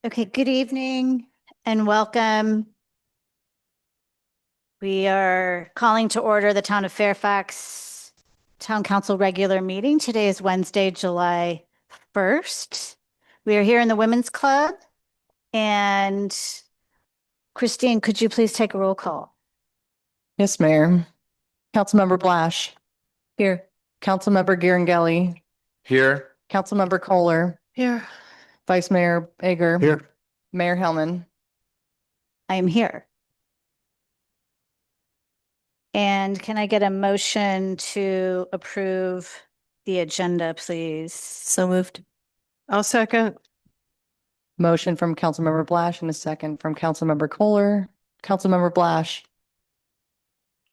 Okay, good evening and welcome. We are calling to order the Town of Fairfax Town Council regular meeting. Today is Wednesday, July 1st. We are here in the Women's Club. And Christine, could you please take a roll call? Yes, Mayor. Councilmember Blash. Here. Councilmember Garangeli. Here. Councilmember Kohler. Here. Vice Mayor Ager. Here. Mayor Hellman. I am here. And can I get a motion to approve the agenda, please? So moved. I'll second. Motion from Councilmember Blash and a second from Councilmember Kohler. Councilmember Blash.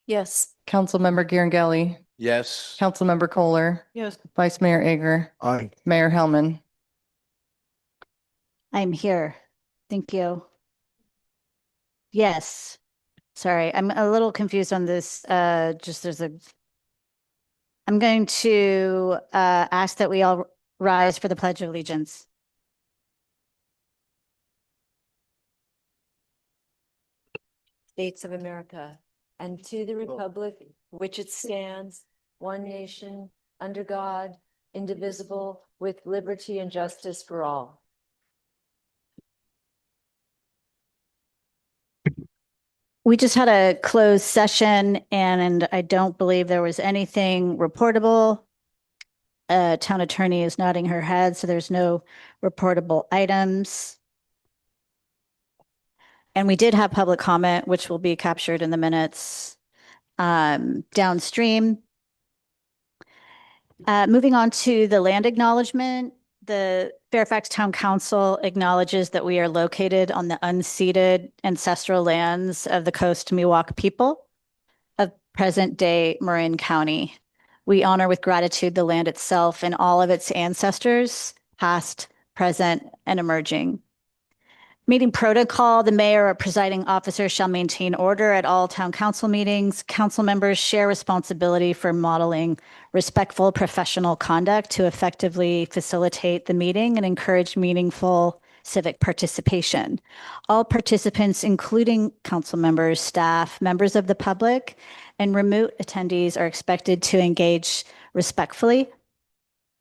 Yes. Councilmember Garangeli. Yes. Councilmember Kohler. Yes. Vice Mayor Ager. Aye. Mayor Hellman. I'm here. Thank you. Yes. Sorry, I'm a little confused on this. I'm going to ask that we all rise for the Pledge of Allegiance. States of America, and to the republic which it stands, one nation, under God, indivisible, with liberty and justice for all. We just had a closed session and I don't believe there was anything reportable. Town attorney is nodding her head, so there's no reportable items. And we did have public comment, which will be captured in the minutes downstream. Moving on to the land acknowledgement, the Fairfax Town Council acknowledges that we are located on the unceded ancestral lands of the Coast Miwok people of present-day Marin County. We honor with gratitude the land itself and all of its ancestors, past, present, and emerging. Meeting protocol, the mayor or presiding officer shall maintain order at all town council meetings. Council members share responsibility for modeling respectful professional conduct to effectively facilitate the meeting and encourage meaningful civic participation. All participants, including council members, staff, members of the public, and remote attendees are expected to engage respectfully.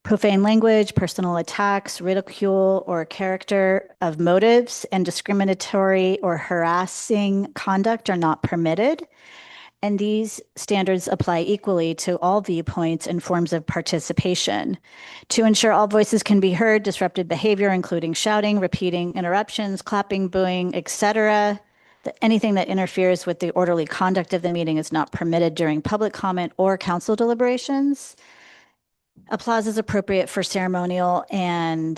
Profane language, personal attacks, ridicule, or character of motives, and discriminatory or harassing conduct are not permitted. And these standards apply equally to all viewpoints and forms of participation. To ensure all voices can be heard, disruptive behavior, including shouting, repeating, interruptions, clapping, booing, etc., anything that interferes with the orderly conduct of the meeting is not permitted during public comment or council deliberations. Applause is appropriate for ceremonial and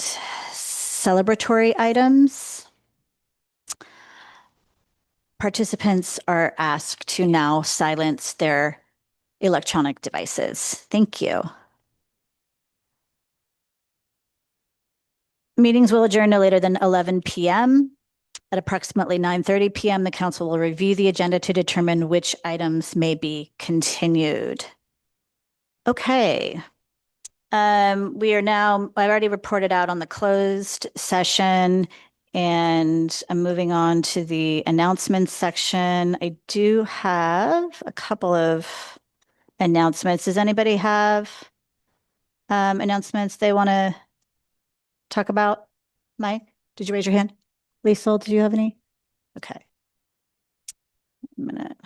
celebratory items. Participants are asked to now silence their electronic devices. Thank you. Meetings will adjourn no later than 11 p.m. At approximately 9:30 p.m., the council will review the agenda to determine which items may be continued. Okay. We are now, I've already reported out on the closed session and I'm moving on to the announcements section. I do have a couple of announcements. Does anybody have announcements they want to talk about? Mike, did you raise your hand? Liesl, did you have any? Okay. A minute.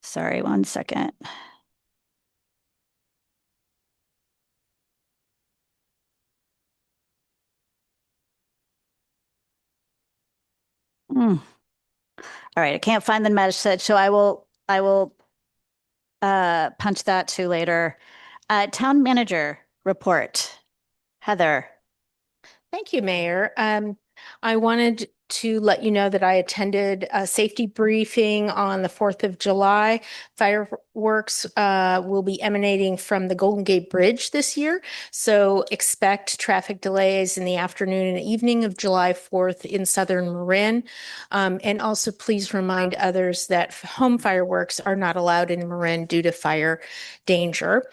Sorry, 1 second. All right, I can't find the message, so I will punch that to later. Town manager report. Heather. Thank you, Mayor. I wanted to let you know that I attended a safety briefing on the 4th of July. Fireworks will be emanating from the Golden Gate Bridge this year, so expect traffic delays in the afternoon and evening of July 4th in southern Marin. And also please remind others that home fireworks are not allowed in Marin due to fire danger.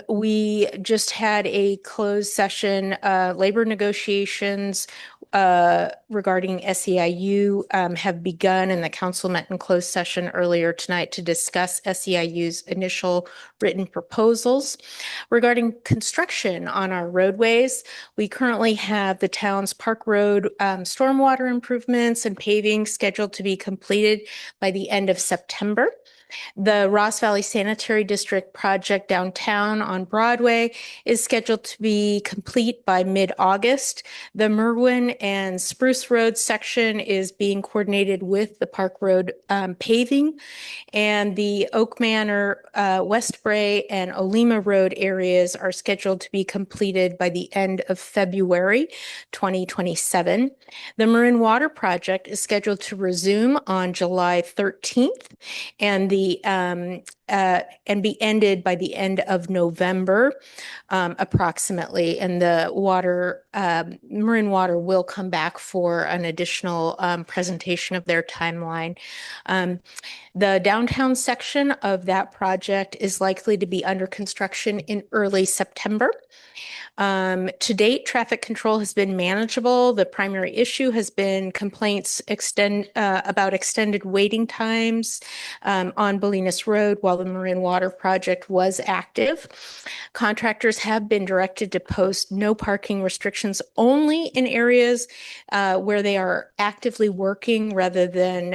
We just had a closed session, labor negotiations regarding SEIU have begun, and the council met in closed session earlier tonight to discuss SEIU's initial written proposals. Regarding construction on our roadways, we currently have the town's Park Road stormwater improvements and paving scheduled to be completed by the end of September. The Ross Valley Sanitary District project downtown on Broadway is scheduled to be complete by mid-August. The Merwin and Spruce Road section is being coordinated with the Park Road paving, and the Oak Manor, West Bray, and Olima Road areas are scheduled to be completed by the end of February 2027. The Marin Water Project is scheduled to resume on July 13th, and be ended by the end of November, approximately. And the Marin Water will come back for an additional presentation of their timeline. The downtown section of that project is likely to be under construction in early September. To date, traffic control has been manageable. The primary issue has been complaints about extended waiting times on Bolinas Road while the Marin Water Project was active. Contractors have been directed to post no parking restrictions only in areas where they are actively working rather than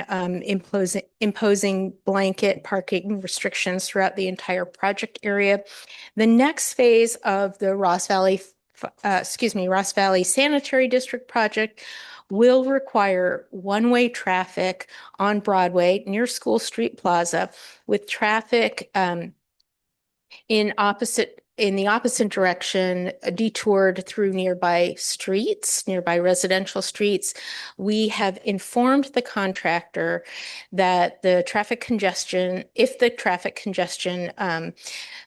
imposing blanket parking restrictions throughout the entire project area. The next phase of the Ross Valley Sanitary District project will require one-way traffic on Broadway near School Street Plaza, with traffic in the opposite direction, detoured through nearby residential streets. We have informed the contractor that if the traffic congestion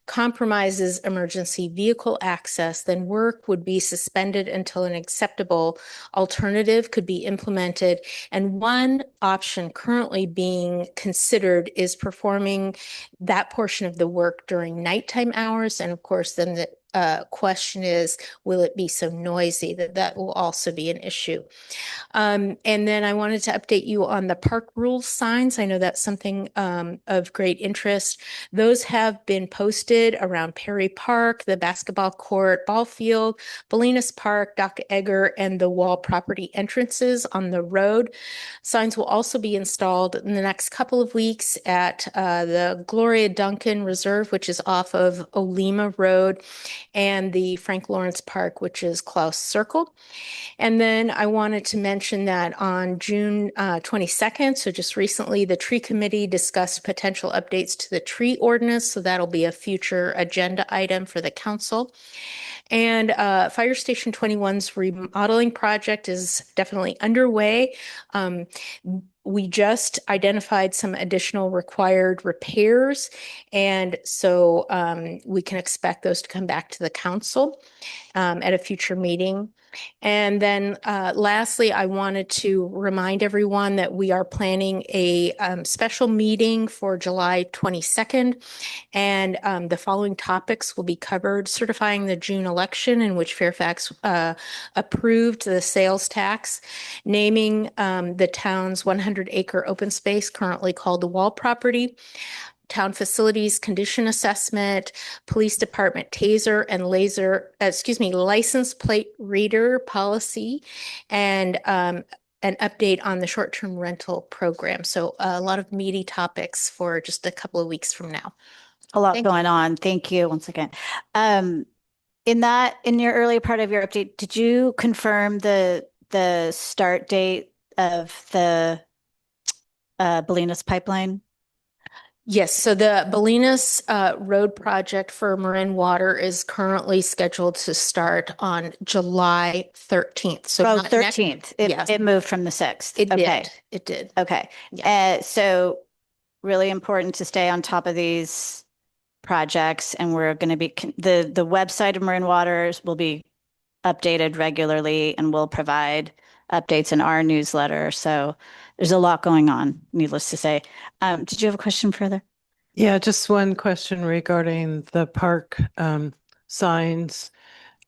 compromises emergency vehicle access, then work would be suspended until an acceptable alternative could be implemented. And one option currently being considered is performing that portion of the work during nighttime hours. And of course, then the question is, will it be so noisy that will also be an issue? And then I wanted to update you on the park rules signs. I know that's something of great interest. Those have been posted around Perry Park, the basketball court, ball field, Bolinas Park, Doc Egger, and the Wall property entrances on the road. Signs will also be installed in the next couple of weeks at the Gloria Duncan Reserve, which is off of Olima Road, and the Frank Lawrence Park, which is Klaus Circle. And then I wanted to mention that on June 22nd, so just recently, the tree committee discussed potential updates to the tree ordinance. So that'll be a future agenda item for the council. And Fire Station 21's remodeling project is definitely underway. We just identified some additional required repairs, and so we can expect those to come back to the council at a future meeting. And then lastly, I wanted to remind everyone that we are planning a special meeting for July 22nd. And the following topics will be covered: certifying the June election in which Fairfax approved the sales tax, naming the town's 100-acre open space currently called the Wall property, town facilities condition assessment, police department taser and license plate reader policy, and an update on the short-term rental program. So a lot of meaty topics for just a couple of weeks from now. A lot Thank you. going on. Thank you once again. In your earlier part of your update, did you confirm the start date of the Bolinas pipeline? Yes, so the Bolinas Road project for Marin Water is currently scheduled to start on July 13th. So Oh, not next- 13th. Yes. It moved from the 6th. It Okay. did. It did. Okay. Yeah. So really important to stay on top of these projects, and we're going to be the website of Marin Waters will be updated regularly, and we'll provide updates in our newsletter. So there's a lot going on, needless to say. Did you have a question further? Yeah, just one question regarding the park signs.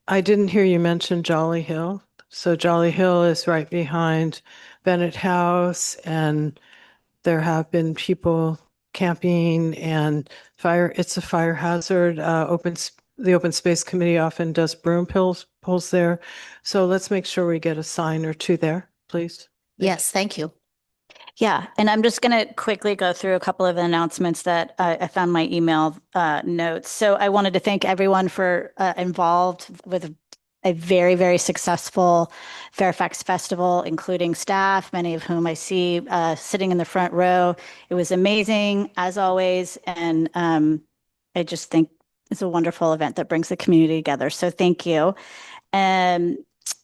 I didn't hear you mention Jolly Hill. So Jolly Hill is right behind Bennett House, and there have been people camping and fire. It's a fire hazard. The Open Space Committee often does broom pulls there. So let's make sure we get a sign or two there, please. Yes, thank you. Yeah, and I'm just going to quickly go through a couple of announcements that I found my email notes. So I wanted to thank everyone for involved with a very, very successful Fairfax Festival, including staff, many of whom I see sitting in the front row. It was amazing, as always, and I just think it's a wonderful event that brings the community together. So thank you. Um,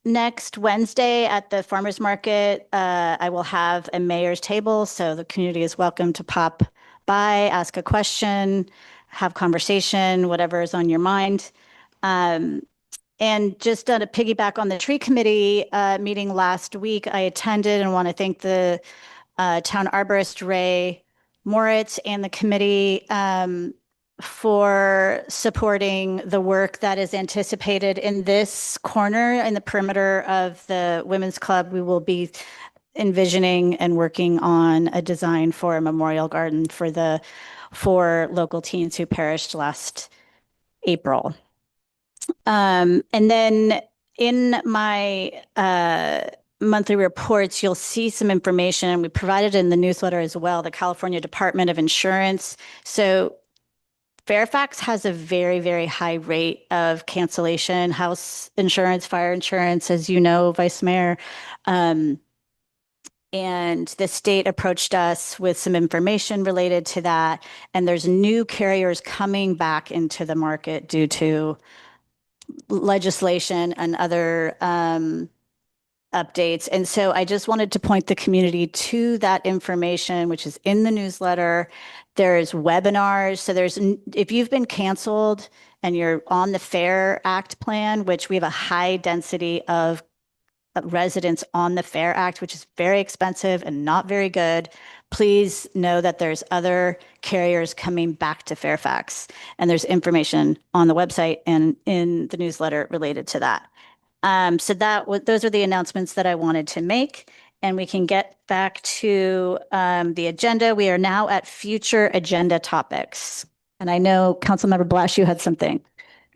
Next Wednesday at the farmers market, I will have a mayor's table. So the community is welcome to pop by, ask a question, have conversation, whatever is on your mind. And just to piggyback on the tree committee meeting last week, I attended and want to thank the town arborist Ray Moritz and the committee for supporting the work that is anticipated in this corner in the perimeter of the Women's Club. We will be envisioning and working on a design for a memorial garden for the 4 local teens who perished last April. And then in my monthly reports, you'll see some information. We provided in the newsletter as well, the California Department of Insurance. So Fairfax has a very, very high rate of cancellation, house insurance, fire insurance, as you know, Vice Mayor. And the state approached us with some information related to that. And there's new carriers coming back into the market due to legislation and other updates. And so I just wanted to point the community to that information, which is in the newsletter. There's webinars. So if you've been canceled and you're on the FAIR Act plan, which we have a high density of residents on the FAIR Act, which is very expensive and not very good, please know that there's other carriers coming back to Fairfax. And there's information on the website and in the newsletter related to that. So those are the announcements that I wanted to make, and we can get back to the agenda. We are now at future agenda topics. And I know Councilmember Blash, you had something.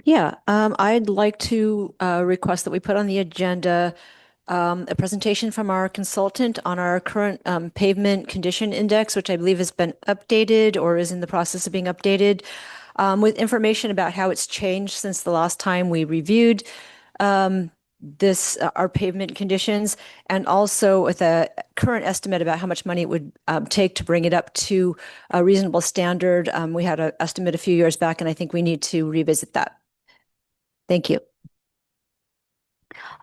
Yeah, I'd like to request that we put on the agenda a presentation from our consultant on our current pavement condition index, which I believe has been updated or is in the process of being updated, with information about how it's changed since the last time we reviewed our pavement conditions, and also with a current estimate about how much money it would take to bring it up to a reasonable standard. We had an estimate a few years back, and I think we need to revisit that. Thank you.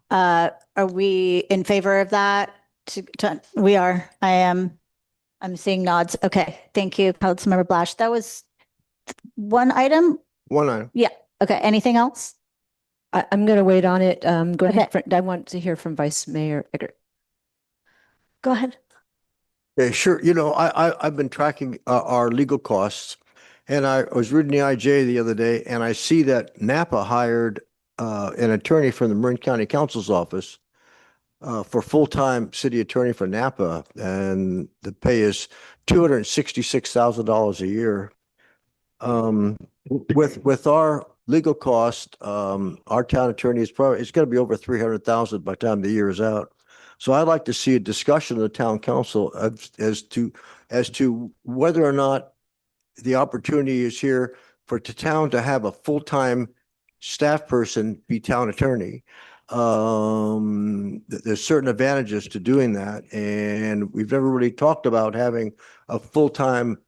Are we in favor of that? We are. I am. I'm seeing nods. Okay. Thank you, Councilmember Blash. That was one item. One item. Yeah. Okay. Anything else? I'm going to wait on it. Go Okay. ahead. I want to hear from Vice Mayor Eggert. Go ahead. Yeah, sure. You know, I've been tracking our legal costs, and I was reading the IJ the other day, and I see that Napa hired an attorney from the Marin County Counsel's office for full-time city attorney for Napa, and the pay is $266,000 a year. With our legal cost, our town attorney it's going to be over 300,000 by the time the year is out. So I'd like to see a discussion of the town council as to whether or not the opportunity is here for the town to have a full-time staff person be town attorney. There's certain advantages to doing that, and we've never really talked about having a full-time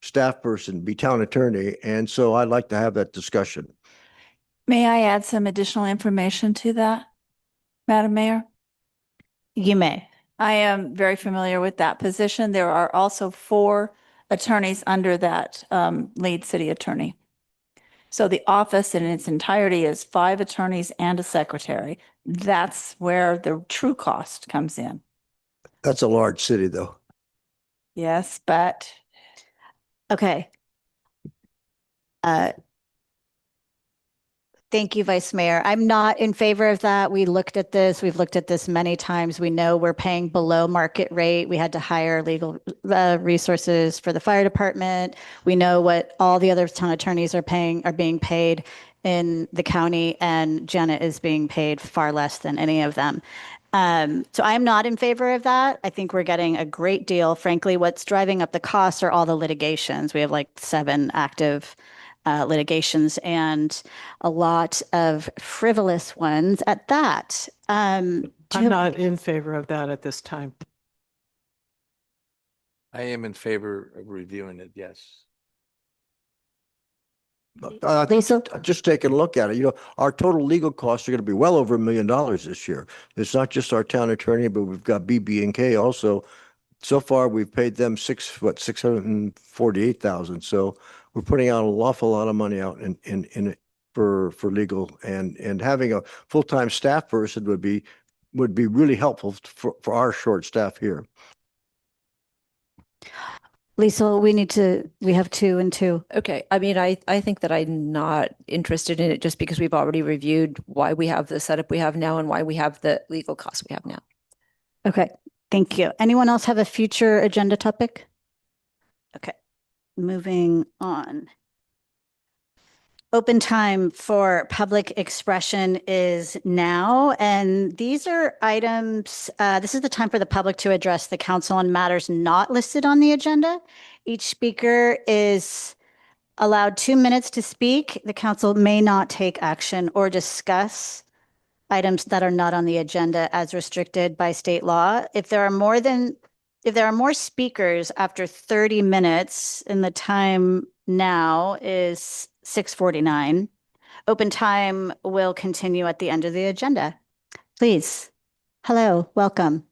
staff person be town attorney. And so I'd like to have that discussion. May I add some additional information to that, Madam Mayor? You may. I am very familiar with that position. There are also 4 attorneys under that lead city attorney. So the office in its entirety is 5 attorneys and a secretary. That's where the true cost comes in. That's a large city, though. Yes, but Okay. Thank you, Vice Mayor. I'm not in favor of that. We looked at this. We've looked at this many times. We know we're paying below market rate. We had to hire legal resources for the fire department. We know what all the other town attorneys are being paid in the county, and Janet is being paid far less than any of them. So I'm not in favor of that. I think we're getting a great deal. Frankly, what's driving up the costs are all the litigations. We have like 7 active litigations and a lot of frivolous ones at that. I'm not in favor of that at this time. I am in favor of reviewing it, yes. Lisa? Just taking a look at it, our total legal costs are going to be well over $1 million this year. It's not just our town attorney, but we've got BB&K also. So far, we've paid them $648,000. So we're putting out an awful lot of money out in it for legal, and having a full-time staff person would be really helpful for our short staff here. Lisa, we have 2 and 2. Okay, I mean, I think that I'm not interested in it just because we've already reviewed why we have the setup we have now and why we have the legal costs we have now. Okay, thank you. Anyone else have a future agenda topic? Okay, moving on. Open time for public expression is now, and these are items, this is the time for the public to address the council on matters not listed on the agenda. Each speaker is allowed 2 minutes to speak. The council may not take action or discuss items that are not on the agenda as restricted by state law. If there are more speakers after 30 minutes, and the time now is 6:49, open time will continue at the end of the agenda. Please. Hello, welcome.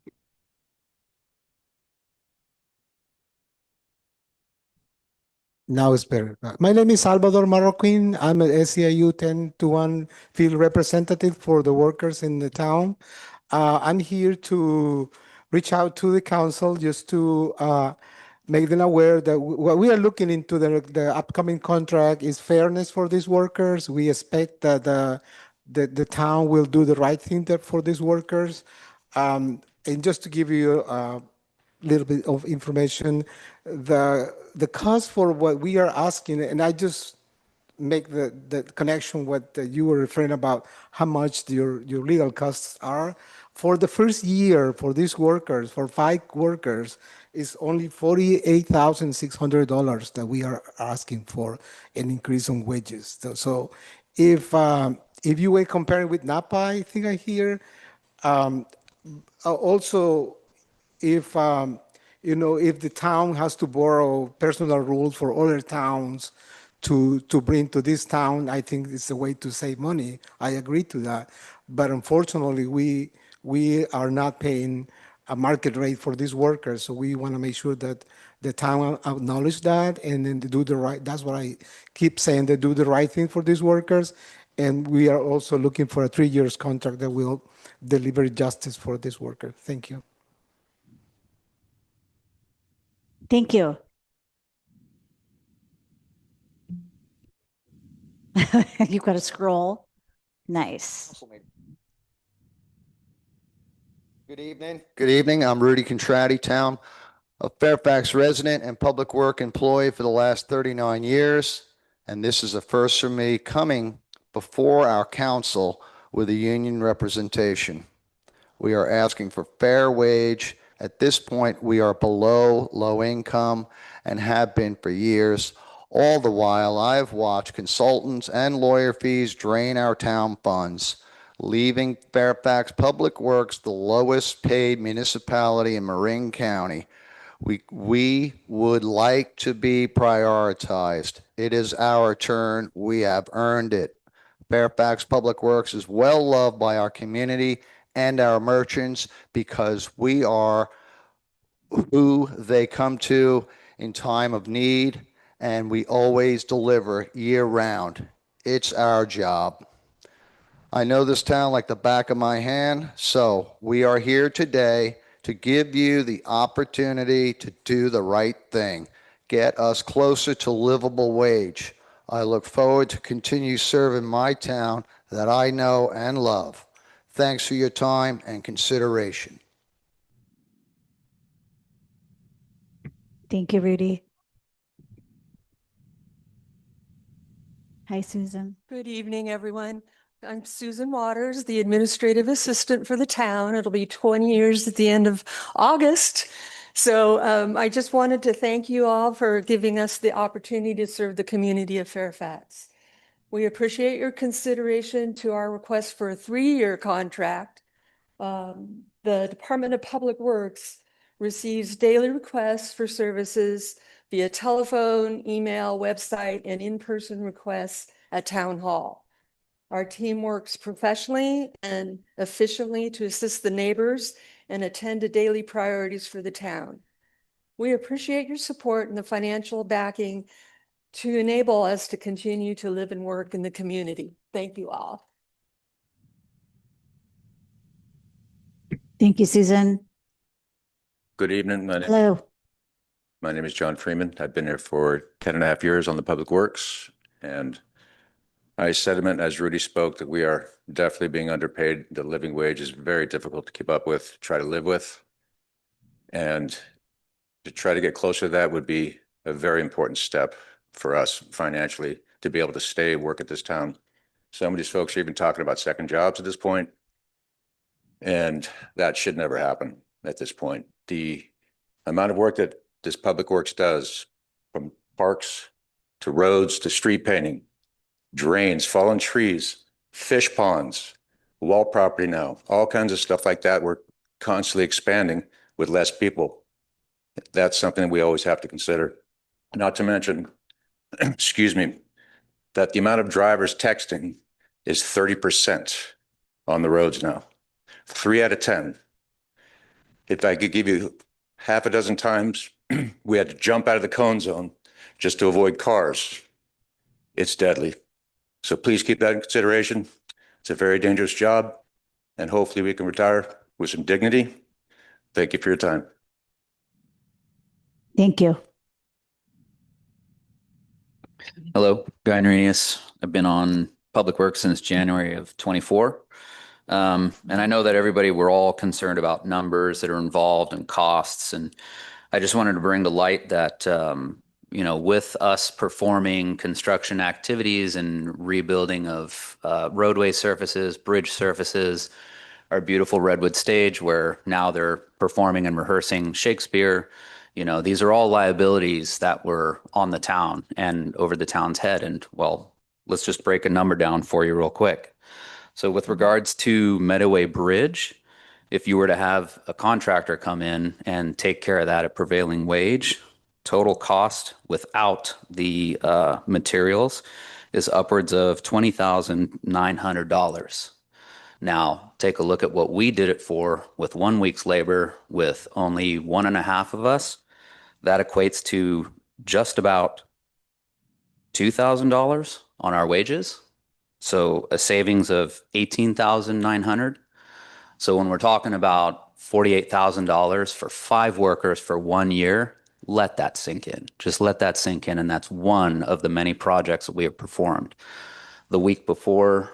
Now it's better. My name is Salvador Marroquin. I'm an SEIU 10-1 field representative for the workers in the town. I'm here to reach out to the council just to make them aware that what we are looking into the upcoming contract is fairness for these workers. We expect that the town will do the right thing for these workers. And just to give you a little bit of information, the cost for what we are asking, and I just make the connection what you were referring about, how much your legal costs are. For the first year for these workers, for 5 workers, is only $48,600 that we are asking for an increase on wages. So if you were comparing with Napa, I think I hear, also if if the town has to borrow personal rules for other towns to bring to this town, I think it's a way to save money. I agree to that. But unfortunately, we are not paying a market rate for these workers. So we want to make sure that the town acknowledge that and then they do the right. That's what I keep saying. They do the right thing for these workers. And we are also looking for a 3-year contract that will deliver justice for this worker. Thank you. Thank you. You've got to scroll. Nice. Good evening. Good evening. I'm Rudy Contratti, town of Fairfax resident and public work employee for the last 39 years. And this is a first for me coming before our council with a union representation. We are asking for fair wage. At this point, we are below low income and have been for years. All the while, I've watched consultants and lawyer fees drain our town funds, leaving Fairfax Public Works the lowest paid municipality in Marin County. We would like to be prioritized. It is our turn. We have earned it. Fairfax Public Works is well loved by our community and our merchants because we are who they come to in time of need, and we always deliver year round. It's our job. I know this town like the back of my hand, so we are here today to give you the opportunity to do the right thing. Get us closer to livable wage. I look forward to continue serving my town that I know and love. Thanks for your time and consideration. Thank you, Rudy. Hi, Susan. Good evening, everyone. I'm Susan Waters, the administrative assistant for the town. It'll be 20 years at the end of August. So I just wanted to thank you all for giving us the opportunity to serve the community of Fairfax. We appreciate your consideration to our request for a 3-year contract. The Department of Public Works receives daily requests for services via telephone, email, website, and in-person requests at Town Hall. Our team works professionally and efficiently to assist the neighbors and attend to daily priorities for the town. We appreciate your support and the financial backing to enable us to continue to live and work in the community. Thank you all. Thank you, Susan. Good evening. Hello. My name is John Freeman. I've been here for 10.5 years on the Public Works, and I sentiment, as Rudy spoke, that we are definitely being underpaid. The living wage is very difficult to keep up with, try to live with. And to try to get closer to that would be a very important step for us financially to be able to stay, work at this town. Some of these folks are even talking about second jobs at this point, and that should never happen at this point. The amount of work that this Public Works does, from parks to roads to street painting, drains, fallen trees, fish ponds, wall property now, all kinds of stuff like that. We're constantly expanding with less people. That's something we always have to consider. Not to mention, excuse me, that the amount of drivers texting is 30% on the roads now. 3 out of 10. If I could give you half a dozen times, we had to jump out of the cone zone just to avoid cars. It's deadly. So please keep that in consideration. It's a very dangerous job, and hopefully we can retire with some dignity. Thank you for your time. Thank you. Hello, Guy Norenius. I've been on Public Works since January of 24. And I know that we're all concerned about numbers that are involved and costs. And I just wanted to bring to light that, with us performing construction activities and rebuilding of roadway surfaces, bridge surfaces, our beautiful Redwood stage where now they're performing and rehearsing Shakespeare. These are all liabilities that were on the town and over the town's head. And well, let's just break a number down for you real quick. So with regards to Meadoway Bridge, if you were to have a contractor come in and take care of that at prevailing wage, total cost without the materials is upwards of $20,900. Now, take a look at what we did it for with 1 week's labor with only 1.5 of us. That equates to just about $2,000 on our wages. So a savings of $18,900. So when we're talking about $48,000 for 5 workers for 1 year, let that sink in. Just let that sink in. And that's one of the many projects that we have performed. The week before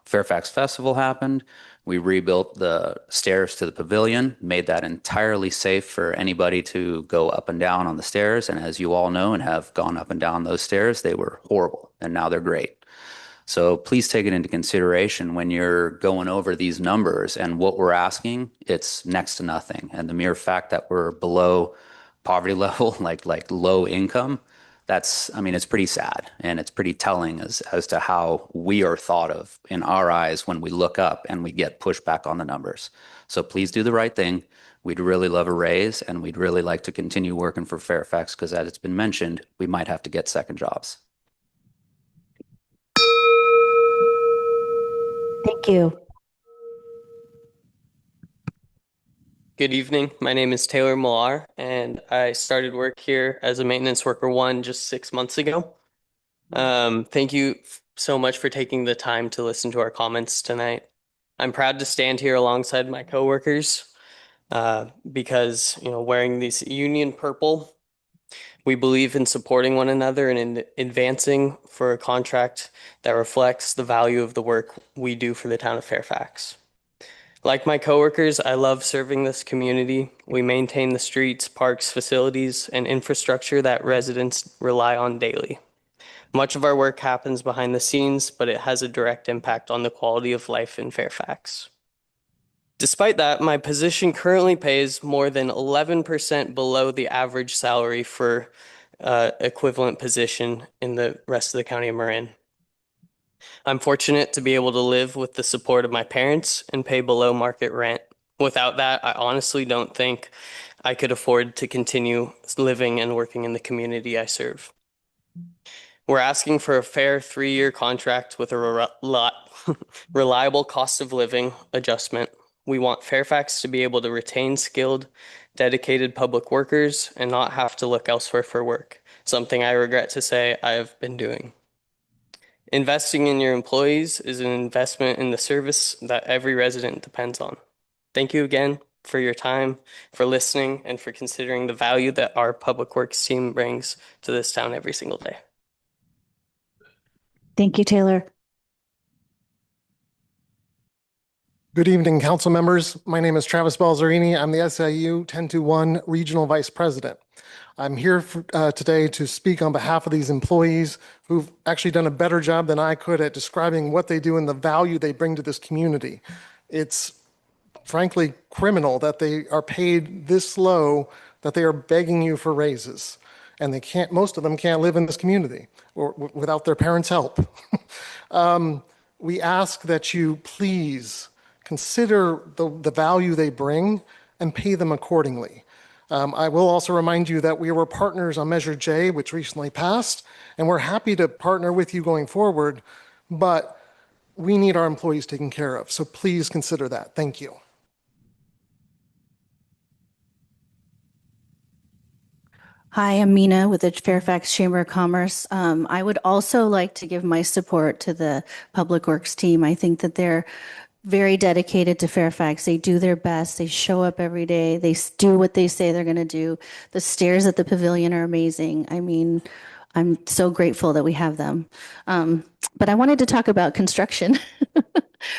Fairfax Festival happened, we rebuilt the stairs to the pavilion, made that entirely safe for anybody to go up and down on the stairs. And as you all know and have gone up and down those stairs, they were horrible, and now they're great. So please take it into consideration when you're going over these numbers and what we're asking. It's next to nothing. And the mere fact that we're below poverty level, like low income, it's pretty sad, and it's pretty telling as to how we are thought of in our eyes when we look up and we get pushback on the numbers. So please do the right thing. We'd really love a raise, and we'd really like to continue working for Fairfax because, as it's been mentioned, we might have to get second jobs. Thank you. Good evening. My name is Taylor Millar, and I started work here as a maintenance worker one just 6 months ago. Thank you so much for taking the time to listen to our comments tonight. I'm proud to stand here alongside my coworkers because, wearing this union purple, we believe in supporting one another and in advancing for a contract that reflects the value of the work we do for the town of Fairfax. Like my coworkers, I love serving this community. We maintain the streets, parks, facilities, and infrastructure that residents rely on daily. Much of our work happens behind the scenes, but it has a direct impact on the quality of life in Fairfax. Despite that, my position currently pays more than 11% below the average salary for equivalent position in the rest of the county of Marin. I'm fortunate to be able to live with the support of my parents and pay below market rent. Without that, I honestly don't think I could afford to continue living and working in the community I serve. We're asking for a fair 3-year contract with a reliable cost of living adjustment. We want Fairfax to be able to retain skilled, dedicated public workers and not have to look elsewhere for work, something I regret to say I have been doing. Investing in your employees is an investment in the service that every resident depends on. Thank you again for your time, for listening, and for considering the value that our public works team brings to this town every single day. Thank you, Taylor. Good evening, council members. My name is Travis Balzerini. I'm the SIU 1021 Regional Vice President. I'm here today to speak on behalf of these employees who've actually done a better job than I could at describing what they do and the value they bring to this community. It's frankly criminal that they are paid this low, that they are begging you for raises. And most of them can't live in this community or without their parents' help. We ask that you please consider the value they bring and pay them accordingly. I will also remind you that we were partners on Measure J, which recently passed, and we're happy to partner with you going forward, but we need our employees taken care of. So please consider that. Thank you. Hi, I'm Mina with the Fairfax Chamber of Commerce. I would also like to give my support to the Public Works team. I think that they're very dedicated to Fairfax. They do their best. They show up every day. They do what they say they're going to do. The stairs at the pavilion are amazing. I mean, I'm so grateful that we have them. But I wanted to talk about construction.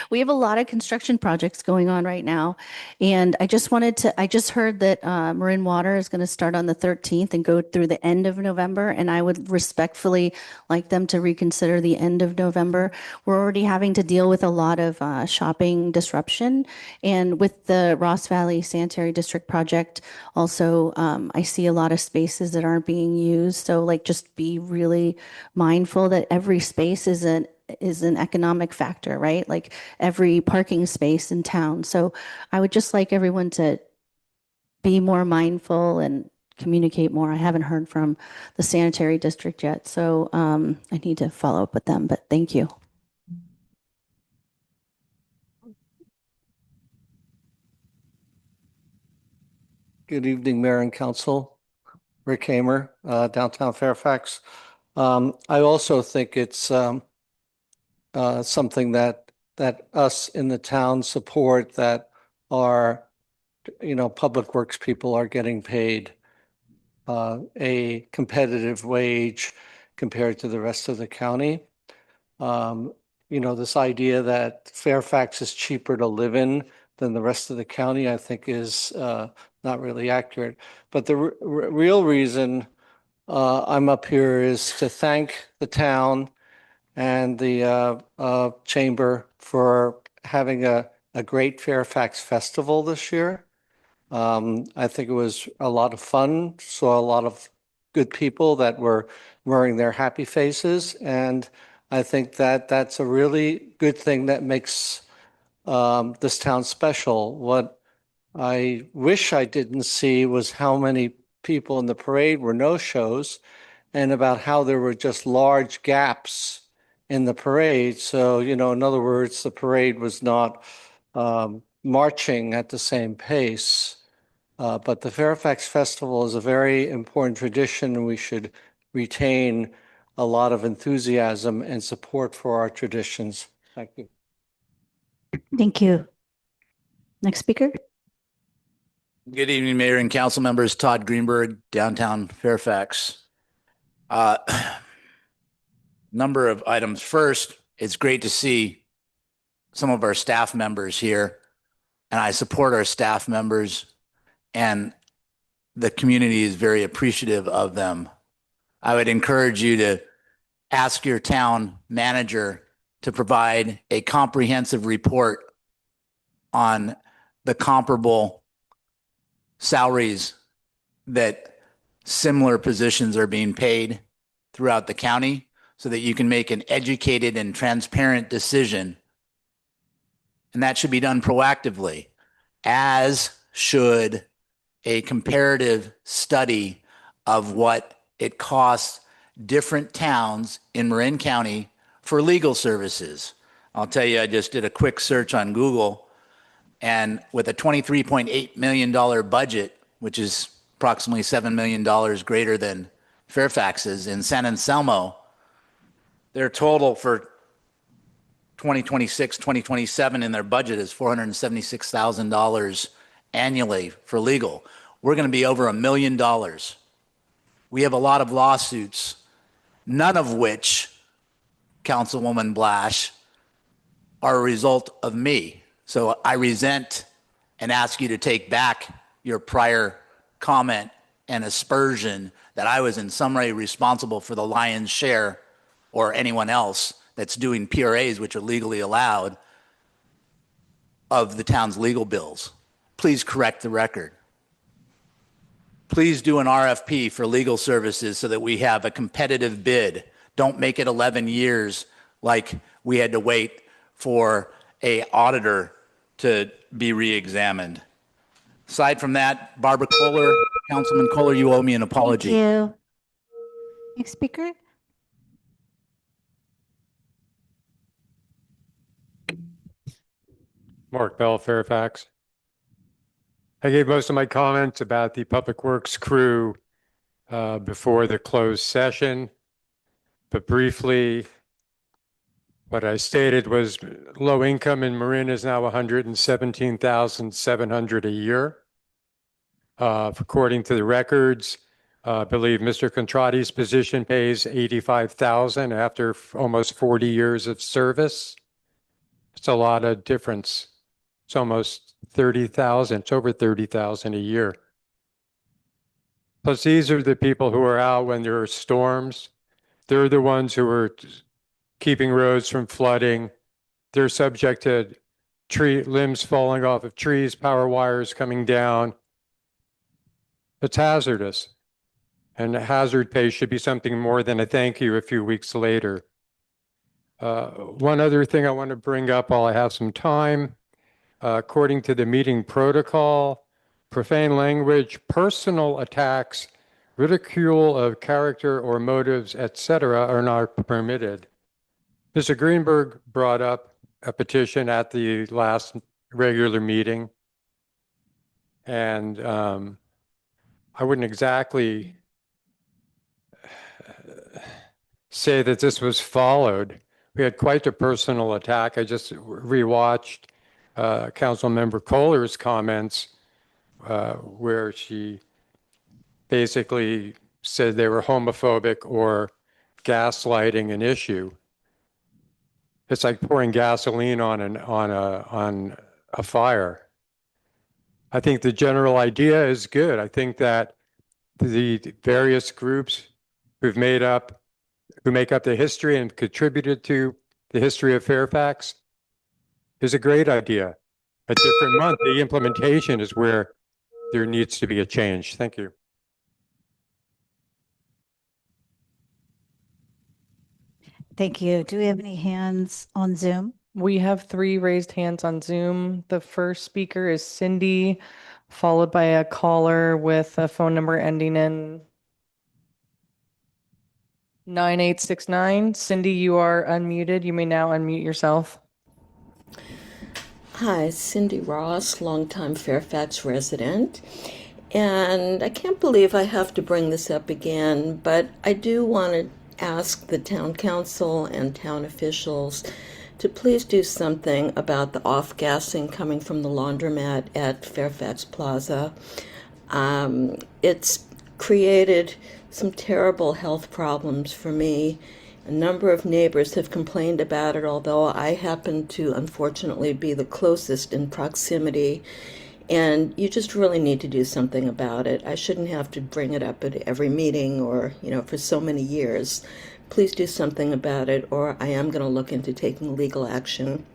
We have a lot of construction projects going on right now. And I just heard that Marin Water is going to start on the 13th and go through the end of November. And I would respectfully like them to reconsider the end of November. We're already having to deal with a lot of shopping disruption. And with the Ross Valley Sanitary District project, also, I see a lot of spaces that aren't being used. So just be really mindful that every space is an economic factor, right? Like every parking space in town. So I would just like everyone to be more mindful and communicate more. I haven't heard from the sanitary district yet, so I need to follow up with them, but thank you. Good evening, Mayor and Council. Rick Hamer, downtown Fairfax. I also think it's something that us in the town support, that our, public works people are getting paid a competitive wage compared to the rest of the county. This idea that Fairfax is cheaper to live in than the rest of the county, I think is not really accurate. But the real reason I'm up here is to thank the town and the chamber for having a great Fairfax festival this year. I think it was a lot of fun, saw a lot of good people that were wearing their happy faces. And I think that that's a really good thing that makes this town special. I wish I didn't see was how many people in the parade were no-shows and about how there were just large gaps in the parade. So, in other words, the parade was not marching at the same pace. But the Fairfax Festival is a very important tradition, and we should retain a lot of enthusiasm and support for our traditions. Thank you. Thank you. Next speaker. Good evening, Mayor and council members. Todd Greenberg, downtown Fairfax. Number of items. First, it's great to see some of our staff members here, and I support our staff members, and the community is very appreciative of them. I would encourage you to ask your town manager to provide a comprehensive report on the comparable salaries that similar positions are being paid throughout the county so that you can make an educated and transparent decision. And that should be done proactively, as should a comparative study of what it costs different towns in Marin County for legal services. I'll tell you, I just did a quick search on Google, and with a $23.8 million budget, which is approximately $7 million greater than Fairfax's, in San Anselmo, their total for 2026, 2027 in their budget is $476,000 annually for legal. We're going to be over $1 million. We have a lot of lawsuits, none of which, Councilwoman Blash, are a result of me. So I resent and ask you to take back your prior comment and aspersion that I was in some way responsible for the lion's share, or anyone else that's doing PRAs, which are legally allowed, of the town's legal bills. Please correct the record. Please do an RFP for legal services so that we have a competitive bid. Don't make it 11 years like we had to wait for an auditor to be re-examined. Aside from that, Barbara Kohler, Councilman Kohler, you owe me an apology. Thank you. Next speaker. Mark Bell, Fairfax. I gave most of my comments about the Public Works crew before the closed session, but briefly, what I stated was low income in Marin is now $117,700 a year. According to the records, I believe Mr. Contratti's position pays $85,000 after almost 40 years of service. It's a lot of difference. It's almost 30,000. It's over 30,000 a year. Plus, these are the people who are out when there are storms. They're the ones who are keeping roads from flooding. They're subject to limbs falling off of trees, power wires coming down. It's hazardous. And hazard pay should be something more than a thank you a few weeks later. One other thing I want to bring up while I have some time. According to the meeting protocol, profane language, personal attacks, ridicule of character or motives, etc., are not permitted. Mr. Greenberg brought up a petition at the last regular meeting, and I wouldn't exactly say that this was followed. We had quite a personal attack. I just rewatched Councilmember Kohler's comments where she basically said they were homophobic or gaslighting an issue. It's like pouring gasoline on a fire. I think the general idea is good. I think that the various groups who make up the history and contributed to the history of Fairfax is a great idea. A different month, the implementation is where there needs to be a change. Thank you. Thank you. Do we have any hands on Zoom? We have 3 raised hands on Zoom. The first speaker is Cindy, followed by a caller with a phone number ending in 9869. Cindy, you are unmuted. You may now unmute yourself. Hi, Cindy Ross, longtime Fairfax resident. And I can't believe I have to bring this up again, but I do want to ask the town council and town officials to please do something about the off-gassing coming from the laundromat at Fairfax Plaza. It's created some terrible health problems for me. A number of neighbors have complained about it, although I happen to unfortunately be the closest in proximity. And you just really need to do something about it. I shouldn't have to bring it up at every meeting or, for so many years. Please do something about it, or I am going to look into taking legal action.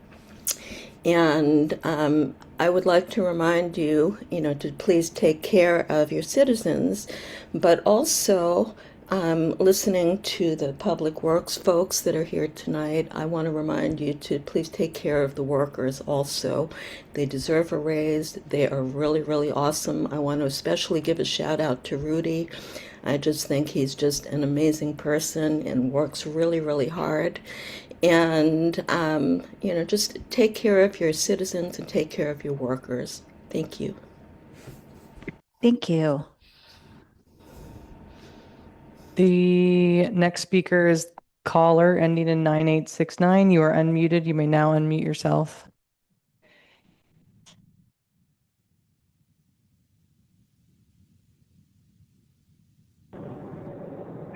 And I would like to remind you, to please take care of your citizens, but also listening to the public works folks that are here tonight, I want to remind you to please take care of the workers also. They deserve a raise. They are really, really awesome. I want to especially give a shout out to Rudy. I just think he's just an amazing person and works really, really hard. And, just take care of your citizens and take care of your workers. Thank you. Thank you. The next speaker is caller ending in 9869. You are unmuted. You may now unmute yourself.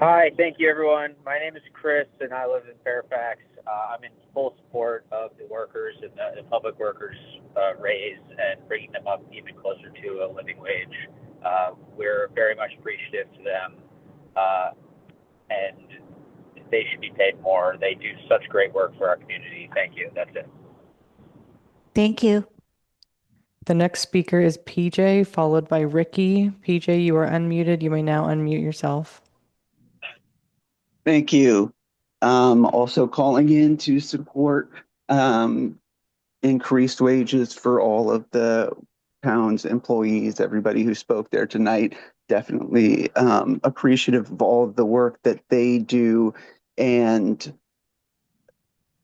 Hi, thank you, everyone. My name is Chris, and I live in Fairfax. I'm in full support of the workers and the public workers raise and bringing them up even closer to a living wage. We're very much appreciative to them, and they should be paid more. They do such great work for our community. Thank you. That's it. Thank you. The next speaker is PJ, followed by Ricky. PJ, you are unmuted. You may now unmute yourself. Thank you. Also calling in to support increased wages for all of the town's employees, everybody who spoke there tonight. Definitely appreciative of all of the work that they do. And,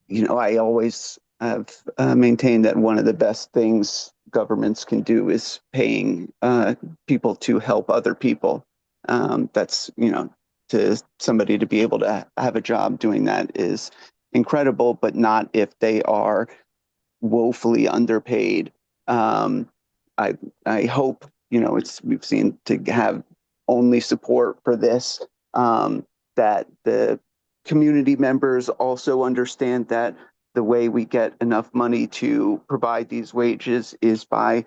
I always have maintained that one of the best things governments can do is paying people to help other people. That's, to somebody to be able to have a job doing that is incredible, but not if they are woefully underpaid. I hope, we've seen to have only support for this, that the community members also understand that the way we get enough money to provide these wages is by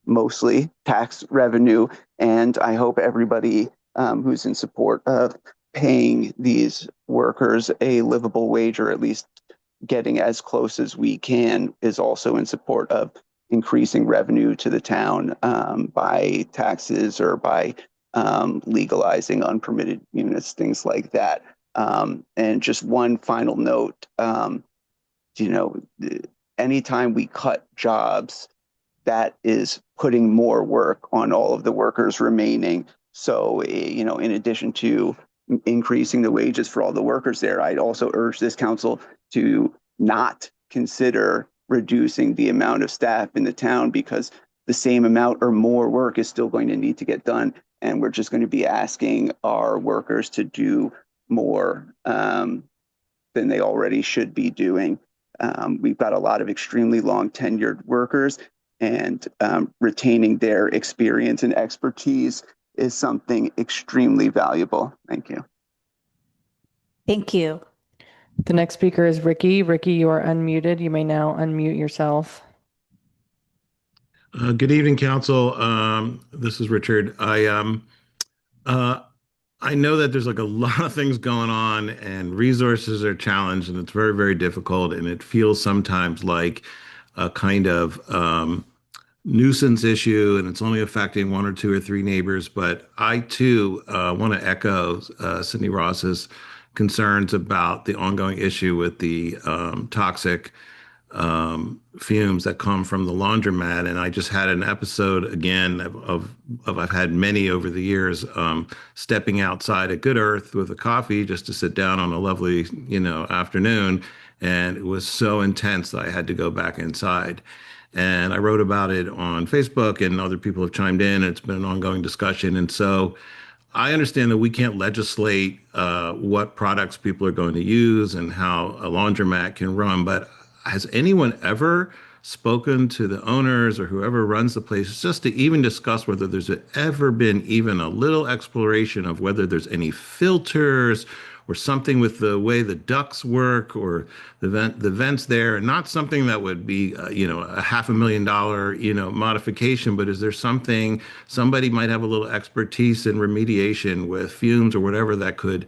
mostly tax revenue. And I hope everybody who's in support of paying these workers a livable wage, or at least getting as close as we can, is also in support of increasing revenue to the town by taxes or by legalizing unpermitted units, things like that. And just one final note, anytime we cut jobs, that is putting more work on all of the workers remaining. So, in addition to increasing the wages for all the workers there, I'd also urge this council to not consider reducing the amount of staff in the town, because the same amount or more work is still going to need to get done. And we're just going to be asking our workers to do more than they already should be doing. We've got a lot of extremely long tenured workers, and retaining their experience and expertise is something extremely valuable. Thank you. Thank you. The next speaker is Ricky. Ricky, you are unmuted. You may now unmute yourself. Good evening, council. This is Richard. I know that there's like a lot of things going on and resources are challenged, and it's very, very difficult. And it feels sometimes like a kind of nuisance issue, and it's only affecting 1 or 2 or 3 neighbors. But I too want to echo Cindy Ross's concerns about the ongoing issue with the toxic fumes that come from the laundromat. And I just had an episode again of I've had many over the years, stepping outside at Good Earth with a coffee just to sit down on a lovely, afternoon. And it was so intense that I had to go back inside. And I wrote about it on Facebook, and other people have chimed in. It's been an ongoing discussion. And so I understand that we can't legislate what products people are going to use and how a laundromat can run, but has anyone ever spoken to the owners or whoever runs the place just to even discuss whether there's ever been even a little exploration of whether there's any filters or something with the way the ducts work or the vents there, and not something that would be a $500,000 modification, but is there something somebody might have a little expertise in remediation with fumes or whatever that could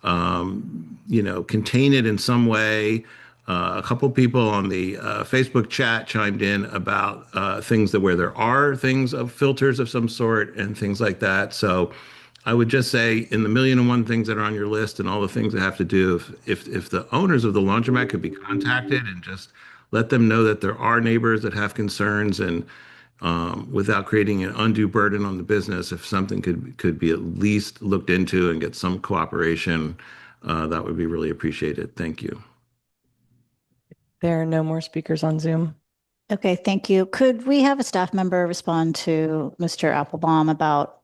contain it in some way? A couple people on the Facebook chat chimed in about things where there are things of filters of some sort and things like that. So I would just say, in the 1,000,001 things that are on your list and all the things that have to do, if the owners of the laundromat could be contacted and just let them know that there are neighbors that have concerns, and without creating an undue burden on the business, if something could be at least looked into and get some cooperation, that would be really appreciated. Thank you. There are no more speakers on Zoom. Okay, thank you. Could we have a staff member respond to Mr. Applebaum about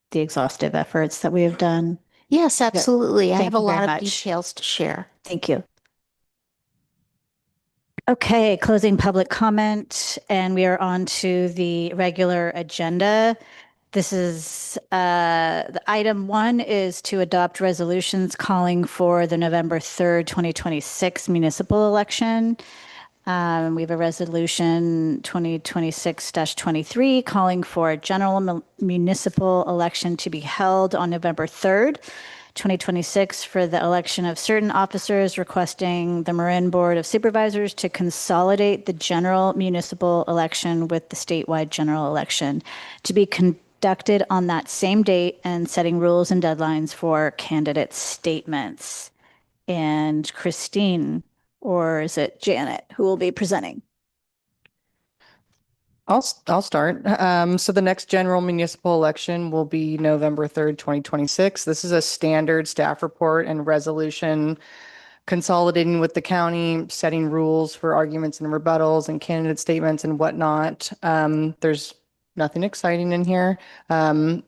the exhaustive efforts that we have done? Yes, absolutely. I Thank have a you very lot of much. details to share. Thank you. Okay, closing public comment, and we are on to the regular agenda. This is the item 1 is to adopt resolutions calling for the November 3rd, 2026 municipal election. We have a resolution 2026-23 calling for a general municipal election to be held on November 3rd, 2026 for the election of certain officers, requesting the Marin Board of Supervisors to consolidate the general municipal election with the statewide general election to be conducted on that same date, and setting rules and deadlines for candidate statements. And Christine, or is it Janet, who will be presenting? I'll start. So the next general municipal election will be November 3rd, 2026. This is a standard staff report and resolution consolidating with the county, setting rules for arguments and rebuttals and candidate statements and whatnot. There's nothing exciting in here.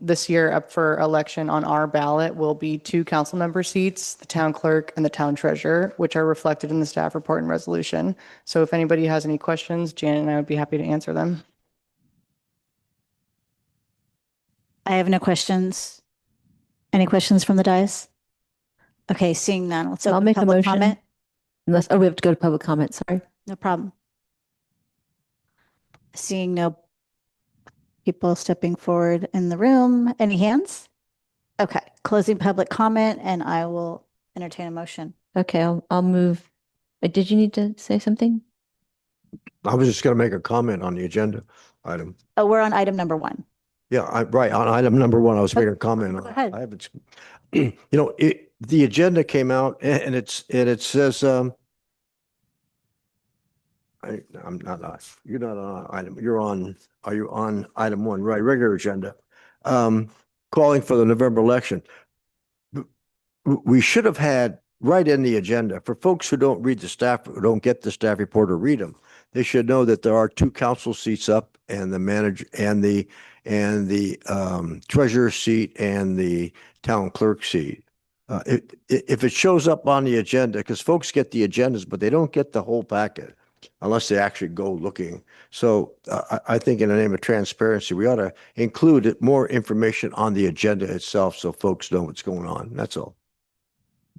This year up for election on our ballot will be 2 council member seats, the town clerk and the town treasurer, which are reflected in the staff report and resolution. So if anybody has any questions, Janet and I would be happy to answer them. I have no questions. Any questions from the dais? Okay, seeing none, let's I'll open make a public motion. comment. Unless, we have to go to public comment, sorry. No problem. Seeing no people stepping forward in the room. Any hands? Okay, closing public comment, and I will entertain a motion. Okay, I'll move. Did you need to say something? I was just going to make a comment on the agenda item. Oh, we're on item number 1. Yeah, right. On item number 1, I was making a comment. Go ahead. I haven't, the agenda came out and it says, I'm not, you're not on item, are you on item 1, right? Regular agenda. Calling for the November election. We should have had right in the agenda for folks who don't read the staff, who don't get the staff report or read them. They should know that there are 2 council seats up, and the manager and the treasurer seat and the town clerk seat. If it shows up on the agenda, because folks get the agendas, but they don't get the whole packet unless they actually go looking. So I think in the name of transparency, we ought to include more information on the agenda itself so folks know what's going on. That's all.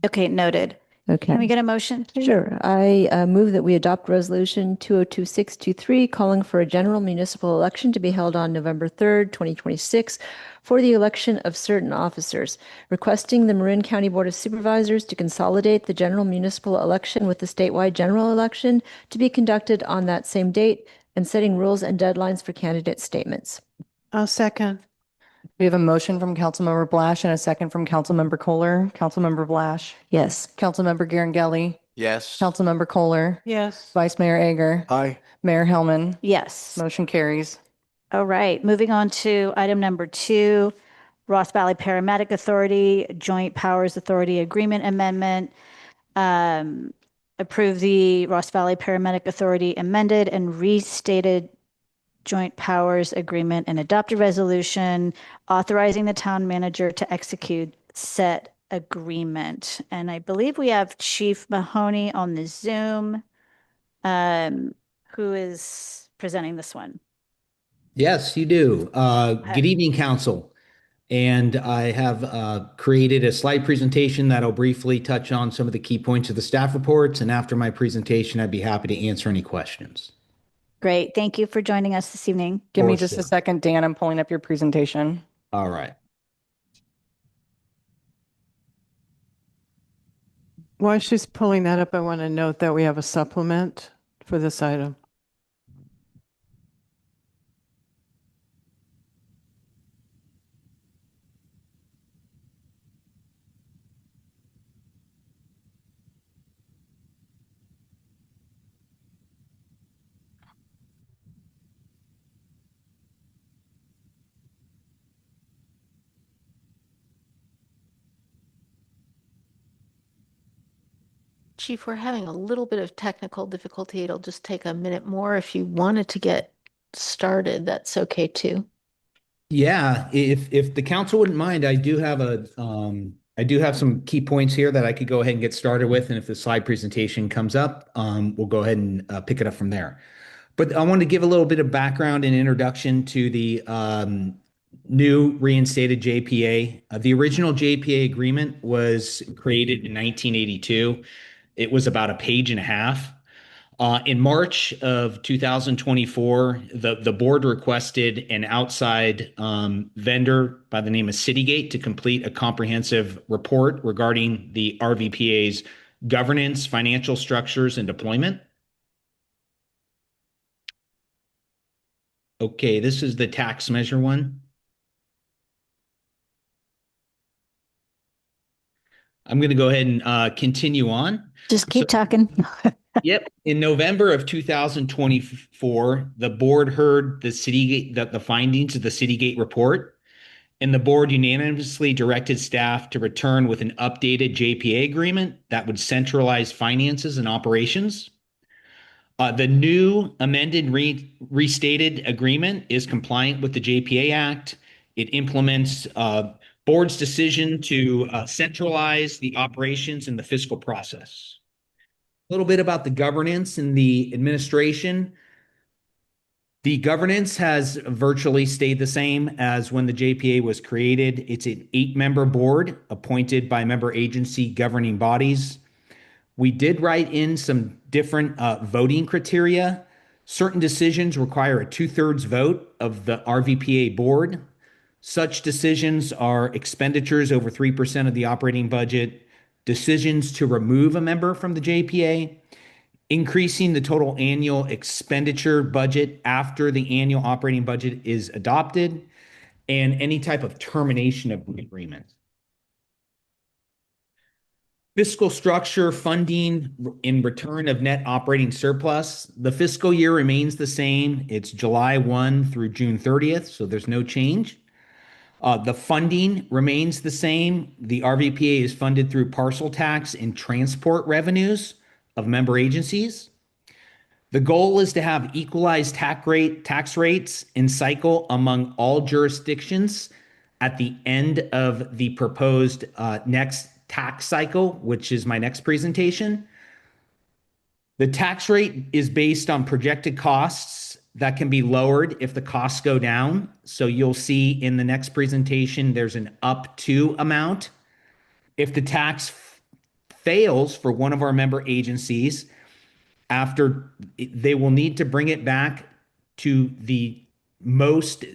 Okay, noted. Okay. Can we get a motion? Sure. I move that we adopt resolution 202623 calling for a general municipal election to be held on November 3rd, 2026 for the election of certain officers, requesting the Marin County Board of Supervisors to consolidate the general municipal election with the statewide general election to be conducted on that same date, and setting rules and deadlines for candidate statements. I'll second. We have a motion from Councilmember Blash and a second from Councilmember Kohler. Councilmember Blash. Yes. Councilmember Garangelli. Yes. Councilmember Kohler, Yes. Vice Mayor Ager, Aye. Mayor Hellman. Yes. Motion carries. All right, moving on to item number 2, Ross Valley Paramedic Authority Joint Powers Authority Agreement Amendment. Approve the Ross Valley Paramedic Authority amended and restated joint powers agreement and adopt a resolution authorizing the town manager to execute said agreement. And I believe we have Chief Mahoney on the Zoom, who is presenting this one. Yes, you do. Good evening, council. And I have created a slide presentation that'll briefly touch on some of the key points of the staff reports. And after my presentation, I'd be happy to answer any questions. Great. Thank you for joining us this evening. Give me just a second, Dan. I'm pulling up your presentation. All right. While she's pulling that up, I want to note that we have a supplement for this item. Chief, we're having a little bit of technical difficulty. It'll just take a minute more. If you wanted to get started, that's okay too. Yeah, if the council wouldn't mind, I do have some key points here that I could go ahead and get started with, and if the slide presentation comes up, we'll go ahead and pick it up from there. But I want to give a little bit of background and introduction to the new reinstated JPA. The original JPA agreement was created in 1982. It was about a page and a half. In March of 2024, the board requested an outside vendor by the name of Citygate to complete a comprehensive report regarding the RVPA's governance, financial structures, and deployment. Okay, this is the tax measure one. I'm going to go ahead and continue on. Just keep talking. Yep. In November of 2024, the board heard the findings of the Citygate report, and the board unanimously directed staff to return with an updated JPA agreement that would centralize finances and operations. The new amended restated agreement is compliant with the JPA Act. It implements board's decision to centralize the operations and the fiscal process. A little bit about the governance and the administration. The governance has virtually stayed the same as when the JPA was created. It's an 8-member board appointed by member agency governing bodies. We did write in some different voting criteria. Certain decisions require a 2/3 vote of the RVPA board. Such decisions are expenditures over 3% of the operating budget, decisions to remove a member from the JPA, increasing the total annual expenditure budget after the annual operating budget is adopted, and any type of termination of the agreement. Fiscal structure, funding in return of net operating surplus. The fiscal year remains the same. It's July 1 through June 30th, so there's no change. The funding remains the same. The RVPA is funded through parcel tax and transport revenues of member agencies. The goal is to have equalized tax rates in cycle among all jurisdictions at the end of the proposed next tax cycle, which is my next presentation. The tax rate is based on projected costs that can be lowered if the costs go down. So you'll see in the next presentation, there's an up to amount. If the tax fails for one of our member agencies, they will need to bring it back to the next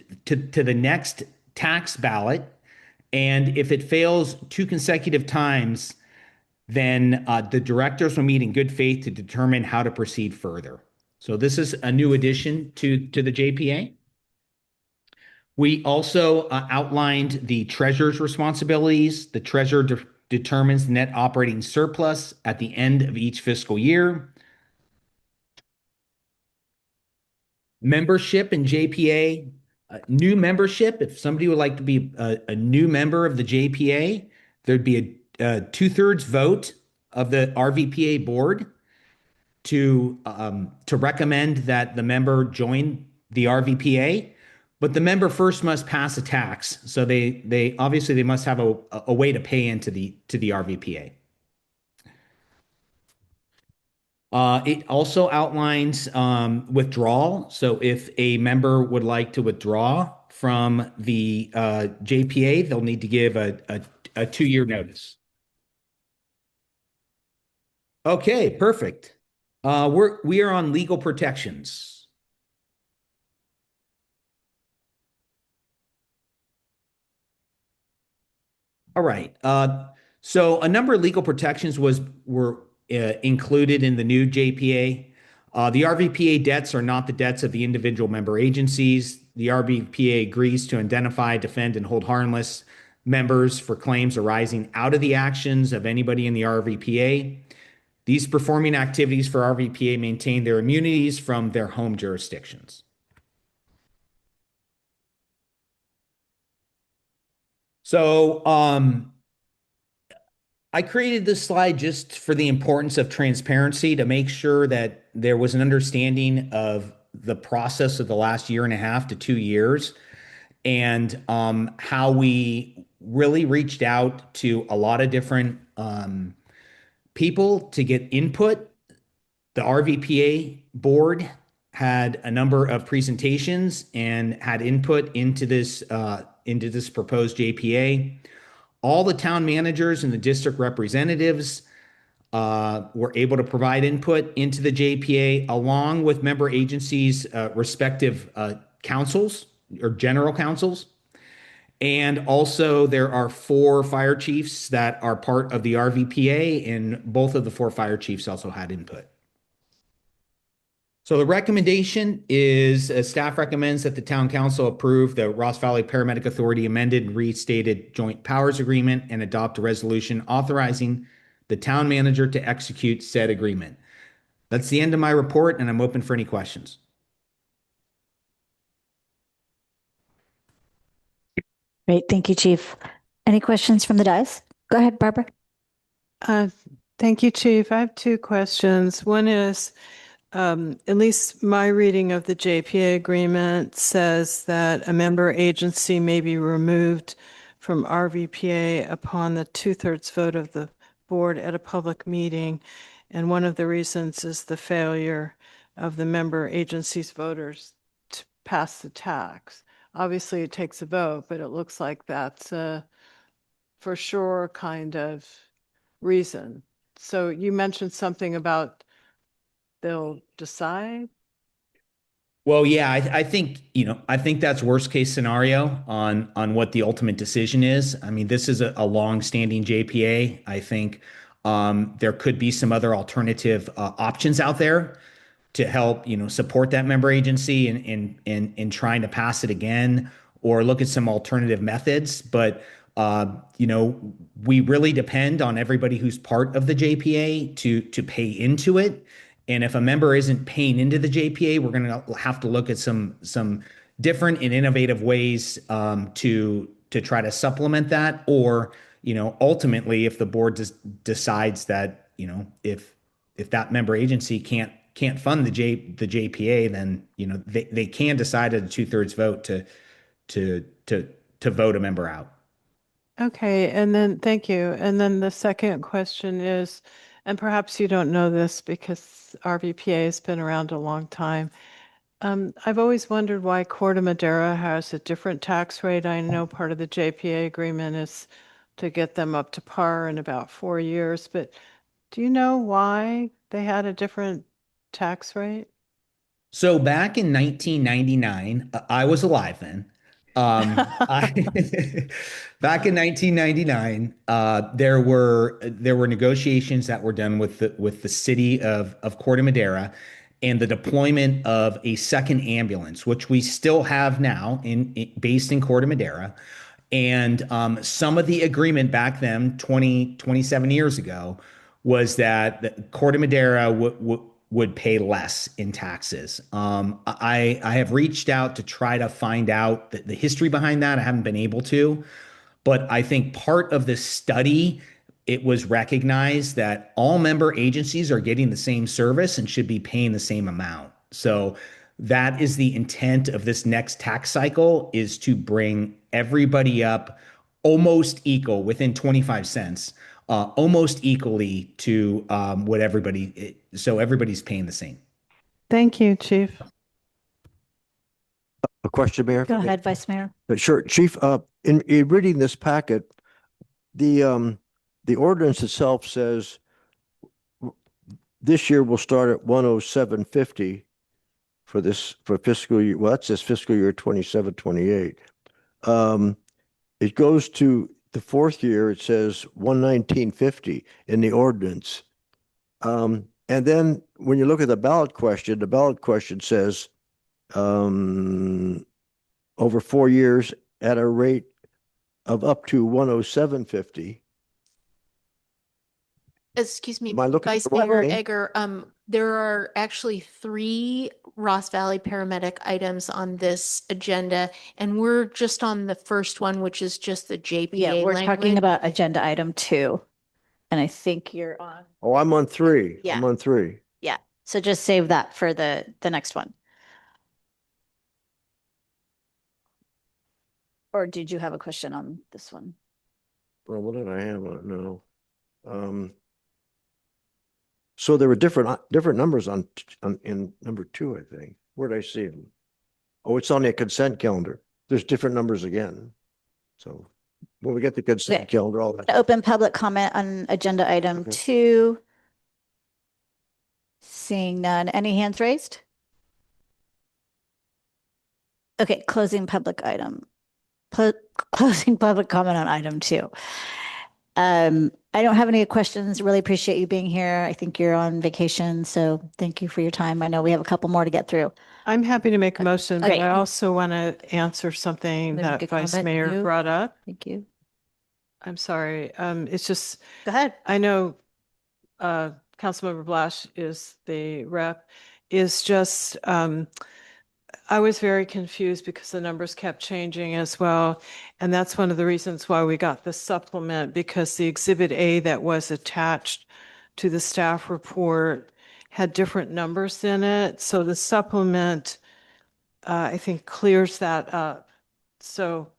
tax ballot. And if it fails 2 consecutive times, then the directors will meet in good faith to determine how to proceed further. So this is a new addition to the JPA. We also outlined the treasurer's responsibilities. The treasurer determines the net operating surplus at the end of each fiscal year. Membership in JPA, new membership. If somebody would like to be a new member of the JPA, there'd be a 2/3 vote of the RVPA board to recommend that the member join the RVPA. But the member first must pass a tax, so they obviously they must have a way to pay into the RVPA. It also outlines withdrawal. So if a member would like to withdraw from the JPA, they'll need to give a 2-year notice. Okay, perfect. We are on legal protections. All right. So a number of legal protections were included in the new JPA. The RVPA debts are not the debts of the individual member agencies. The RVPA agrees to identify, defend, and hold harmless members for claims arising out of the actions of anybody in the RVPA. These performing activities for RVPA maintain their immunities from their home jurisdictions. So, I created this slide just for the importance of transparency to make sure that there was an understanding of the process of the last 1.5 to 2 years and how we really reached out to a lot of different people to get input. The RVPA board had a number of presentations and had input into this proposed JPA. All the town managers and the district representatives were able to provide input into the JPA along with member agencies' respective councils or general councils. And also there are 4 fire chiefs that are part of the RVPA, and both of the 4 fire chiefs also had input. So the recommendation is staff recommends that the town council approve the Ross Valley Paramedic Authority amended and restated joint powers agreement and adopt a resolution authorizing the town manager to execute said agreement. That's the end of my report, and I'm open for any questions. Great. Thank you, Chief. Any questions from the dais? Go ahead, Barbara. Thank you, Chief. I have 2 questions. One is, at least my reading of the JPA agreement says that a member agency may be removed from RVPA upon the 2/3 vote of the board at a public meeting. And one of the reasons is the failure of the member agency's voters to pass the tax. Obviously, it takes a vote, but it looks like that's a for sure kind of reason. So you mentioned something about they'll decide. Well, yeah, I think, I think that's worst case scenario on what the ultimate decision is. I mean, this is a long-standing JPA. I think there could be some other alternative options out there to help, support that member agency in trying to pass it again or look at some alternative methods. But we really depend on everybody who's part of the JPA to pay into it. And if a member isn't paying into the JPA, we're going to have to look at some different and innovative ways to try to supplement that. Or, ultimately, if the board decides that, if that member agency can't fund the JPA, then they can decide at a 2/3 vote to vote a member out. Okay, and then thank you. And then the second question is, and perhaps you don't know this because RVPA has been around a long time. I've always wondered why Corte Madera has a different tax rate. I know part of the JPA agreement is to get them up to par in about 4 years, but do you know why they had a different tax rate? So back in 1999, I was alive then. Back in 1999, there were negotiations that were done with the city of Corte Madera, and the deployment of a second ambulance, which we still have now based in Corte Madera. And some of the agreement back then, 27 years ago, was that the Corte Madera would pay less in taxes. I have reached out to try to find out the history behind that. I haven't been able to, but I think part of this study, it was recognized that all member agencies are getting the same service and should be paying the same amount. So that is the intent of this next tax cycle, is to bring everybody up almost equal, within 25 cents, almost equally to what everybody, so everybody's paying the same. Thank you, Chief. A question, Mayor? Go ahead, Vice Mayor. Sure, Chief, in reading this packet, the ordinance itself says this year we'll start at 107.50 for fiscal year, well, that says fiscal year 27, 28. It goes to the fourth year, it says 119.50 in the ordinance. And then when you look at the ballot question says over 4 years at a rate of up to 107.50. Excuse me, Am I looking at Vice the right Mayor thing? Egger, there are actually 3 Ross Valley paramedic items on this agenda, and we're just on the first one, which is just the JPA Yeah, we're talking language. about agenda item 2. And I think you're on. Oh, I'm on 3. Yeah. I'm on 3. Yeah. So just save that for the next one. Or did you have a question on this one? Well, what did I have? No. So there were different numbers on in number 2, I think. Where did I see them? Oh, it's on the consent calendar. There's different numbers again. So when we get the consent Okay. calendar, all that. Open public comment on agenda item 2. Seeing none. Any hands raised? Okay, closing public item. Closing public comment on item 2. I don't have any questions. Really appreciate you being here. I think you're on vacation, so thank you for your time. I know we have a couple more to get through. I'm happy to make a motion, but Great. I also want to answer something Let me make that a Vice comment, Mayor too. brought up. Thank you. I'm sorry. It's just, Go ahead. I know Councilmember Blash is the rep, is just, I was very confused because the numbers kept changing as well. And that's one of the reasons why we got the supplement, because the Exhibit A that was attached to the staff report had different numbers in it. So the supplement, I think, clears that up. So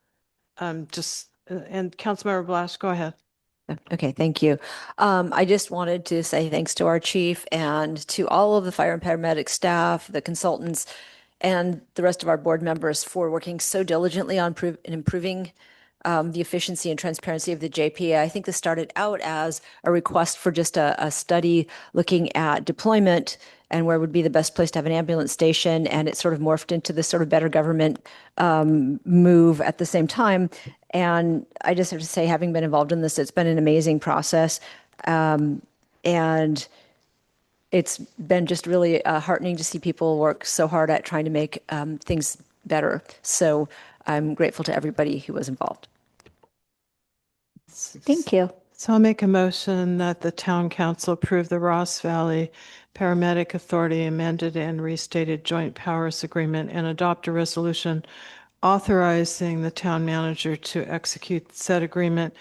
just, and Councilmember Blash, go ahead. Okay, thank you. I just wanted to say thanks to our chief and to all of the fire and paramedic staff, the consultants, and the rest of our board members for working so diligently on improving the efficiency and transparency of the JPA. I think this started out as a request for just a study looking at deployment and where would be the best place to have an ambulance station. And it sort of morphed into this sort of better government move at the same time. And I just have to say, having been involved in this, it's been an amazing process. And it's been just really heartening to see people work so hard at trying to make things better. So I'm grateful to everybody who was involved. Thank you. So I'll make a motion that the town council approve the Ross Valley Paramedic Authority amended and restated joint powers agreement and adopt a resolution authorizing the town manager to execute said agreement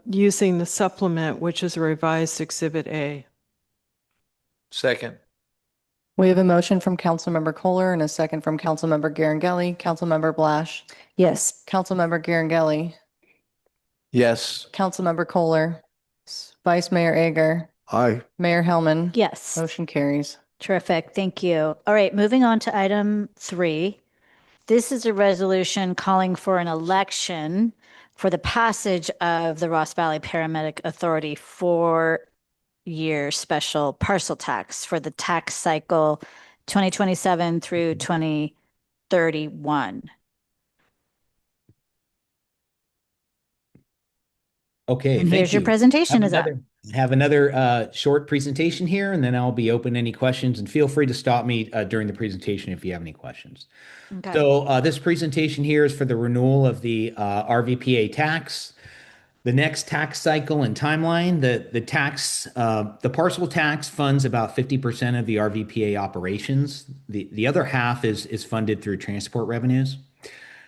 using the supplement, which is a revised Exhibit A. Second. We have a motion from Councilmember Kohler and a second from Councilmember Garangelli. Councilmember Blash. Yes. Councilmember Garangelli. Yes. Councilmember Kohler. Vice Mayor Egger. Aye. Mayor Hellman. Yes. Motion carries. Terrific. Thank you. All right, moving on to item 3. This is a resolution calling for an election for the passage of the Ross Valley Paramedic Authority 4-year special parcel tax for the tax cycle 2027 through 2031. Okay, And thank here's your you. presentation. I Is have that? have another short presentation here, and then I'll be open to any questions. And feel free to stop me during the presentation if you have any questions. Okay. So this presentation here is for the renewal of the RVPA tax. The next tax cycle and timeline, the parcel tax funds about 50% of the RVPA operations. The other half is funded through transport revenues.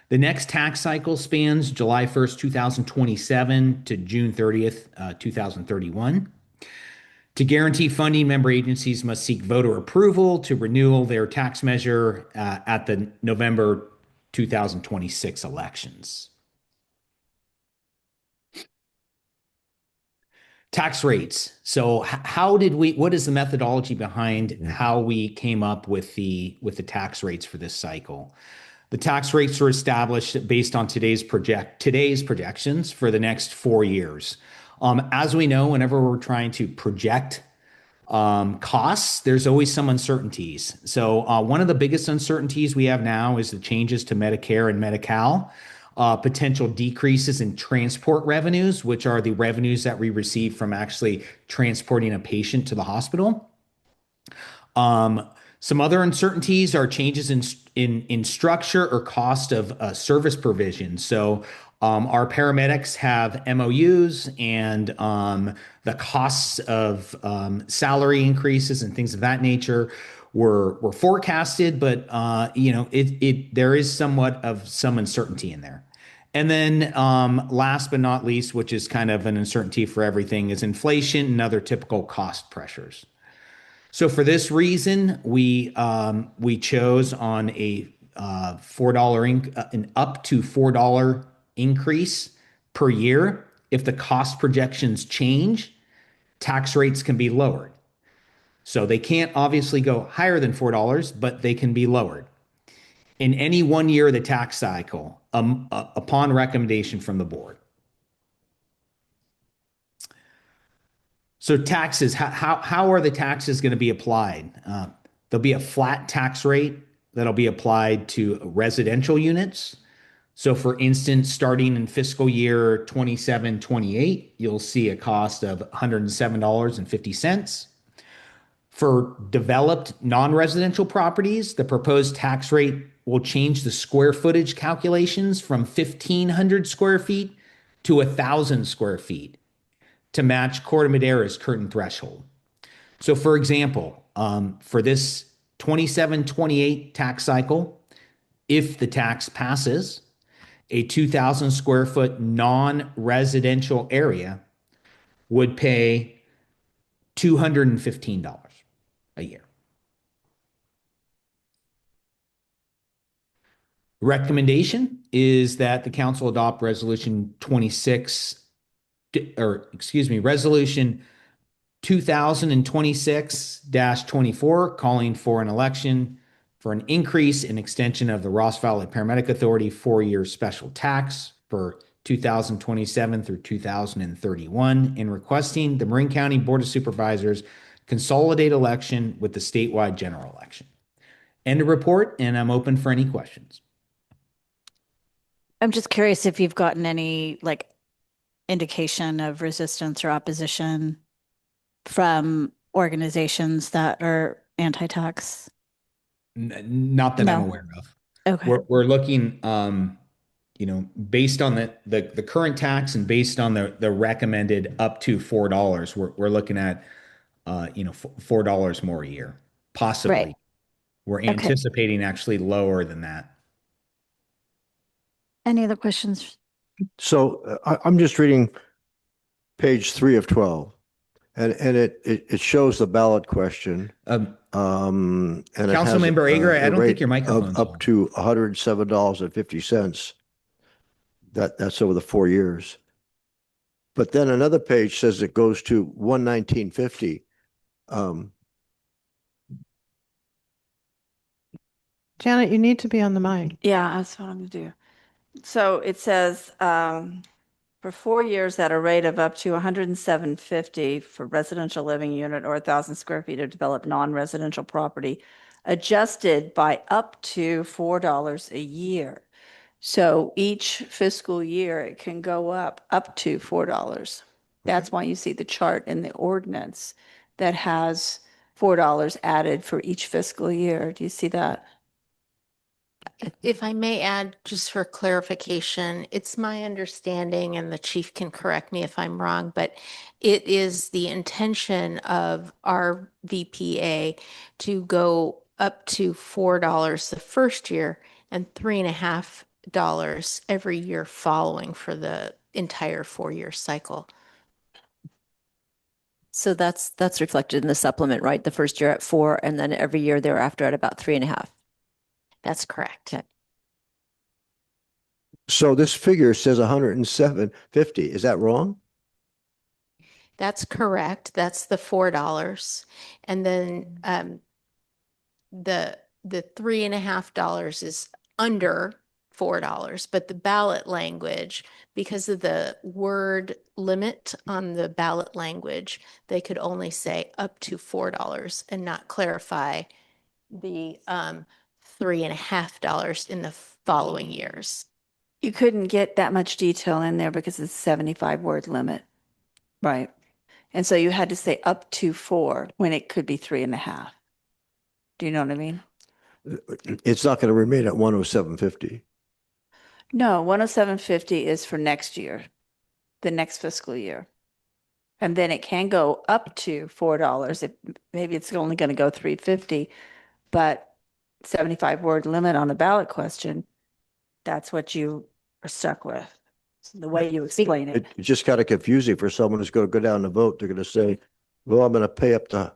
The next tax cycle spans July 1st, 2027 to June 30th, 2031. To guarantee funding, member agencies must seek voter approval to renew their tax measure at the November 2026 elections. Tax rates. So what is the methodology behind how we came up with the tax rates for this cycle? The tax rates were established based on today's projections for the next 4 years. As we know, whenever we're trying to project costs, there's always some uncertainties. So one of the biggest uncertainties we have now is the changes to Medicare and Medi-Cal, potential decreases in transport revenues, which are the revenues that we receive from actually transporting a patient to the hospital. Some other uncertainties are changes in structure or cost of service provision. So our paramedics have MOUs, and the costs of salary increases and things of that nature were forecasted, but there is somewhat of some uncertainty in there. And then last but not least, which is kind of an uncertainty for everything, is inflation and other typical cost pressures. So for this reason, we chose on a an up to $4 increase per year. If the cost projections change, tax rates can be lowered. So they can't obviously go higher than $4, but they can be lowered in any 1 year of the tax cycle upon recommendation from the board. So taxes, how are the taxes going to be applied? There'll be a flat tax rate that'll be applied to residential units. So for instance, starting in fiscal year 27-28, you'll see a cost of $107.50. For developed non-residential properties, the proposed tax rate will change the square footage calculations from 1,500 square feet to 1,000 square feet to match Corte Madera's current threshold. So for example, for this 27-28 tax cycle, if the tax passes, a 2,000 square foot non-residential area would pay $215 a year. Recommendation is that the council adopt resolution 2026-24, calling for an election for an increase in extension of the Ross Valley Paramedic Authority 4-year special tax for 2027 through 2031, and requesting the Marin County Board of Supervisors consolidate election with the statewide general election. End of report, and I'm open for any questions. I'm just curious if you've gotten any indication of resistance or opposition from organizations that are anti-tax. Not that I'm aware of. Okay. We're looking, based on the current tax and based on the recommended up to $4, we're looking at, $4 more a year, possibly. Right. We're anticipating actually lower than that. Any other questions? So I'm just reading page 3 of 12, and it shows the ballot question. And Councilmember Ager, I don't think your microphone's up to $107.50. That's over the 4 years. But then another page says it goes to $119.50. Janet, you need to be on the mic. Yeah, that's what I'm gonna do. So it says, for 4 years at a rate of up to $107.50 for residential living unit or 1,000 square feet of developed non-residential property, adjusted by up to $4 a year. So each fiscal year it can go up to $4. That's why you see the chart in the ordinance that has $4 added for each fiscal year. Do you see that? If I may add, just for clarification, it's my understanding, and the chief can correct me if I'm wrong, but it is the intention of our VPA to go up to $4 the first year and $3.50 every year following for the entire 4-year cycle. So that's reflected in the supplement, right? The first year at 4 and then every year thereafter at about 3.5. That's correct. Okay. So this figure says 107.50. Is that wrong? That's correct. That's the $4. And then the $3.50 is under $4, but the ballot language, because of the word limit on the ballot language, they could only say up to $4 and not clarify the $3.50 in the following years. You couldn't get that much detail in there because it's 75-word limit. Right. And so you had to say up to 4 when it could be 3.5. Do you know what I mean? It's not going to remain at 107.50. No, 107.50 is for next year, the next fiscal year. And then it can go up to $4. If maybe it's only going to go 3.50, but 75-word limit on a ballot question, that's what you are stuck with. The way you explain it. It's just kind of confusing for someone who's going to go down and vote. They're going to say, well, I'm going to pay up to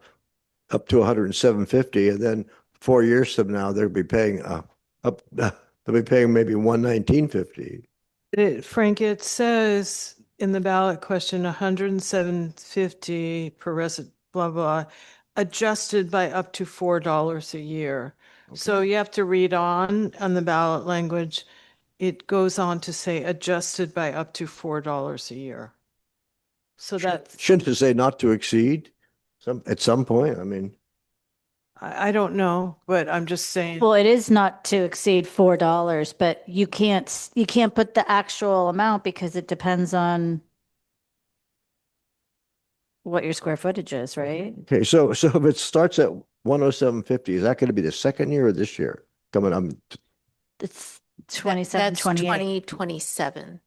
107.50, and then 4 years from now they'll be paying they'll be paying maybe 119.50. Frank, it says in the ballot question, 107.50 per resident, blah, blah, adjusted by up to $4 a year. So you have to read on the ballot language. It goes on to say adjusted by up to $4 a year. So that's, Shouldn't it say not to exceed at some point? I mean, I don't know, but I'm just saying. Well, it is not to exceed $4, but you can't put the actual amount because it depends on what your square footage is, right? okay, so if it starts at 107.50, is that going to be the second year or this year coming up? It's 27, That's 28. 2027.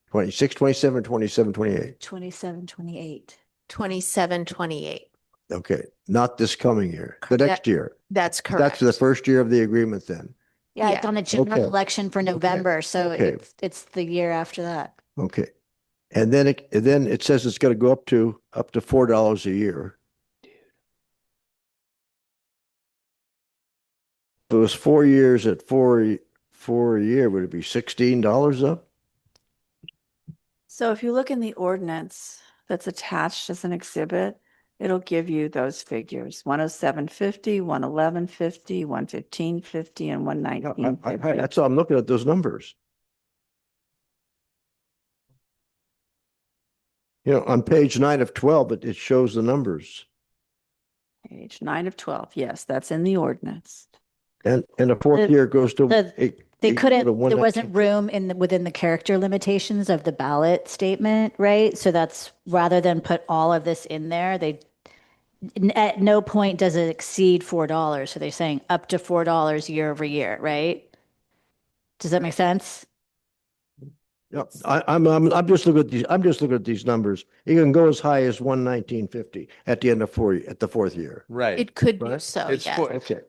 26, 27, 27, 28. 27, 28. 27, 28. Okay, not this coming year, the next year. That's correct. That's the first year of the agreement then. Yeah, it's on the general Okay. election for November, so Okay. it's the year after that. Okay. And then it says it's going to go up to $4 a year. If it was 4 years at four a year, would it be $16 up? So if you look in the ordinance that's attached as an exhibit, it'll give you those figures, 107.50, 111.50, 115.50, and 119.50. That's all I'm looking at, those numbers. On page 9 of 12, it shows the numbers. Page 9 of 12, yes, that's in the ordinance. And the fourth year goes to They couldn't, there 119. wasn't room within the character limitations of the ballot statement, right? So that's, rather than put all of this in there, at no point does it exceed $4. So they're saying up to $4 year over year, right? Does that make sense? Yeah, I'm just looking at these numbers. It can go as high as 119.50 at the end of the fourth year. Right. It could be Right. so, It's yes. Okay.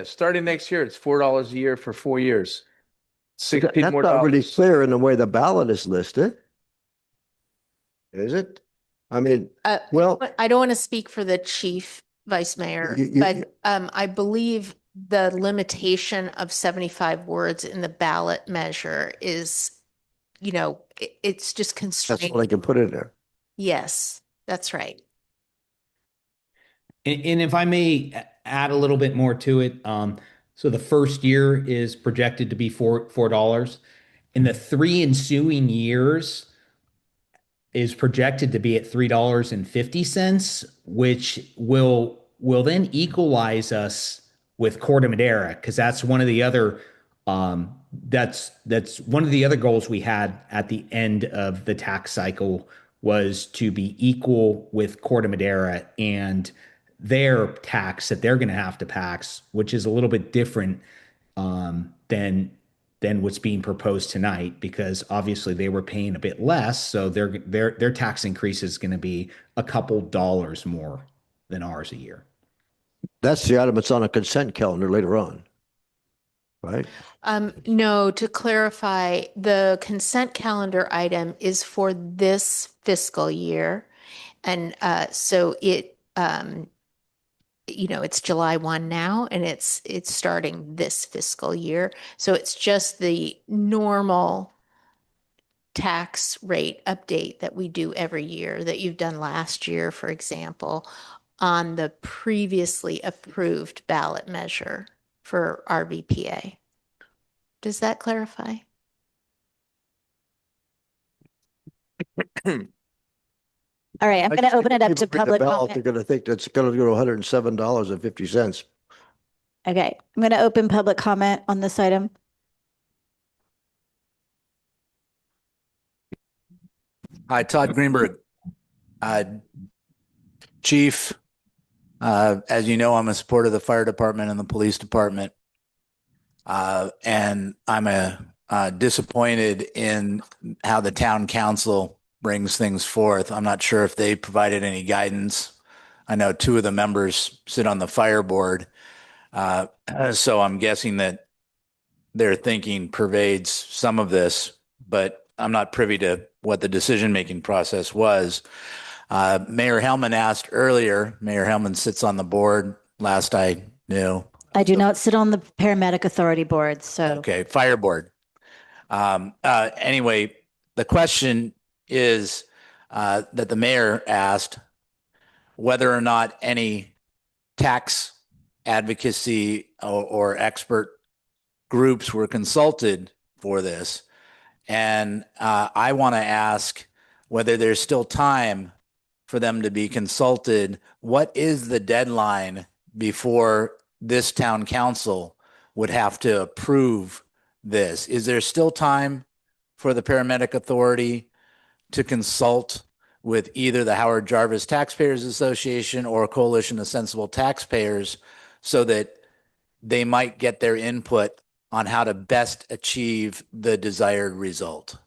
starting next year, it's $4 a year for 4 years. That's not really clear in the way the ballot is listed. Is it? I mean, well, But I don't want to speak for the chief vice mayor, but I believe the limitation of 75 words in the ballot measure is, it's just that's constrained. what I can put in there. Yes, that's right. And if I may add a little bit more to it, so the first year is projected to be $4. In the 3 ensuing years is projected to be at $3.50, which will then equalize us with Corte Madera, because that's one of the other that's one of the other goals we had at the end of the tax cycle was to be equal with Corte Madera and their tax that they're going to have to tax, which is a little bit different than what's being proposed tonight, because obviously they were paying a bit less, so their tax increase is going to be a couple dollars more than ours a year. That's the item that's on a consent calendar later on, right? No, to clarify, the consent calendar item is for this fiscal year. And so it, it's July 1 now, and it's starting this fiscal year. So it's just the normal tax rate update that we do every year that you've done last year, for example, on the previously approved ballot measure for RVPA. Does that clarify? All right, I'm going to open it up to People read the public ballot, comment. they're going to think that's going to go to $107.50. Okay, I'm going to open public comment on this item. Hi, Todd Greenberg. Chief, as you know, I'm a supporter of the fire department and the police department. And I'm disappointed in how the town council brings things forth. I'm not sure if they provided any guidance. I know two of the members sit on the fire board. So I'm guessing that their thinking pervades some of this, but I'm not privy to what the decision-making process was. Mayor Hellman asked earlier, Mayor Hellman sits on the board, last I knew. I do not sit on the paramedic authority board, so. Okay, fire board. Anyway, the question is that the mayor asked whether or not any tax advocacy or expert groups were consulted for this. And I want to ask whether there's still time for them to be consulted. What is the deadline before this town council would have to approve this? Is there still time for the paramedic authority to consult with either the Howard Jarvis Taxpayers Association or Coalition of Sensible Taxpayers so that they might get their input on how to best achieve the desired result?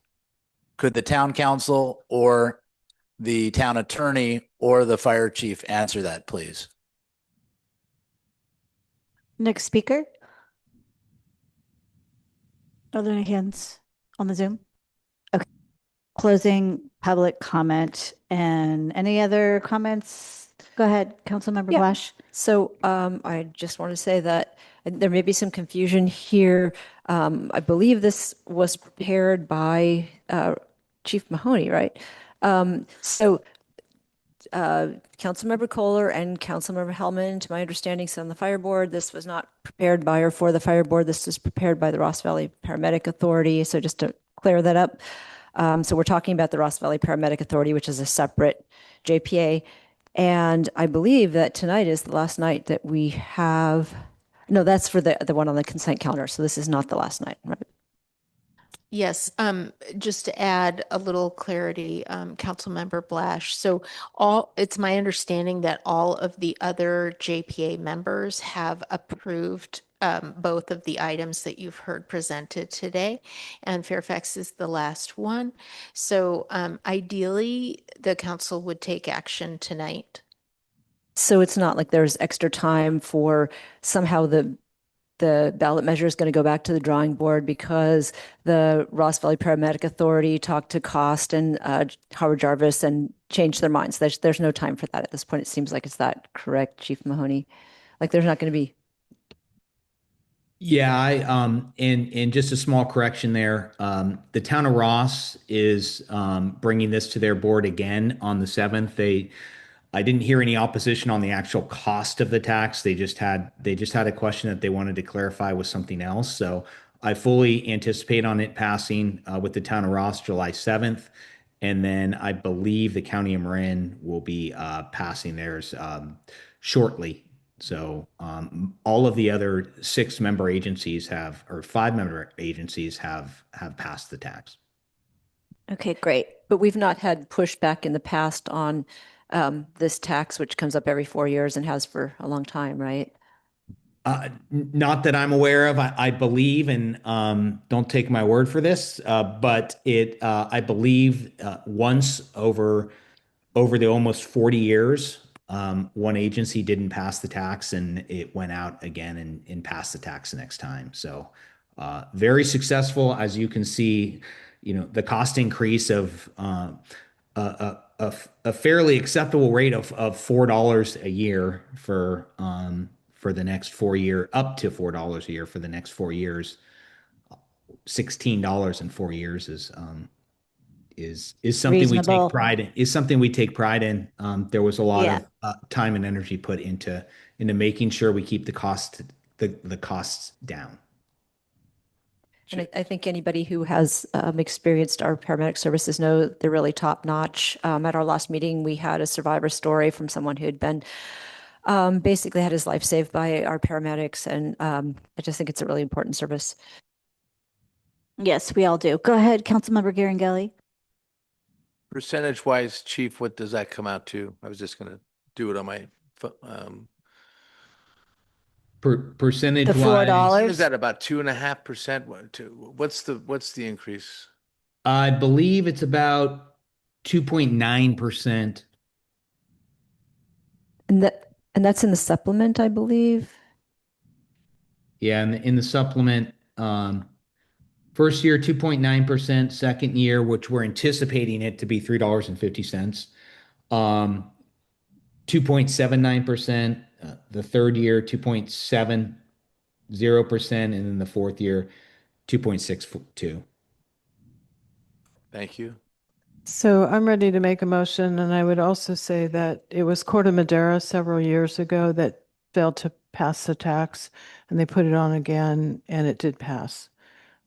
Could the town council or the town attorney or the fire chief answer that, please? Next speaker. Are there any hands on the Zoom? Okay. Closing public comment. And any other comments? Go ahead, Councilmember Yeah. Blash. So I just want to say that there may be some confusion here. I believe this was prepared by Chief Mahoney, right? Councilmember Kohler and Councilmember Hellman, to my understanding, sit on the fire board. This was not prepared by or for the fire board. This was prepared by the Ross Valley Paramedic Authority. So just to clear that up. So we're talking about the Ross Valley Paramedic Authority, which is a separate JPA. And I believe that tonight is the last night that we have, no, that's for the one on the consent calendar. So this is not the last night, right? Yes, just to add a little clarity, Councilmember Blash. So it's my understanding that all of the other JPA members have approved both of the items that you've heard presented today, and Fairfax is the last one. So ideally, the council would take action tonight. So it's not like there's extra time for somehow the ballot measure is going to go back to the drawing board because the Ross Valley Paramedic Authority talked to Cost and Howard Jarvis and changed their minds. There's no time for that at this point. It seems like, is that correct, Chief Mahoney? Like there's not going to be. Yeah, and just a small correction there. The town of Ross is bringing this to their board again on the 7th. I didn't hear any opposition on the actual cost of the tax. They just had a question that they wanted to clarify with something else. So I fully anticipate on it passing with the town of Ross July 7th. And then I believe the county of Marin will be passing theirs shortly. So all of the other 5-member agencies have passed the tax. Okay, great. But we've not had pushback in the past on this tax, which comes up every 4 years and has for a long time, right? Not that I'm aware of. I believe, and don't take my word for this, but I believe once over the almost 40 years, one agency didn't pass the tax, and it went out again and passed the tax the next time. So very successful, as you can see. The cost increase of a fairly acceptable rate of $4 a year for the next 4 year, up to $4 a year for the next 4 years. $16 in 4 years is something we Reasonable. take pride in. Is something we take pride in. There was a lot Yeah. of time and energy put into making sure we keep the costs down. And I think anybody who has experienced our paramedic services know they're really top notch. At our last meeting, we had a survivor story from someone who had been basically had his life saved by our paramedics. And I just think it's a really important service. Yes, we all do. Go ahead, Councilmember Garangeli. Percentage wise, Chief, what does that come out to? I was just going to do it on my Percentage The $4. Is that about 2.5%? What's the increase? I believe it's about 2.9%. And that's in the supplement, I believe. Yeah, and in the supplement, first year 2.9%, second year, which we're anticipating it to be $3.50, 2.79%, the third year 2.70%, and then the fourth year 2.62. Thank you. So I'm ready to make a motion, and I would also say that it was Corte Madera several years ago that failed to pass the tax, and they put it on again, and it did pass.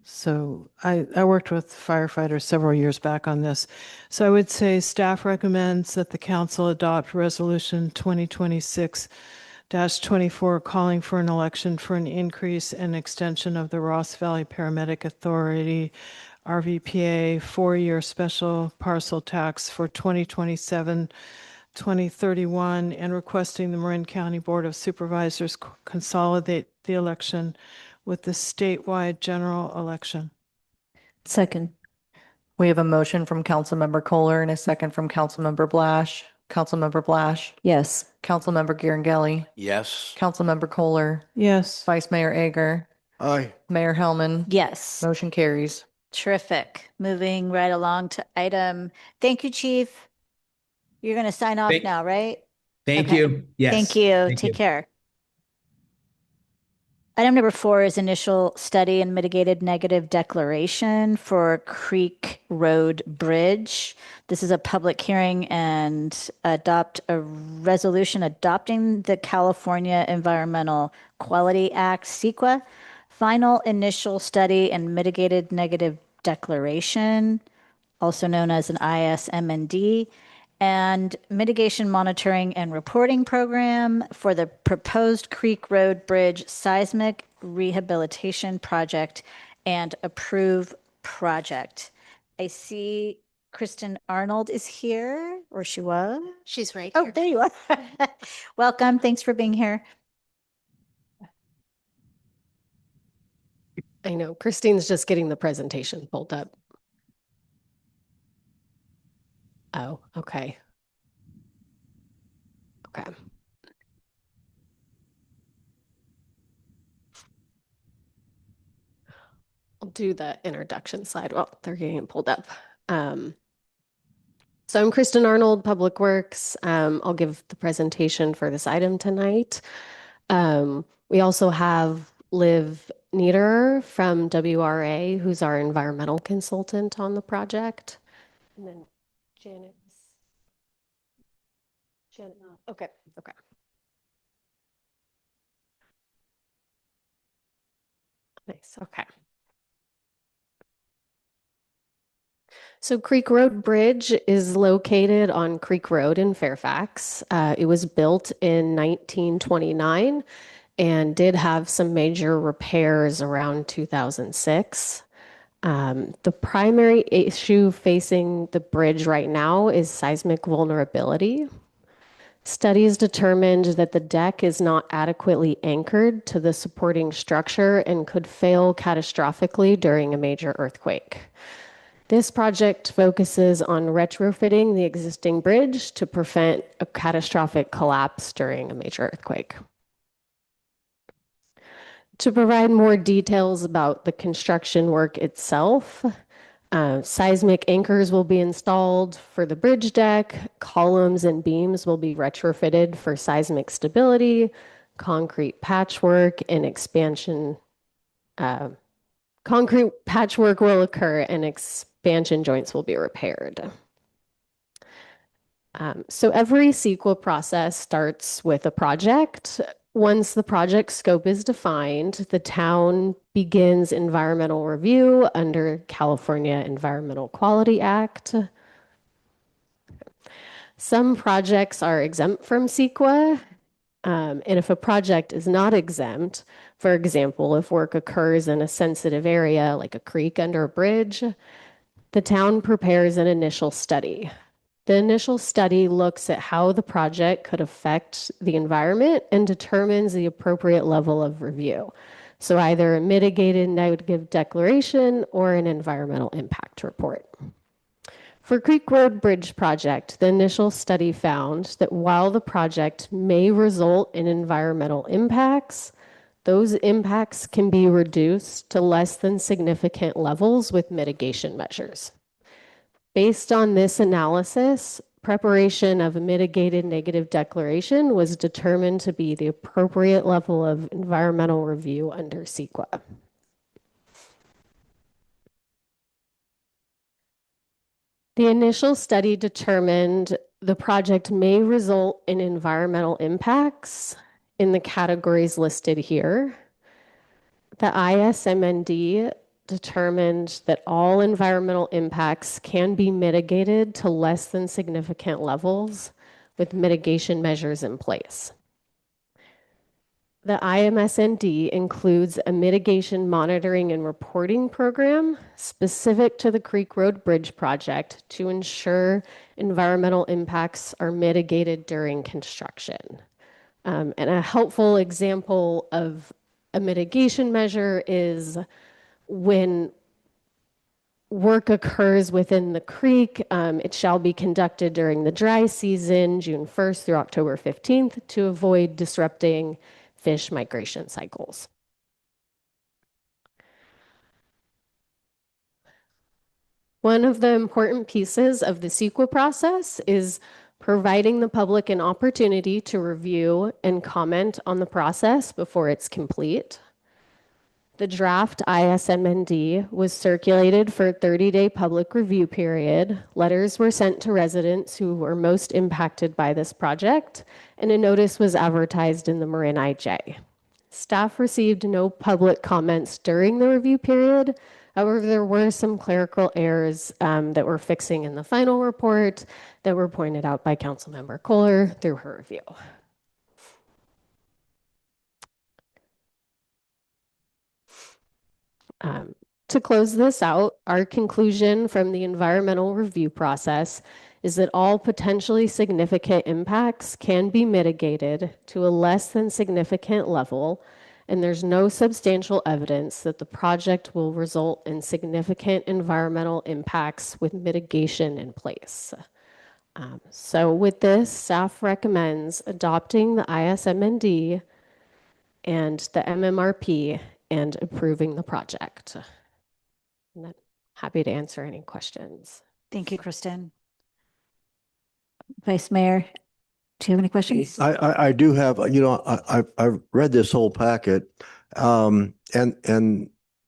So I worked with firefighters several years back on this. So I would say staff recommends that the council adopt Resolution 2026-24, calling for an election for an increase and extension of the Ross Valley Paramedic Authority RVPA 4-year special parcel tax for 2027, 2031, and requesting the Marin County Board of Supervisors consolidate the election with the statewide general election. Second. We have a motion from Councilmember Kohler and a second from Councilmember Blash. Councilmember Blash. Yes. Councilmember Garangeli. Yes. Councilmember Kohler. Yes. Vice Mayor Ager. Aye. Mayor Hellman. Yes. Motion carries. Terrific. Moving right along to item. Thank you, Chief. You're going to sign off now, right? Thank Okay. you. Yes. Thank you. Thank Take you. care. Item number 4 is initial study and mitigated negative declaration for Creek Road Bridge. This is a public hearing and adopt a resolution adopting the California Environmental Quality Act, CEQA, final initial study and mitigated negative declaration, also known as an ISMND, and mitigation monitoring and reporting program for the proposed Creek Road Bridge seismic rehabilitation project and approve project. I see Kristen Arnold is here, or she was. She's right Oh, here. there you are. Welcome. Thanks for being here. I know Christine's just getting the presentation pulled up. Oh, okay. Okay. I'll do the introduction slide while they're getting it pulled up. So I'm Kristen Arnold, Public Works. I'll give the presentation for this item tonight. We also have Liv Niederer from WRA, who's our environmental consultant on the project. And then Janet. Okay. Nice. Okay. So Creek Road Bridge is located on Creek Road in Fairfax. It was built in 1929 and did have some major repairs around 2006. The primary issue facing the bridge right now is seismic vulnerability. Studies determined that the deck is not adequately anchored to the supporting structure and could fail catastrophically during a major earthquake. This project focuses on retrofitting the existing bridge to prevent a catastrophic collapse during a major earthquake. To provide more details about the construction work itself, seismic anchors will be installed for the bridge deck. Columns and beams will be retrofitted for seismic stability. Concrete patchwork and expansion. Concrete patchwork will occur and expansion joints will be repaired. So every CEQA process starts with a project. Once the project scope is defined, the town begins environmental review under California Environmental Quality Act. Some projects are exempt from CEQA, and if a project is not exempt, for example, if work occurs in a sensitive area like a creek under a bridge, the town prepares an initial study. The initial study looks at how the project could affect the environment and determines the appropriate level of review. So either a mitigated negative declaration or an environmental impact report. For Creek Road Bridge project, the initial study found that while the project may result in environmental impacts, those impacts can be reduced to less than significant levels with mitigation measures. Based on this analysis, preparation of a mitigated negative declaration was determined to be the appropriate level of environmental review under CEQA. The initial study determined the project may result in environmental impacts in the categories listed here. The ISMND determined that all environmental impacts can be mitigated to less than significant levels with mitigation measures in place. The IMSND includes a mitigation monitoring and reporting program specific to the Creek Road Bridge project to ensure environmental impacts are mitigated during construction. And a helpful example of a mitigation measure is when work occurs within the creek, it shall be conducted during the dry season, June 1st through October 15th, to avoid disrupting fish migration cycles. One of the important pieces of the CEQA process is providing the public an opportunity to review and comment on the process before it's complete. The draft ISMND was circulated for a 30-day public review period. Letters were sent to residents who were most impacted by this project, and a notice was advertised in the Marin IJ. Staff received no public comments during the review period. However, there were some clerical errors that we're fixing in the final report that were pointed out by Councilmember Kohler through her review. To close this out, our conclusion from the environmental review process is that all potentially significant impacts can be mitigated to a less than significant level, and there's no substantial evidence that the project will result in significant environmental impacts with mitigation in place. So with this, staff recommends adopting the ISMND and the MMRP and approving the project. And then happy to answer any questions. Thank you, Kristen. Vice Mayor, do you have any questions? I do have, I've read this whole packet, and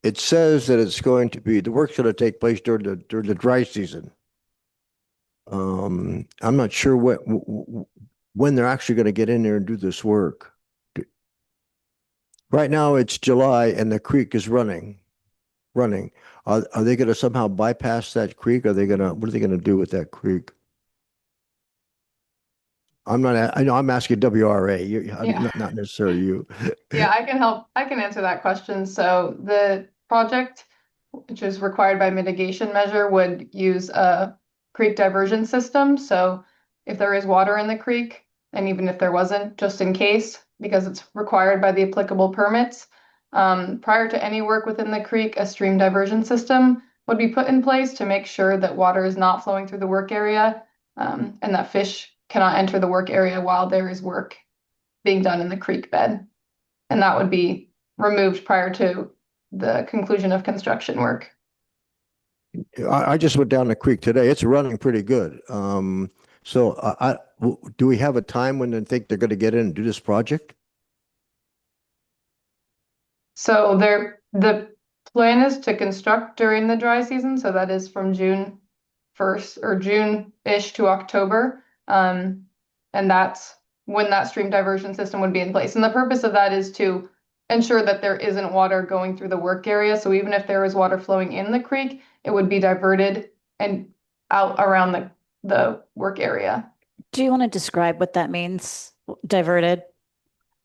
it says that it's going to be, the work's going to take place during the dry season. I'm not sure when they're actually going to get in there and do this work. Right now it's July and the creek is running. Are they going to somehow bypass that creek? What are they going to do with that creek? I know I'm asking WRA, not necessarily you. Yeah, I can help. I can answer that question. So the project which is required by mitigation measure, would use a creek diversion system. So if there is water in the creek, and even if there wasn't, just in case, because it's required by the applicable permits, prior to any work within the creek, a stream diversion system would be put in place to make sure that water is not flowing through the work area, and that fish cannot enter the work area while there is work being done in the creek bed. And that would be removed prior to the conclusion of construction work. I just went down the creek today. It's running pretty good. Do we have a time when they think they're going to get in and do this project? So the plan is to construct during the dry season. So that is from June 1st or June-ish to October. And that's when that stream diversion system would be in place. And the purpose of that is to ensure that there isn't water going through the work area. So even if there was water flowing in the creek, it would be diverted and out around the work area. Do you want to describe what that means, diverted?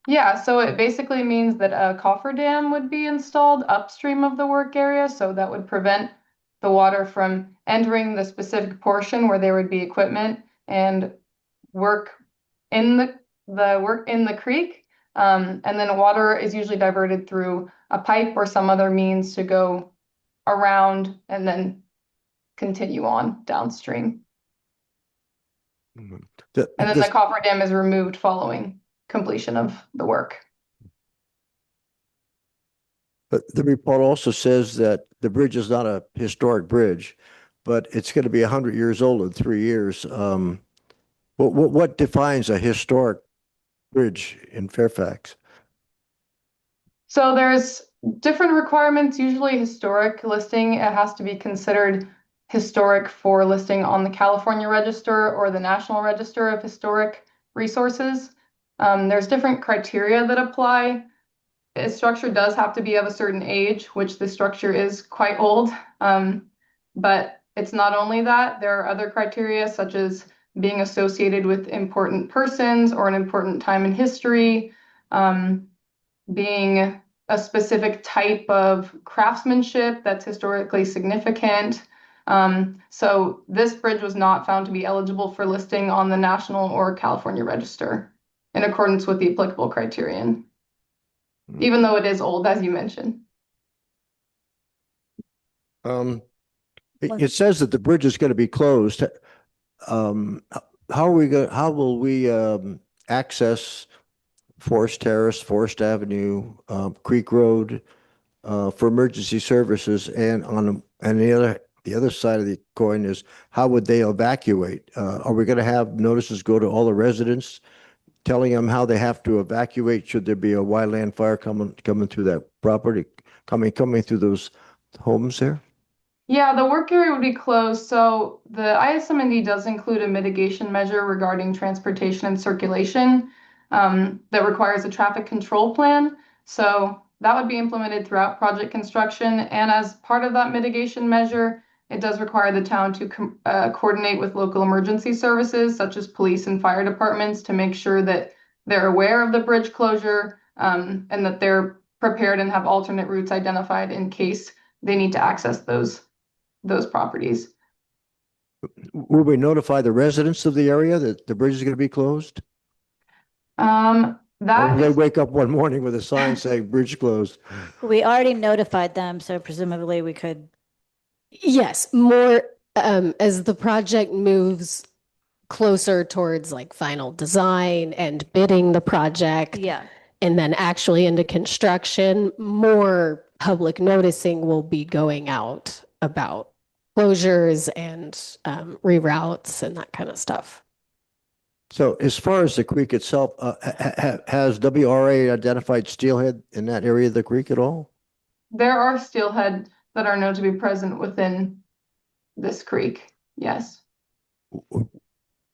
Yeah, so it basically means that a cofferdam would be installed upstream of the work area. So that would prevent the water from entering the specific portion where there would be equipment and work in the work in the creek. And then water is usually diverted through a pipe or some other means to go around and then continue on downstream. And then the cofferdam is removed following completion of the work. But the report also says that the bridge is not a historic bridge, but it's going to be 100 years old in 3 years. What defines a historic bridge in Fairfax? So there's different requirements, usually historic listing. It has to be considered historic for listing on the California Register or the National Register of Historic Resources. There's different criteria that apply. A structure does have to be of a certain age, which the structure is quite old. But it's not only that, there are other criteria such as being associated with important persons or an important time in history, being a specific type of craftsmanship that's historically significant. So this bridge was not found to be eligible for listing on the National or California Register in accordance with the applicable criterion, even though it is old, as you mentioned. It says that the bridge is going to be closed. How will we access Forest Terrace, Forest Avenue, Creek Road for emergency services? And the other side of the coin is, how would they evacuate? Are we going to have notices go to all the residents telling them how they have to evacuate should there be a wildland fire coming through that property, coming through those homes there? Yeah, the work area would be closed. So the ISM&D does include a mitigation measure regarding transportation and circulation that requires a traffic control plan. So that would be implemented throughout project construction. And as part of that mitigation measure, it does require the town to coordinate with local emergency services, such as police and fire departments, to make sure that they're aware of the bridge closure and that they're prepared and have alternate routes identified in case they need to access those properties. Will we notify the residents of the area that the bridge is going to be closed? Or will they wake up one morning with a sign saying bridge closed? We already notified them, so presumably we could. Yes, more as the project moves closer towards like final design and bidding the project. Yeah. And then actually into construction, more public noticing will be going out about closures and reroutes and that kind of stuff. So as far as the creek itself, has WRA identified steelhead in that area of the creek at all? There are steelhead that are known to be present within this creek. Yes.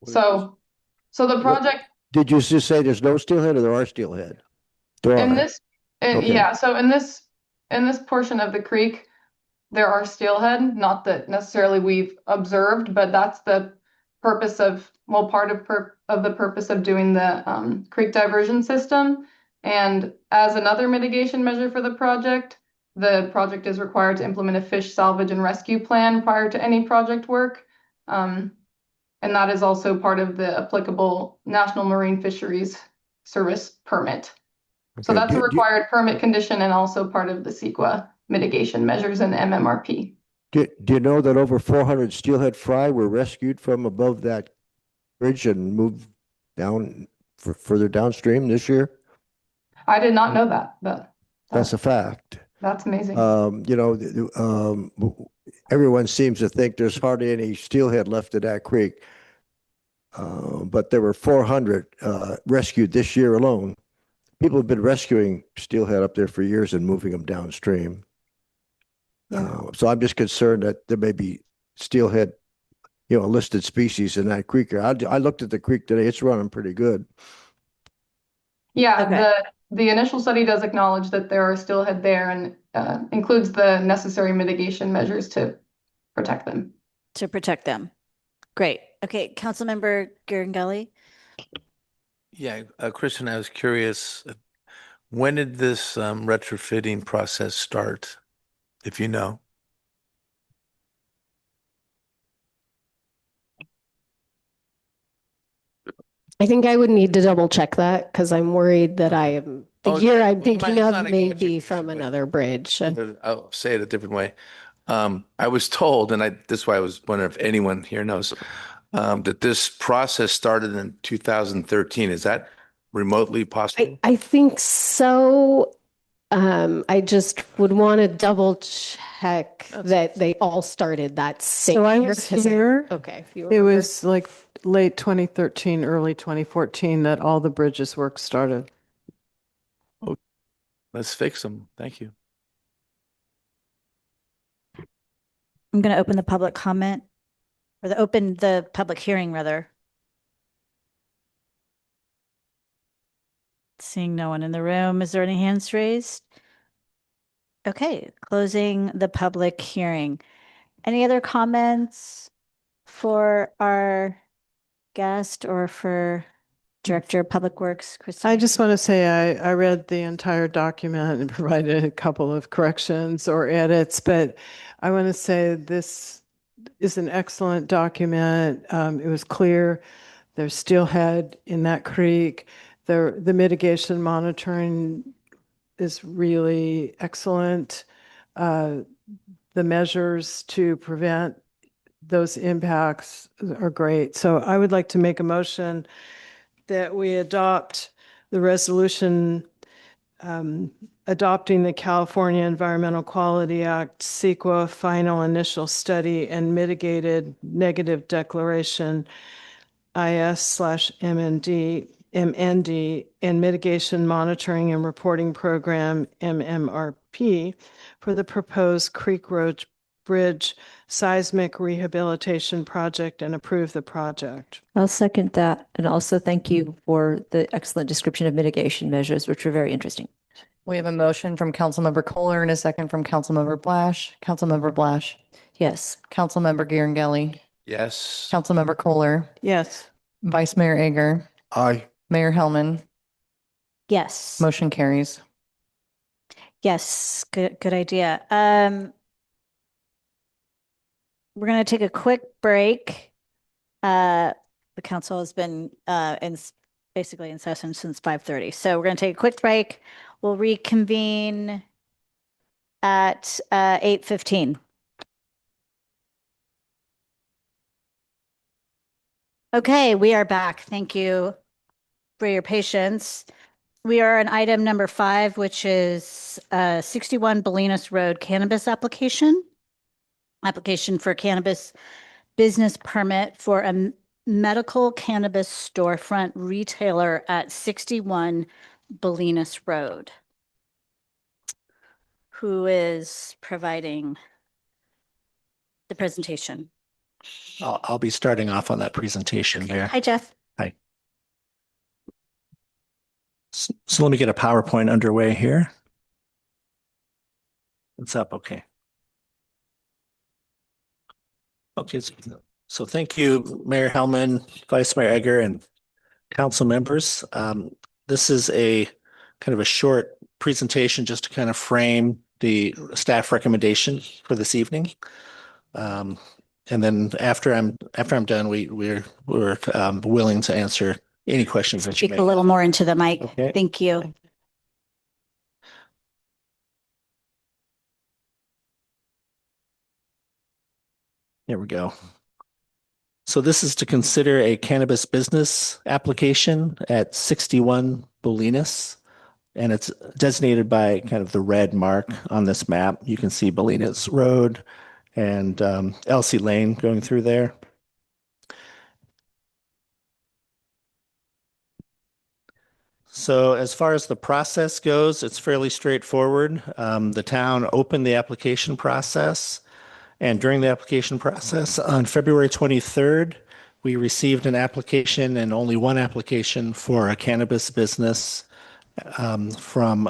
So the project. Did you just say there's no steelhead, or there are steelhead? There are. Okay. Yeah. So in this portion of the creek, there are steelhead. Not that necessarily we've observed, but that's the purpose of part of the purpose of doing the creek diversion system. And as another mitigation measure for the project, the project is required to implement a fish salvage and rescue plan prior to any project work. And that is also part of the applicable National Marine Fisheries Service permit. So Okay. that's a required permit condition and also part of the CEQA mitigation measures and MMRP. Do you know that over 400 steelhead fry were rescued from above that bridge and moved down further downstream this year? I did not know that, but That's a fact. that's amazing. Everyone seems to think there's hardly any steelhead left in that creek. But there were 400 rescued this year alone. People have been rescuing steelhead up there for years and moving them downstream. So I'm just concerned that there may be steelhead, a listed species in that creek. I looked at the creek today. It's running pretty good. Yeah, Okay. the initial study does acknowledge that there are steelhead there and includes the necessary mitigation measures to protect them. Great. Okay, Councilmember Girangelli. Yeah, Christian, I was curious, when did this retrofitting process start, if you know? I think I would need to double check that because I'm worried that the year I'm thinking it's of not a may gotcha be from another bridge. I'll say it a different way. I was told, and this is why I was wondering if anyone here knows, that this process started in 2013. Is that remotely possible? I think so. I just would want to double check that they all started that same So I year. was here. Okay. If you It remember. was like late 2013, early 2014 that all the bridges work started. Let's fix them. Thank you. I'm going to open the public comment or the public hearing rather. Seeing no one in the room. Is there any hands raised? Okay, closing the public hearing. Any other comments for our guest or for Director of Public Works, Christine? I just want to say I read the entire document and provided a couple of corrections or edits, but I want to say this is an excellent document. It was clear there's steelhead in that creek. The mitigation monitoring is really excellent. The measures to prevent those impacts are great. So I would like to make a motion that we adopt the resolution adopting the California Environmental Quality Act, CEQA final initial study and mitigated negative declaration IS/MND and mitigation monitoring and reporting program MMRP for the proposed Creek Road Bridge seismic rehabilitation project and approve the project. I'll second that. And also thank you for the excellent description of mitigation measures, which were very interesting. We have a motion from Councilmember Kohler and a second from Councilmember Blash. Councilmember Blash. Yes. Councilmember Girangelli. Yes. Councilmember Kohler. Yes. Vice Mayor Egger. Aye. Mayor Hellman. Yes. Motion carries. Yes, good idea. We're going to take a quick break. The council has been basically in session since 5:30. So we're going to take a quick break. We'll reconvene at 8:15. Okay, we are back. Thank you for your patience. We are on item number 5, which is 61 Bolinas Road cannabis application. Application for cannabis business permit for a medical cannabis storefront retailer at 61 Bolinas Road. Who is providing the presentation? I'll be starting off on that presentation there. Hi, Jeff. Hi. So let me get a PowerPoint underway here. It's up, okay. Okay, so thank you, Mayor Hellman, Vice Mayor Egger, and council members. This is a kind of a short presentation just to kind of frame the staff recommendation for this evening. And then after I'm done, we're willing to answer any questions that you Speak may a little have. more into the mic. Okay. Thank you. There we go. So this is to consider a cannabis business application at 61 Bolinas, and it's designated by kind of the red mark on this map. You can see Bolinas Road and Elsie Lane going through there. So as far as the process goes, it's fairly straightforward. The town opened the application process, and during the application process on February 23rd, we received an application and only one application for a cannabis business from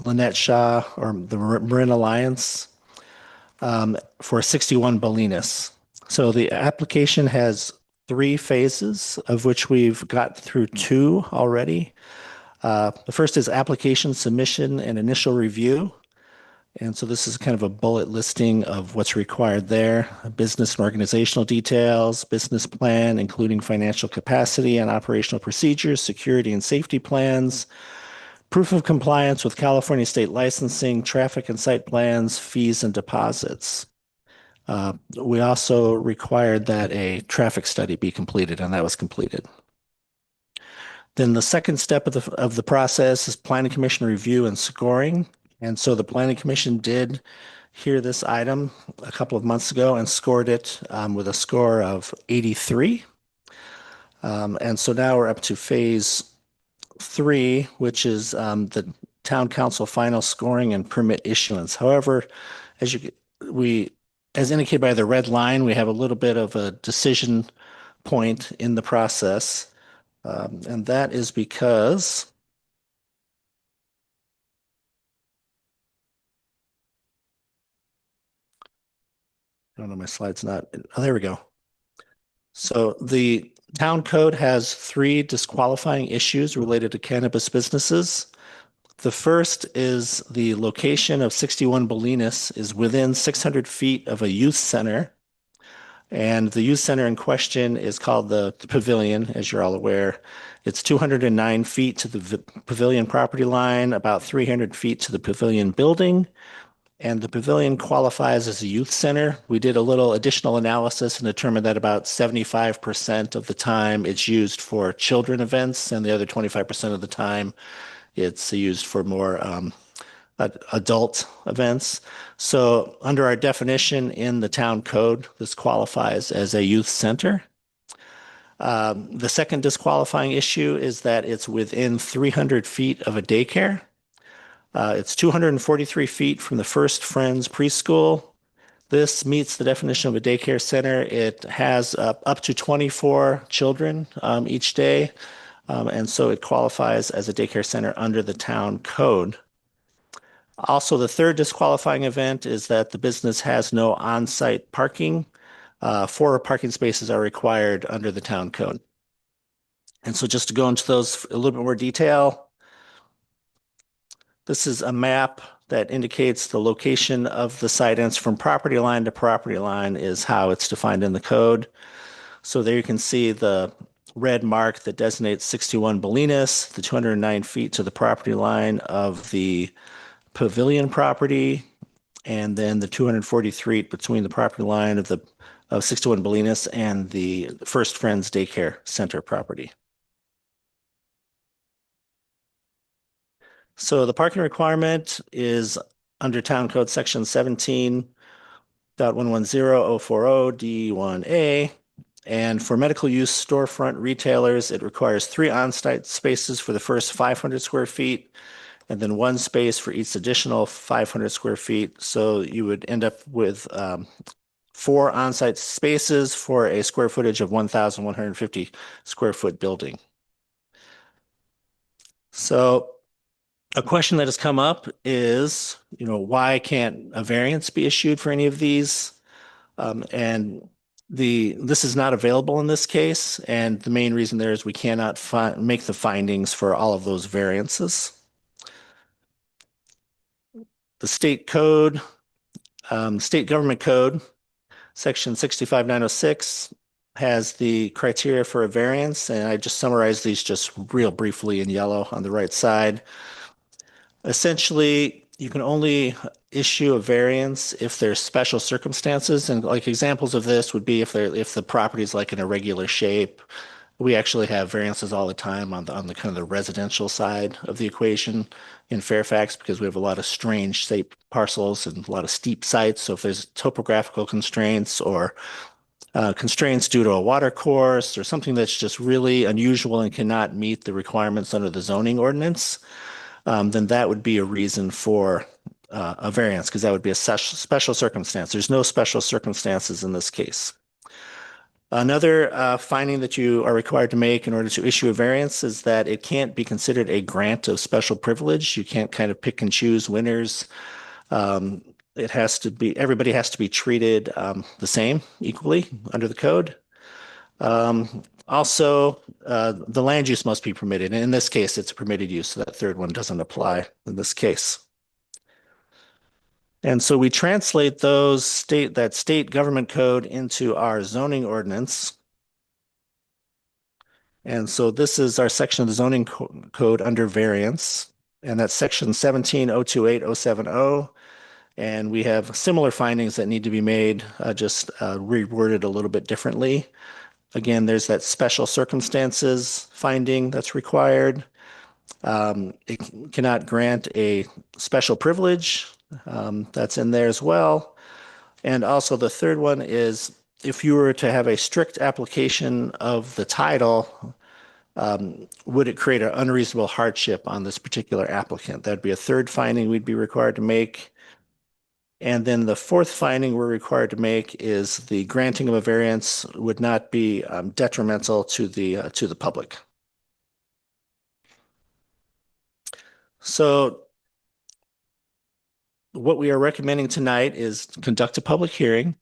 Lynette Shaw or the Marin Alliance for 61 Bolinas. So the application has 3 phases, of which we've got through 2 already. The first is application submission and initial review. And so this is kind of a bullet listing of what's required there. Business and organizational details, business plan, including financial capacity and operational procedures, security and safety plans, proof of compliance with California state licensing, traffic and site plans, fees and deposits. We also required that a traffic study be completed, and that was completed. Then the second step of the process is planning commission review and scoring. And so the planning commission did hear this item a couple of months ago and scored it with a score of 83. And so now we're up to phase 3, which is the town council final scoring and permit issuance. However, as indicated by the red line, we have a little bit of a decision point in the process. And that is because I don't know, my slide's not. Oh, there we go. So the town code has 3 disqualifying issues related to cannabis businesses. The first is the location of 61 Bolinas is within 600 feet of a youth center. And the youth center in question is called the Pavilion, as you're all aware. It's 209 feet to the Pavilion property line, about 300 feet to the Pavilion building. And the Pavilion qualifies as a youth center. We did a little additional analysis and determined that about 75% of the time it's used for children events, and the other 25% of the time it's used for more adult events. So under our definition in the town code, this qualifies as a youth center. The second disqualifying issue is that it's within 300 feet of a daycare. It's 243 feet from the First Friends preschool. This meets the definition of a daycare center. It has up to 24 children each day, and so it qualifies as a daycare center under the town code. Also, the third disqualifying event is that the business has no on-site parking. 4 parking spaces are required under the town code. And so just to go into those a little bit more detail, this is a map that indicates the location of the site, and it's from property line to property line is how it's defined in the code. So there you can see the red mark that designates 61 Bolinas, the 209 feet to the property line of the Pavilion property, and then the 243 between the property line of 61 Bolinas and the First Friends Daycare Center property. So the parking requirement is under Town Code Section 17.110040D1A. And for medical use storefront retailers, it requires 3 on-site spaces for the first 500 square feet, and then 1 space for each additional 500 square feet. So you would end up with 4 on-site spaces for a square footage of 1,150 square foot building. So a question that has come up is, why can't a variance be issued for any of these? And this is not available in this case, and the main reason there is we cannot make the findings for all of those variances. The state code, state government code, section 65906 has the criteria for a variance, and I just summarized these just real briefly in yellow on the right side. Essentially, you can only issue a variance if there's special circumstances, and like examples of this would be if the property is like in a regular shape. We actually have variances all the time on the kind of the residential side of the equation in Fairfax because we have a lot of strange shaped parcels and a lot of steep sites. So if there's topographical constraints or constraints due to a water course or something that's just really unusual and cannot meet the requirements under the zoning ordinance, then that would be a reason for a variance because that would be a special circumstance. There's no special circumstances in this case. Another finding that you are required to make in order to issue a variance is that it can't be considered a grant of special privilege. You can't kind of pick and choose winners. It has to be, everybody has to be treated the same, equally under the code. Also, the land use must be permitted. And in this case, it's a permitted use. So that third one doesn't apply in this case. And so we translate that state government code into our zoning ordinance. And so this is our section of the zoning code under variance. And that's section 17028.070. And we have similar findings that need to be made, just reworded a little bit differently. Again, there's that special circumstances finding that's required. It cannot grant a special privilege. That's in there as well. And also the third one is if you were to have a strict application of the title, would it create an unreasonable hardship on this particular applicant? That'd be a third finding we'd be required to make. And then the fourth finding we're required to make is the granting of a variance would not be detrimental to the public. So what we are recommending tonight is conduct a public hearing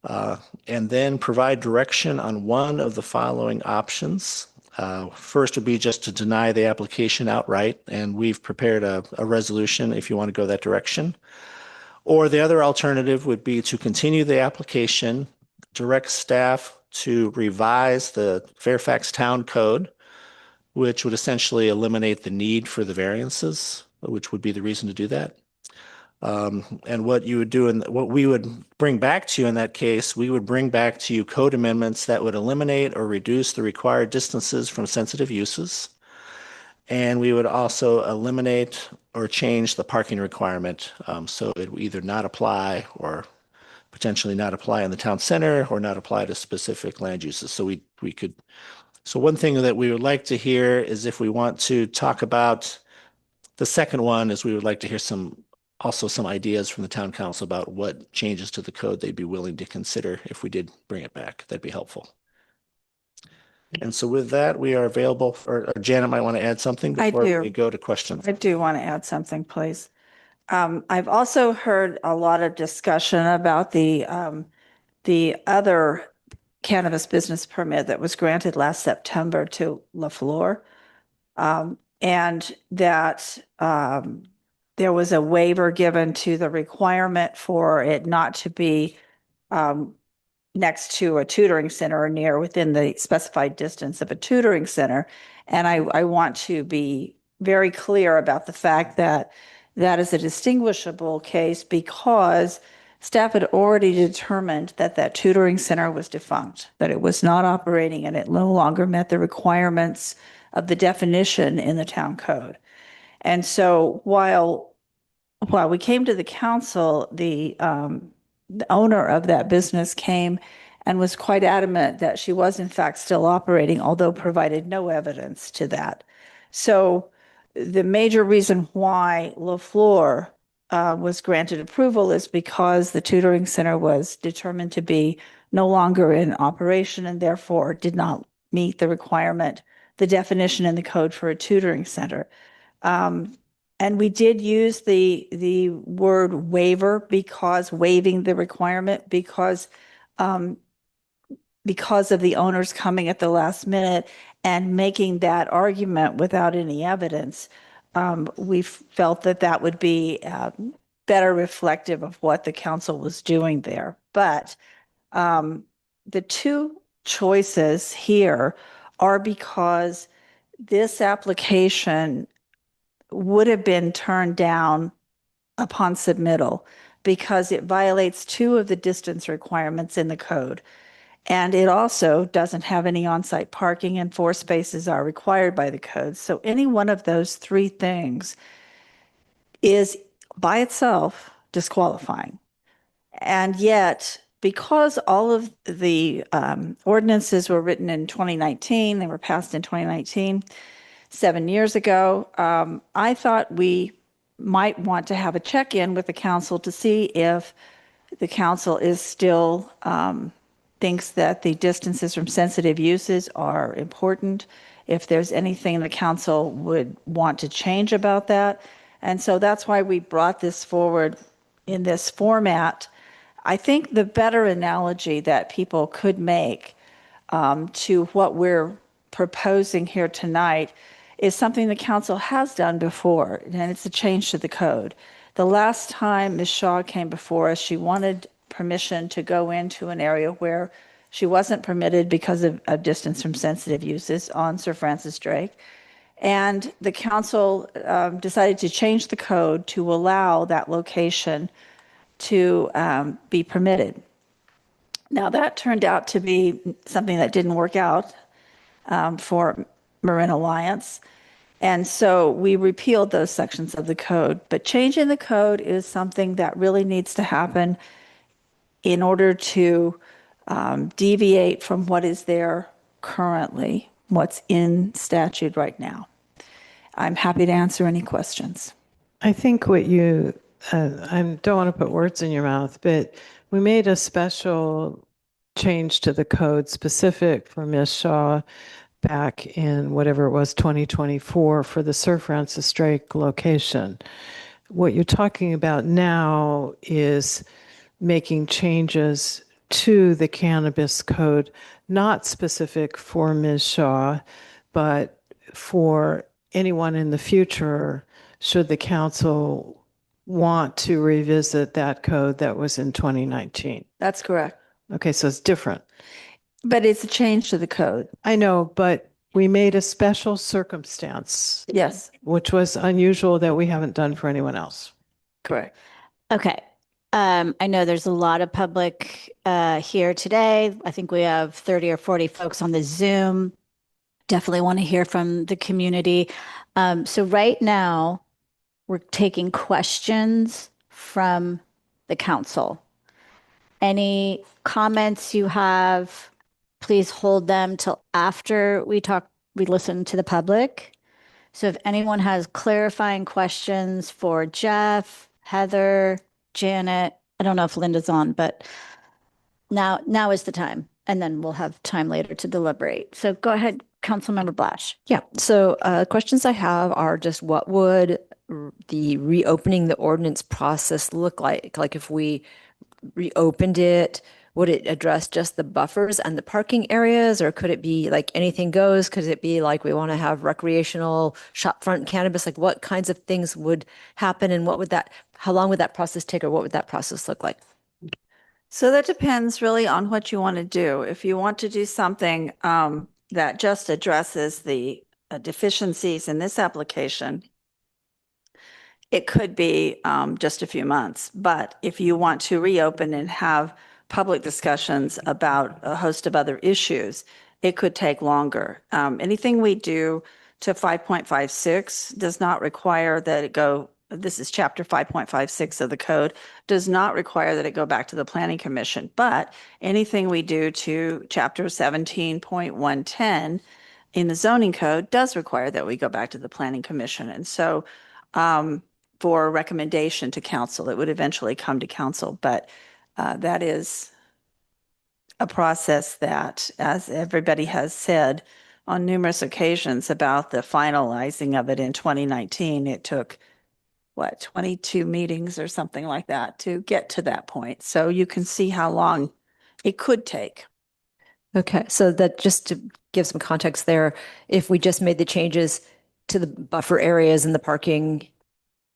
and then provide direction on one of the following options. First would be just to deny the application outright, and we've prepared a resolution if you want to go that direction. Or the other alternative would be to continue the application, direct staff to revise the Fairfax Town Code, which would essentially eliminate the need for the variances, which would be the reason to do that. And what you would do and what we would bring back to you in that case, we would bring back to you code amendments that would eliminate or reduce the required distances from sensitive uses. And we would also eliminate or change the parking requirement. So it would either not apply or potentially not apply in the town center or not apply to specific land uses. So we could. So one thing that we would like to hear is if we want to talk about the second one is we would like to hear some ideas from the town council about what changes to the code they'd be willing to consider if we did bring it back. That'd be helpful. And so with that, we are available for, Janet might want to add something before we go to questions. I do want to add something, please. I've also heard a lot of discussion about the other cannabis business permit that was granted last September to LaFleur. And that there was a waiver given to the requirement for it not to be next to a tutoring center or near within the specified distance of a tutoring center. And I want to be very clear about the fact that that is a distinguishable case because staff had already determined that that tutoring center was defunct, that it was not operating and it no longer met the requirements of the definition in the town code. And so while we came to the council, the owner of that business came and was quite adamant that she was in fact still operating, although provided no evidence to that. So the major reason why LaFleur was granted approval is because the tutoring center was determined to be no longer in operation and therefore did not meet the requirement, the definition in the code for a tutoring center. And we did use the word waiver because waiving the requirement because of the owners coming at the last minute and making that argument without any evidence. we felt that that would be better reflective of what the council was doing there. But the two choices here are because this application would have been turned down upon submittal because it violates two of the distance requirements in the code. And it also doesn't have any on-site parking, and 4 spaces are required by the code. So any one of those 3 things is by itself disqualifying. And yet, because all of the ordinances were written in 2019, they were passed in 2019, 7 years ago, I thought we might want to have a check-in with the council to see if the council is still thinks that the distances from sensitive uses are important, if there's anything the council would want to change about that. And so that's why we brought this forward in this format. I think the better analogy that people could make to what we're proposing here tonight is something the council has done before, and it's a change to the code. The last time Ms. Shaw came before us, she wanted permission to go into an area where she wasn't permitted because of distance from sensitive uses on Sir Francis Drake. And the council decided to change the code to allow that location to be permitted. Now, that turned out to be something that didn't work out for Marin Alliance. And so we repealed those sections of the code. But changing the code is something that really needs to happen in order to deviate from what is there currently, what's in statute right now. I'm happy to answer any questions. I think what you, I don't want to put words in your mouth, but we made a special change to the code specific for Ms. Shaw back in whatever it was, 2024, for the Sir Francis Drake location. What you're talking about now is making changes to the cannabis code, not specific for Ms. Shaw, but for anyone in the future, should the council want to revisit that code that was in 2019. That's correct. Okay, so it's different. But it's a change to the code. I know, but we made a special circumstance. Yes. Which was unusual that we haven't done for anyone else. Correct. Okay. I know there's a lot of public here today. I think we have 30 or 40 folks on the Zoom. Definitely want to hear from the community. So right now, we're taking questions from the council. Any comments you have, please hold them till after we listen to the public. So if anyone has clarifying questions for Jeff, Heather, Janet, I don't know if Linda's on, but now is the time. And then we'll have time later to deliberate. So go ahead, Councilmember Blash. Yeah, so questions I have are just what would the reopening the ordinance process look like? Like if we reopened it, would it address just the buffers and the parking areas, or could it be like anything goes? Could it be like we want to have recreational shopfront cannabis? Like what kinds of things would happen, and how long would that process take, or what would that process look like? So that depends really on what you want to do. If you want to do something that just addresses the deficiencies in this application, it could be just a few months. But if you want to reopen and have public discussions about a host of other issues, it could take longer. Anything we do to 5.56 does not require that it go, this is chapter 5.56 of the code, does not require that it go back to the Planning Commission. But anything we do to chapter 17.110 in the zoning code does require that we go back to the Planning Commission. And so for recommendation to council, it would eventually come to council. But that is a process that, as everybody has said on numerous occasions about the finalizing of it in 2019, it took, 22 meetings or something like that to get to that point. So you can see how long it could take. Okay, so that just to give some context there, if we just made the changes to the buffer areas and the parking,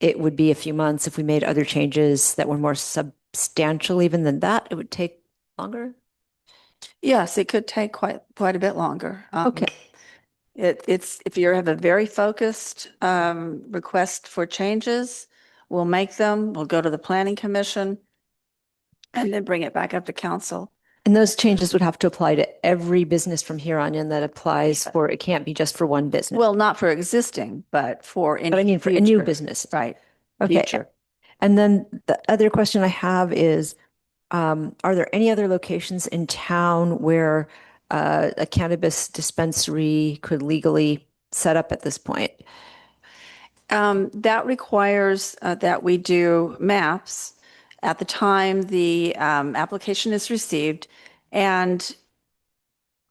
it would be a few months. If we made other changes that were more substantial even than that, it would take longer. Yes, it could take quite a bit longer. Okay. It's if you have a very focused request for changes, we'll make them. We'll go to the Planning Commission, and then bring it back up to council. And those changes would have to apply to every business from here on in that applies for, it can't be just for one business. Well, not for existing, but for But I mean, for a new future. business. Right. Okay. Future. And then the other question I have is, are there any other locations in town where a cannabis dispensary could legally set up at this point? That requires that we do maps at the time the application is received. And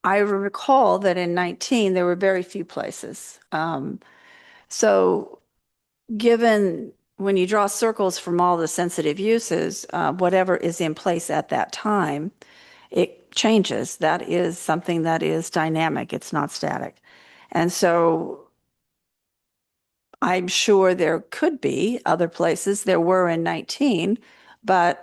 I recall that in 19, there were very few places. So given when you draw circles from all the sensitive uses, whatever is in place at that time, it changes. That is something that is dynamic. It's not static. And so I'm sure there could be other places. There were in 19, but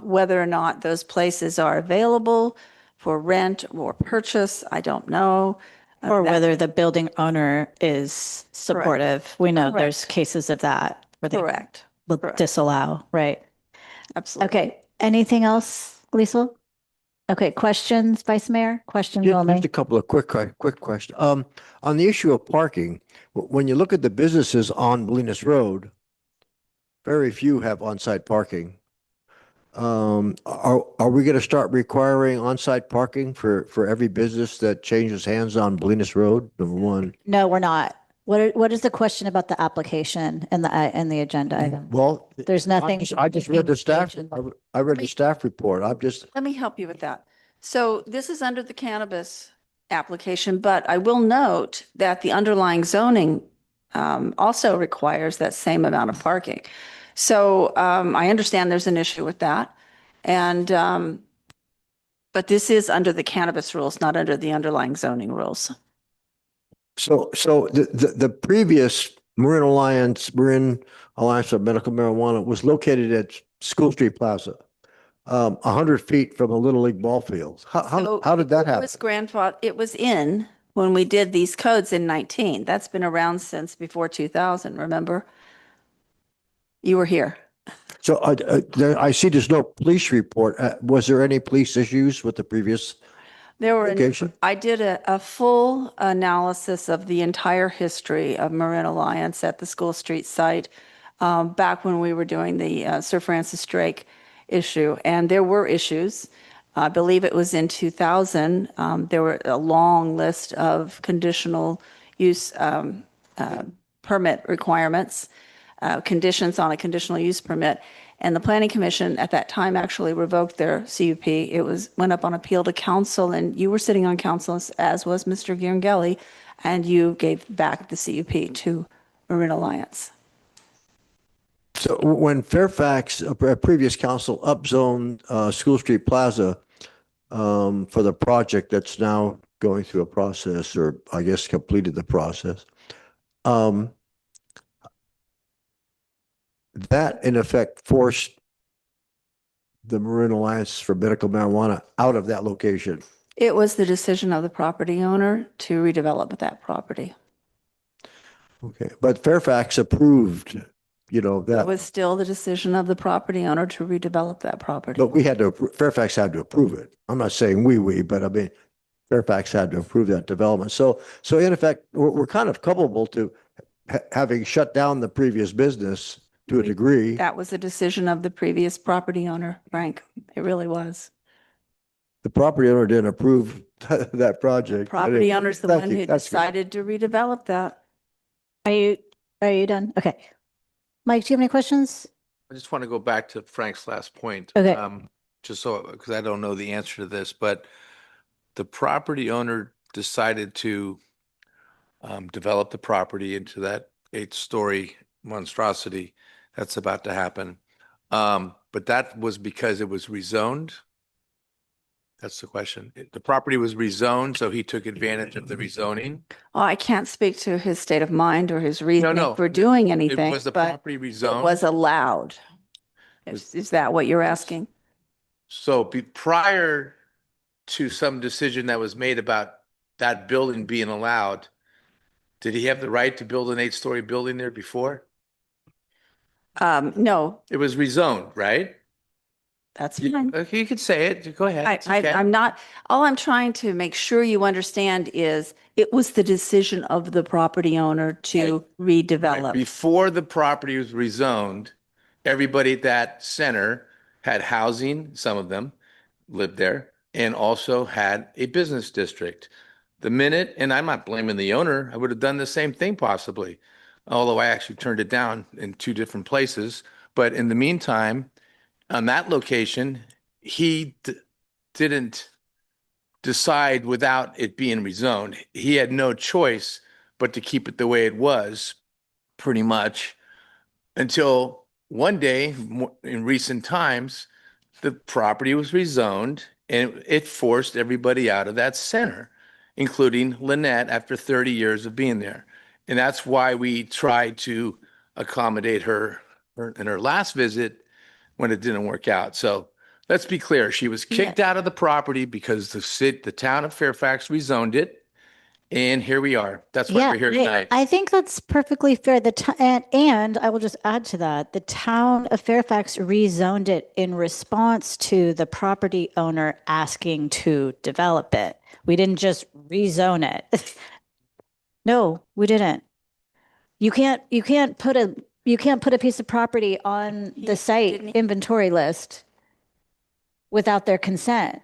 whether or not those places are available for rent or purchase, I don't know. Or whether the building owner is supportive. We know there's Correct. cases of that where they Correct. will disallow, right? Absolutely. Okay, anything else, Liesl? Okay, questions, Vice Mayor? Questions only? Just a couple of quick questions. On the issue of parking, when you look at the businesses on Bolinas Road, very few have on-site parking. Are we going to start requiring on-site parking for every business that changes hands on Bolinas Road? Number one. No, we're not. What is the question about the application and the agenda item? Well, There's nothing. I just read the staff. I read the staff report. Let me help you with that. So this is under the cannabis application, but I will note that the underlying zoning also requires that same amount of parking. So I understand there's an issue with that. And but this is under the cannabis rules, not under the underlying zoning rules. So the previous Marin Alliance of Medical Marijuana was located at School Street Plaza, 100 feet from a Little League ball field. How did that happen? It was in when we did these codes in 19. That's been around since before 2000, remember? You were here. So I see there's no police report. Was there any police issues with the previous There were, location? I did a full analysis of the entire history of Marin Alliance at the School Street site back when we were doing the Sir Francis Drake issue. And there were issues. I believe it was in 2000. There were a long list of conditional use permit requirements, conditions on a conditional use permit. And the Planning Commission at that time actually revoked their CUP. It went up on appeal to council, and you were sitting on council, as was Mr. Girangelli, and you gave back the CUP to Marin Alliance. So when Fairfax, a previous council, upzoned School Street Plaza for the project that's now going through a process, or I guess completed the process, that in effect forced the Marin Alliance for Medical Marijuana out of that location. It was the decision of the property owner to redevelop that property. Okay, but Fairfax approved, It that, was still the decision of the property owner to redevelop that property. but Fairfax had to approve it. I'm not saying but I mean, Fairfax had to approve that development. So in effect, we're kind of culpable to having shut down the previous business to a degree. That was a decision of the previous property owner, Frank. It really was. The property owner didn't approve that project. Property owner's the Thank one you. who That's good. decided to redevelop that. Are you done? Okay. Mike, do you have any questions? I just want to go back to Frank's last point. Okay. Just so, because I don't know the answer to this, but the property owner decided to develop the property into that 8-story monstrosity that's about to happen. But that was because it was rezoned. That's the question. The property was rezoned, so he took advantage of the rezoning. Well, I can't speak to his state of mind or his reasoning no. for doing It anything, was the but property it rezoned. was allowed. Is that what you're asking? So prior to some decision that was made about that building being allowed, did he have the right to build an 8-story building there before? No, It was rezoned, right? that's fine. Okay, you could say it. Go ahead. It's okay. I'm not, all I'm trying to make sure you understand is it was the decision of the property owner to Right. redevelop. Before the property was rezoned, everybody at that center had housing, some of them lived there, and also had a business district. The minute, and I'm not blaming the owner, I would have done the same thing possibly, although I actually turned it down in 2 different places. But in the meantime, on that location, he didn't decide without it being rezoned. He had no choice but to keep it the way it was, pretty much, until one day in recent times, the property was rezoned and it forced everybody out of that center, including Lynette after 30 years of being there. And that's why we tried to accommodate her in her last visit when it didn't work out. So let's be clear. She was kicked out of the property because the town of Fairfax rezoned it. And here we are. That's why we're here tonight. I think that's perfectly fair. And I will just add to that, the town of Fairfax rezoned it in response to the property owner asking to develop it. We didn't just rezone it. No, we didn't. You can't put a piece of property on the site inventory list without their consent.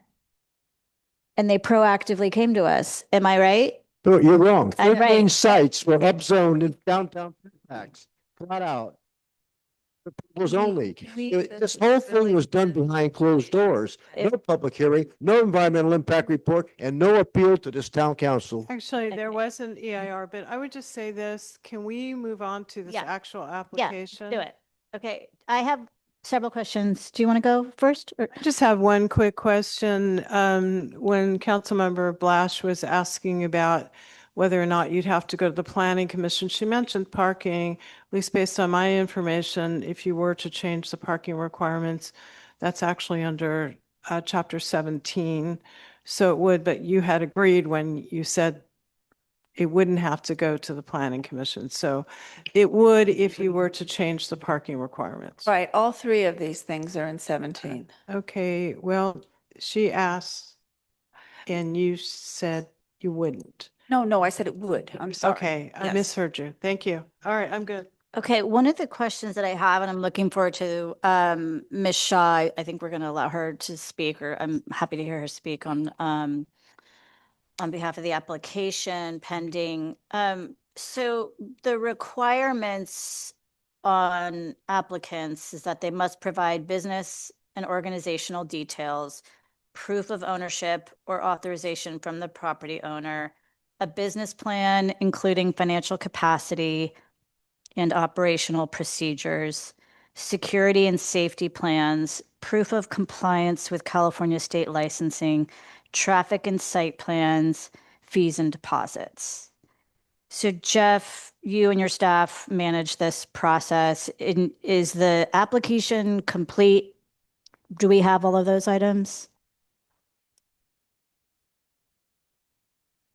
And they proactively came to us. Am I right? No, you're wrong. I'm 13 right. sites were upzoned in downtown Fairfax, flat out. Was only. This whole thing was done behind closed doors. No public hearing, no environmental impact report, and no appeal to this town council. Actually, there was an EIR, but I would just say this, can we move on to this actual application? Do it. Okay, I have several questions. Do you want to go first? Or? I just have one quick question. When Councilmember Blash was asking about whether or not you'd have to go to the Planning Commission, she mentioned parking, at least based on my information, if you were to change the parking requirements, that's actually under Chapter 17. So it would, but you had agreed when you said it wouldn't have to go to the Planning Commission. So it would if you were to change the parking requirements. Right, all 3 of these things are in 17. Okay, well, she asked and you said you wouldn't. No, I said it would. I'm sorry. Okay, I Yes. misheard you. Thank you. All right, I'm good. Okay, one of the questions that I have, and I'm looking forward to Ms. Shaw, I think we're going to allow her to speak, or I'm happy to hear her speak on behalf of the application pending. So the requirements on applicants is that they must provide business and organizational details, proof of ownership or authorization from the property owner, a business plan, including financial capacity and operational procedures, security and safety plans, proof of compliance with California state licensing, traffic and site plans, fees and deposits. So Jeff, you and your staff manage this process. Is the application complete? Do we have all of those items?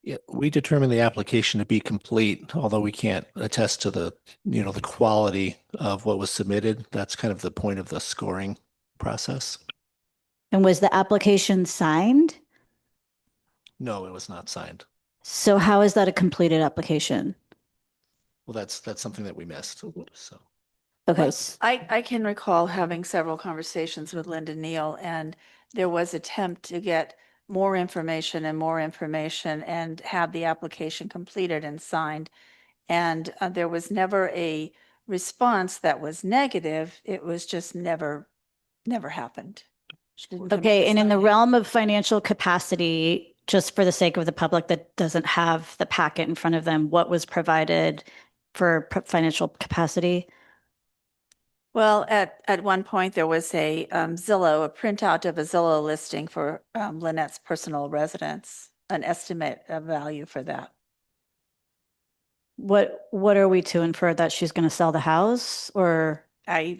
Yeah, we determine the application to be complete, although we can't attest to the quality of what was submitted. That's kind of the point of the scoring process. And was the application signed? No, it was not signed. So how is that a completed application? Well, that's something that we missed. So. Okay. I can recall having several conversations with Linda Neal, and there was attempt to get more information and have the application completed and signed. And there was never a response that was negative. It was just never happened. Okay, and in the realm of financial capacity, just for the sake of the public that doesn't have the packet in front of them, what was provided for financial capacity? Well, at one point, there was a Zillow, a printout of a Zillow listing for Lynette's personal residence, an estimate of value for that. What are we to infer, that she's going to sell the house, or I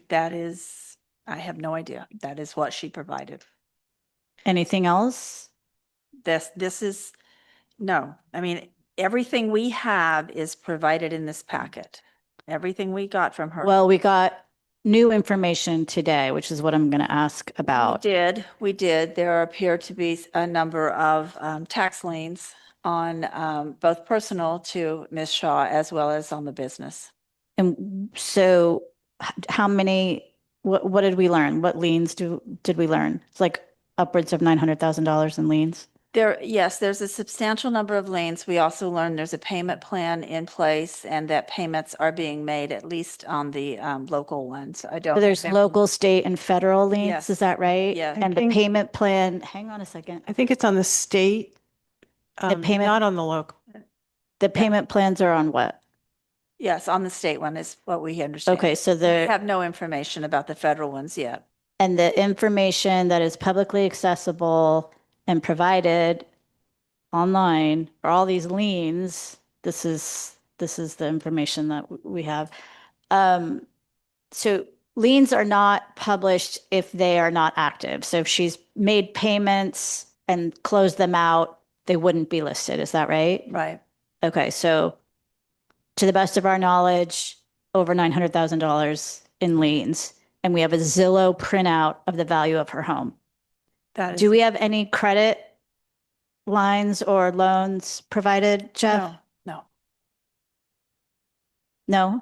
have no idea. That is what she provided. anything else? This is, no, I mean, everything we have is provided in this packet. Everything we got from her. Well, we got new information today, which is what I'm going to ask about. We did. There appear to be a number of tax liens on both personal to Ms. Shaw as well as on the business. And so how many, what did we learn? What liens did we learn? It's like upwards of $900,000 in liens. Yes, there's a substantial number of liens. We also learned there's a payment plan in place and that payments are being made, at least on the local ones. I don't. So there's have local, state, and federal liens, Yes. is that right? Yeah. And the payment plan, hang on a second. I think it's on the state, payment- not on the local. The payment plans are on what? Yes, on the state one is what we understand. Okay, so We the, have no information about the federal ones yet. and the information that is publicly accessible and provided online are all these liens. This is the information that we have. So liens are not published if they are not active. So if she's made payments and closed them out, they wouldn't be listed. Is that right? Right. Okay, so to the best of our knowledge, over $900,000 in liens, and we have a Zillow printout of the value of her home. That is. Do we have any credit lines or loans provided, Jeff? No. No?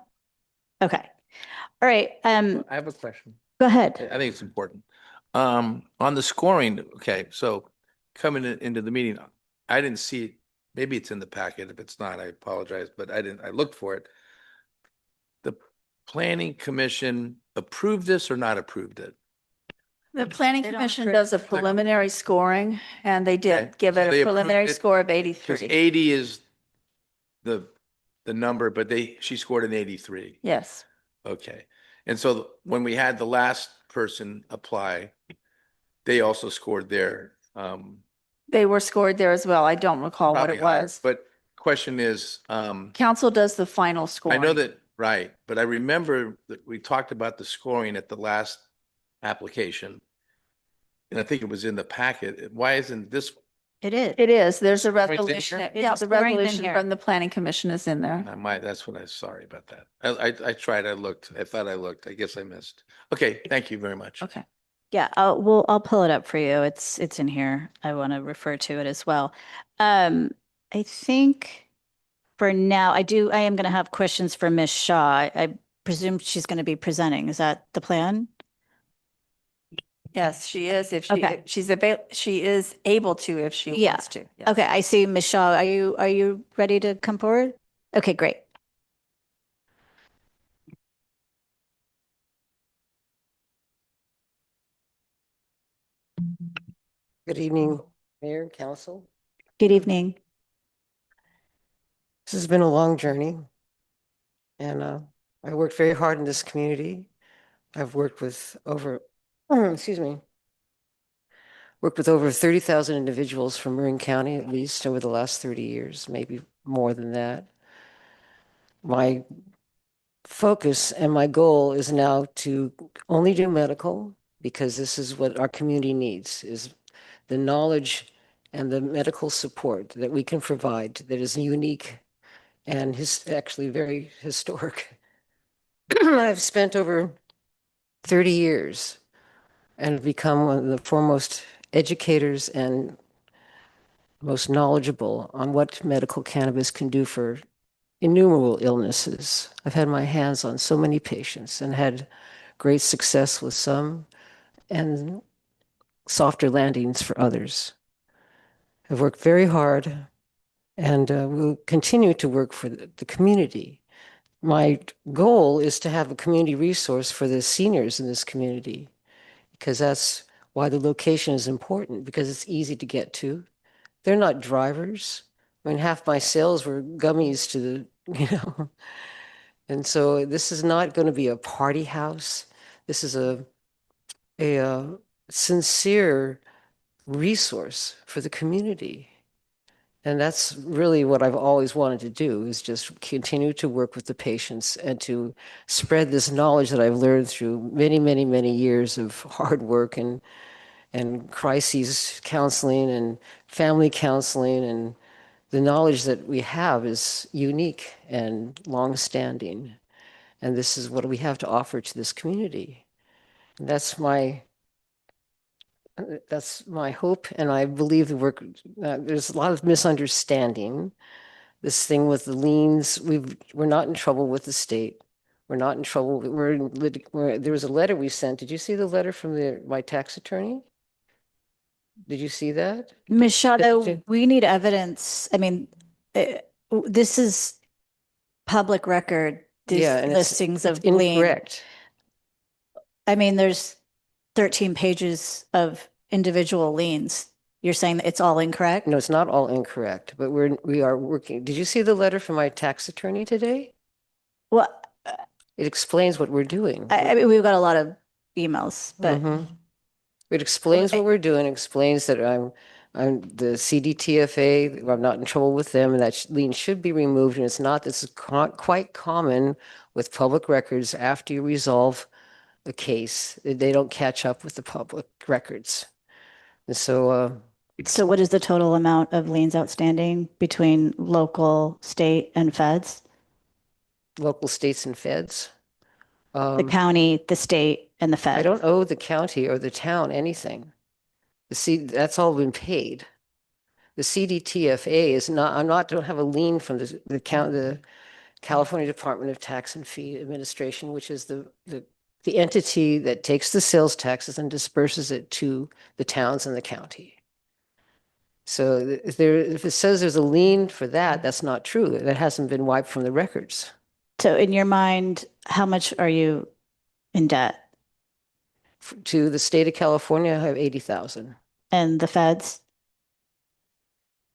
Okay. All right. I have a question. Go ahead. I think it's important. On the scoring, okay, so coming into the meeting, I didn't see it. Maybe it's in the packet. If it's not, I apologize, but I looked for it. The planning commission approved this or not approved it? The planning They don't commission approve- does a preliminary scoring and they did Okay. give So it they a approved preliminary it score of Because 83. 80 is the number, but she scored an 83. Yes. Okay. And so when we had the last person apply, they also scored their They were scored there as well. I don't recall what probably it higher. was. But question is, Council does the final I scoring. know that, right, but I remember that we talked about the scoring at the last application. And I think it was in the packet. Why isn't this? It is. It is. There's a Right there? resolution. It's Yeah, the scoring's in resolution here. from the planning commission is in there. That's what sorry about that. I tried, I looked, I thought I looked, I guess I missed. Okay, thank you very much. Okay. Yeah, I'll pull it up for you. It's in here. I want to refer to it as well. I think for now, I am going to have questions for Ms. Shaw. I presume she's going to be presenting. Is that the plan? Yes, she is. If Okay. she is able to, if she Yeah. wants to. Yes. Okay, I see Ms. Shaw. Are you ready to come forward? Okay, great. Good evening, Mayor and Council. Good evening. This has been a long journey, and I worked very hard in this community. I've worked with over, worked with over 30,000 individuals from Marin County, at least over the last 30 years, maybe more than that. My focus and my goal is now to only do medical, because this is what our community needs, is the knowledge and the medical support that we can provide that is unique and actually very historic. I've spent over 30 years and become one of the foremost educators and most knowledgeable on what medical cannabis can do for innumerable illnesses. I've had my hands on so many patients and had great success with some and softer landings for others. I've worked very hard and will continue to work for the community. My goal is to have a community resource for the seniors in this community, because that's why the location is important, because it's easy to get to. They're not drivers. I mean, half my sales were gummies to the, And so this is not going to be a party house. This is a sincere resource for the community. And that's really what I've always wanted to do, is just continue to work with the patients and to spread this knowledge that I've learned through many, many, many years of hard work and crises counseling and family counseling. And the knowledge that we have is unique and long-standing. And this is what we have to offer to this community. And that's my hope, and I believe the work. There's a lot of misunderstanding. This thing with the liens, we're not in trouble with the state. We're not in trouble. There was a letter we sent. Did you see the letter from my tax attorney? Did you see that? Ms. Shaw, though, we need evidence. I mean, this is public record, these Yeah, and listings it's of lien. incorrect. I mean, there's 13 pages of individual liens. You're saying that it's all incorrect? No, it's not all incorrect, but we are working. Did you see the letter from my tax attorney today? Well, It explains what we're doing. I mean, we've got a lot of emails, but It explains what we're doing, explains that I'm the CDTFA, I'm not in trouble with them, and that lien should be removed, and it's not. This is quite common with public records. After you resolve a case, they don't catch up with the public records. And so so what is the total amount of liens outstanding between local, state, and feds? local, states, and feds. The county, the state, and the feds. I don't owe the county or the town anything. That's all been paid. The CDTFA is not, don't have a lien from the California Department of Tax and Fee Administration, which is the entity that takes the sales taxes and disperses it to the towns and the county. So if it says there's a lien for that, that's not true. That hasn't been wiped from the records. So in your mind, how much are you in debt? To the state of California, I have 80,000. And the feds?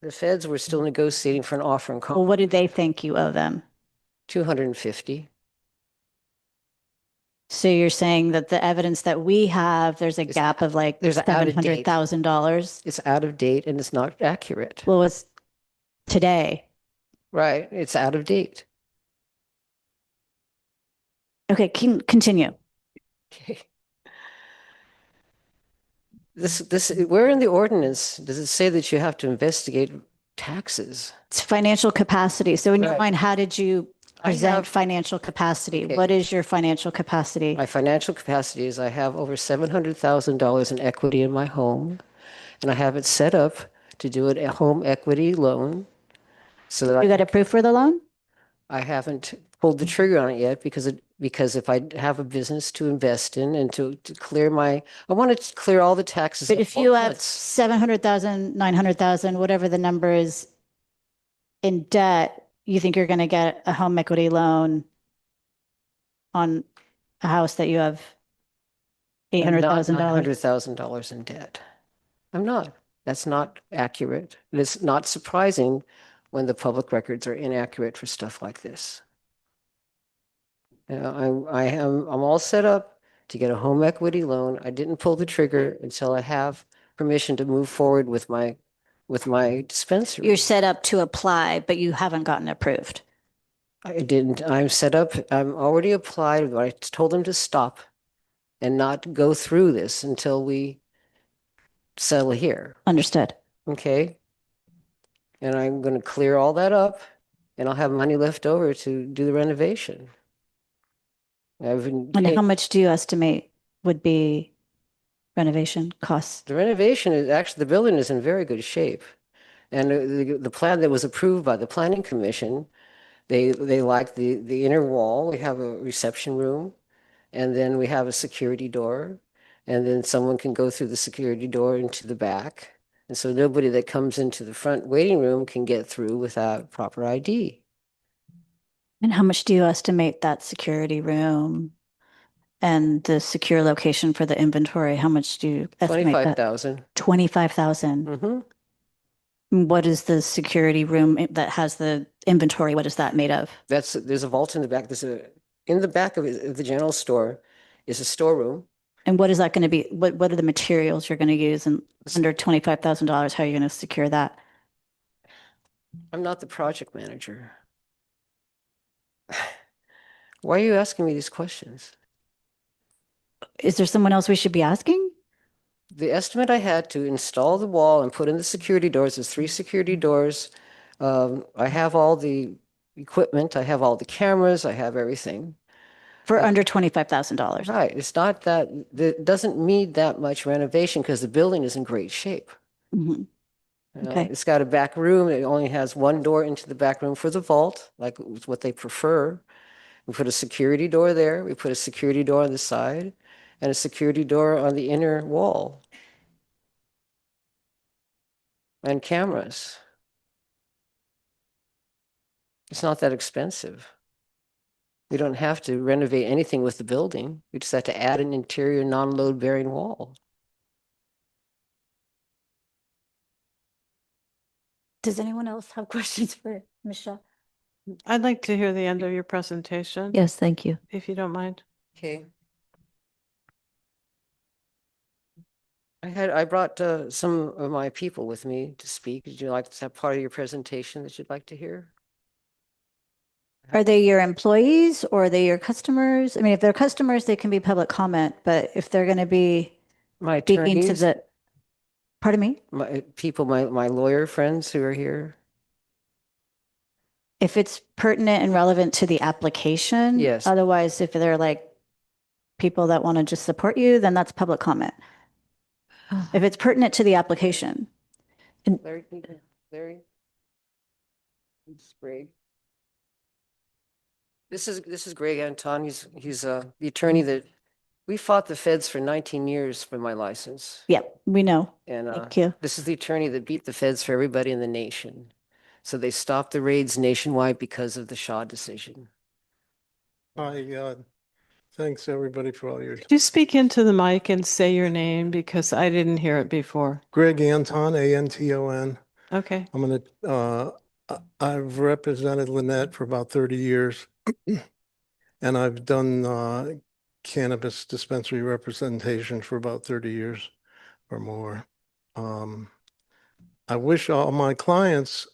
The feds were still negotiating for an offer in Well, what do they think you owe them? 250. So you're saying that the evidence that we have, there's a gap of like $700,000? It's out of date and it's not accurate. Well, it's today. Right. It's out of date. Okay, continue. Okay. Where in the ordinance does it say that you have to investigate taxes? It's financial capacity. So in your Right. mind, how did you present financial capacity? Okay. What is your financial capacity? My financial capacity is I have over $700,000 in equity in my home, and I have it set up to do a home equity loan. So that You got approved for the loan? I haven't pulled the trigger on it yet because if I have a business to invest in and to clear I want to clear all the taxes. But if you have once. 700,000, 900,000, whatever the number is in debt, you think you're going to get a home equity loan on a house that you have $800,000? $900,000 in debt. I'm not. That's not accurate. It's not surprising when the public records are inaccurate for stuff like this. I'm all set up to get a home equity loan. I didn't pull the trigger until I have permission to move forward with my dispensary. You're set up to apply, but you haven't gotten approved. I didn't. I'm set up. I'm already applied, but I told them to stop and not go through this until we settle here. Understood. Okay. And I'm going to clear all that up and I'll have money left over to do the renovation. And how much do you estimate would be renovation costs? The renovation is actually, the building is in very good shape. And the plan that was approved by the Planning Commission, they like the inner wall. We have a reception room, and then we have a security door, and then someone can go through the security door into the back. And so nobody that comes into the front waiting room can get through without proper ID. And how much do you estimate that security room and the secure location for the inventory? How much do you estimate that? 25,000. 25,000. Mm-hmm. What is the security room that has the inventory? What is that made of? There's a vault in the back. In the back of the general store is a storeroom. And what is that going to be? What are the materials you're going to use? And under $25,000, how are you going to secure that? I'm not the project manager. Why are you asking me these questions? Is there someone else we should be asking? The estimate I had to install the wall and put in the security doors is 3 security doors. I have all the equipment, I have all the cameras, I have everything. For under $25,000. Right. It's not that, it doesn't need that much renovation because the building is in great shape. Mhm. Okay. It's got a back room. It only has one door into the back room for the vault, like what they prefer. We put a security door there. We put a security door on the side and a security door on the inner wall. And cameras. It's not that expensive. We don't have to renovate anything with the building. We just have to add an interior non-load bearing wall. Does anyone else have questions for Michelle? I'd like to hear the end of your presentation. Yes, thank you. If you don't mind. Okay. I brought some of my people with me to speak. Would you like to have part of your presentation that you'd like to hear? Are they your employees or are they your customers? I mean, if they're customers, they can be public comment, but if they're going to be My speaking to attorneys, the, pardon me? my people, my lawyer friends who are here. If it's pertinent and relevant to the application. Yes. Otherwise, if they're like people that want to just support you, then that's public comment. If it's pertinent to the application. Larry, Larry. This is Greg. This is Greg Anton. He's the attorney that we fought the feds for 19 years for my license. Yep, we know. And Thank you. this is the attorney that beat the feds for everybody in the nation. So they stopped the raids nationwide because of the Shaw decision. Hi, thanks everybody for all your. Could you speak into the mic and say your name because I didn't hear it before? Greg Anton, Anton. Okay. I've represented Lynette for about 30 years. And I've done cannabis dispensary representation for about 30 years or more. I wish all my clients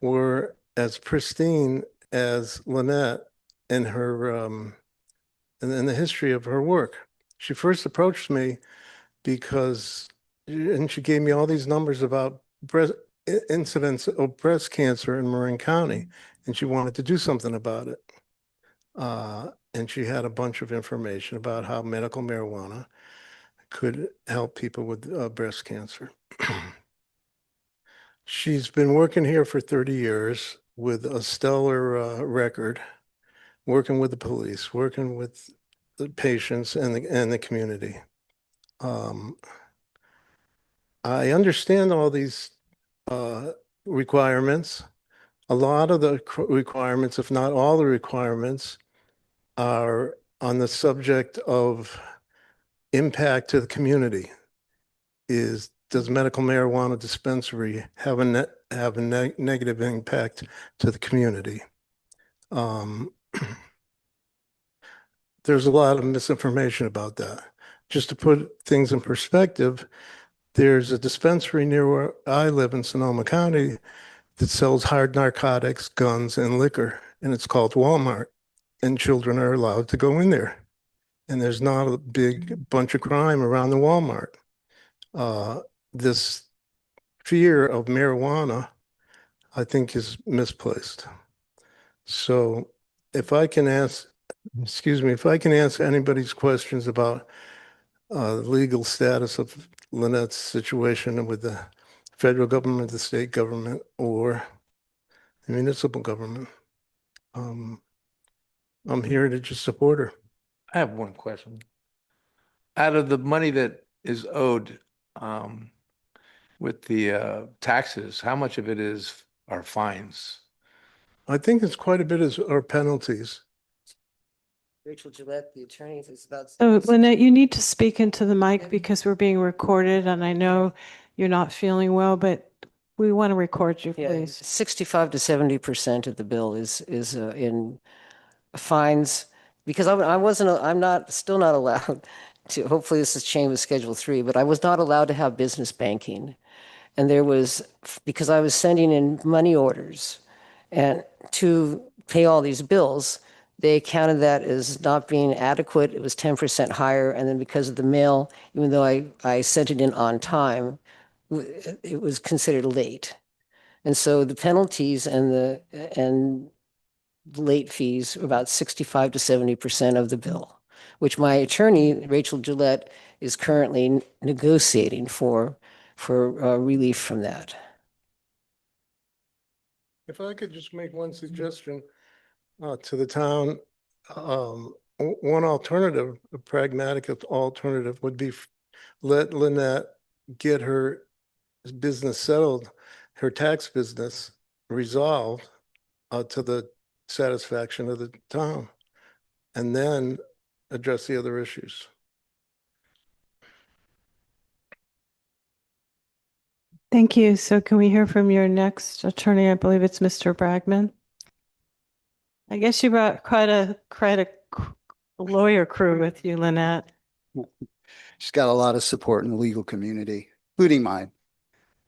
were as pristine as Lynette in her in the history of her work. She first approached me because, and she gave me all these numbers about incidents of breast cancer in Marin County, and she wanted to do something about it. And she had a bunch of information about how medical marijuana could help people with breast cancer. She's been working here for 30 years with a stellar record, working with the police, working with the patients and the community. I understand all these requirements. A lot of the requirements, if not all the requirements, are on the subject of impact to the community. Does medical marijuana dispensary have a negative impact to the community? There's a lot of misinformation about that. Just to put things in perspective, there's a dispensary near where I live in Sonoma County that sells hard narcotics, guns, and liquor, and it's called Walmart. And children are allowed to go in there. And there's not a big bunch of crime around the Walmart. This fear of marijuana, I think, is misplaced. So if I can answer anybody's questions about the legal status of Lynette's situation with the federal government, the state government, or the municipal government, I'm here to just support her. I have one question. Out of the money that is owed with the taxes, how much of it are fines? I think it's quite a bit of our penalties. Rachel Gillette, the attorney, is about. So Lynette, you need to speak into the mic because we're being recorded and I know you're not feeling well, but we want to record you, Yeah, please. 65 to 70% of the bill is in fines because I'm not, still not allowed to, hopefully this is changed with Schedule 3, but I was not allowed to have business banking. And there was, because I was sending in money orders and to pay all these bills, they counted that as not being adequate. It was 10% higher. And then because of the mail, even though I sent it in on time, it was considered late. And so the penalties and late fees were about 65 to 70% of the bill, which my attorney, Rachel Gillette, is currently negotiating for relief from that. If I could just make one suggestion to the town, one alternative, a pragmatic alternative would be let Lynette get her business settled, her tax business resolved to the satisfaction of the town, and then address the other issues. Thank you. So can we hear from your next attorney? I believe it's Mr. Bragman. I guess you brought quite a lawyer crew with you, Lynette. She's got a lot of support in the legal community, including mine.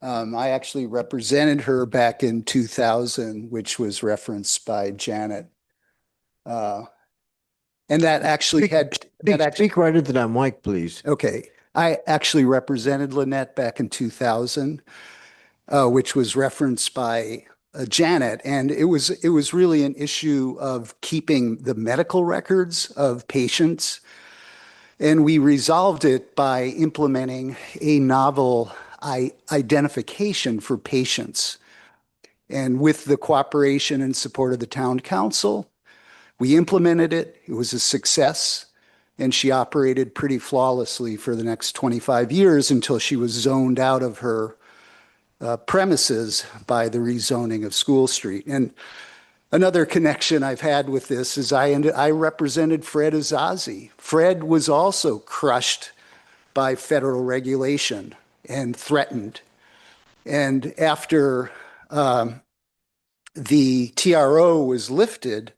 I actually represented her back in 2000, which was referenced by Janet. And that actually Speak right into that mic, please. Okay. I actually represented Lynette back in 2000, which was referenced by Janet. And it was really an issue of keeping the medical records of patients. And we resolved it by implementing a novel identification for patients. And with the cooperation and support of the town council, we implemented it. It was a success. And she operated pretty flawlessly for the next 25 years until she was zoned out of her premises by the rezoning of School Street. And another connection I've had with this is I represented Fred Azazi. Fred was also crushed by federal regulation and threatened. And after the TRO was lifted,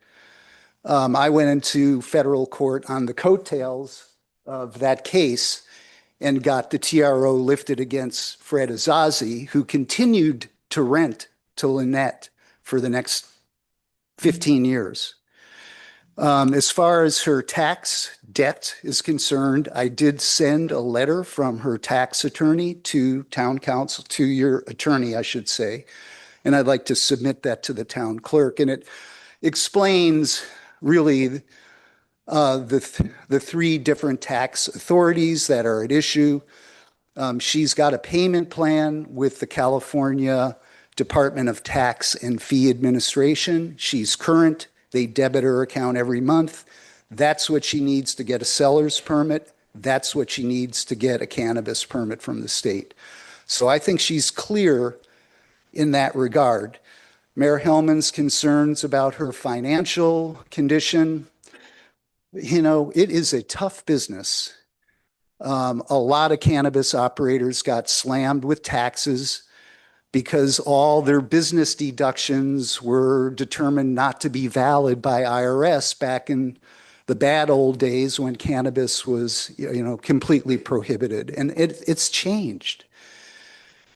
I went into federal court on the coattails of that case and got the TRO lifted against Fred Azazi, who continued to rent to Lynette for the next 15 years. As far as her tax debt is concerned, I did send a letter from her tax attorney to town council, to your attorney, I should say, and I'd like to submit that to the town clerk. And it explains really the three different tax authorities that are at issue. She's got a payment plan with the California Department of Tax and Fee Administration. She's current. They debit her account every month. That's what she needs to get a seller's permit. That's what she needs to get a cannabis permit from the state. So I think she's clear in that regard. Mayor Hellman's concerns about her financial condition, you know, it is a tough business. A lot of cannabis operators got slammed with taxes because all their business deductions were determined not to be valid by IRS back in the bad old days when cannabis was, you know, completely prohibited. And it's changed.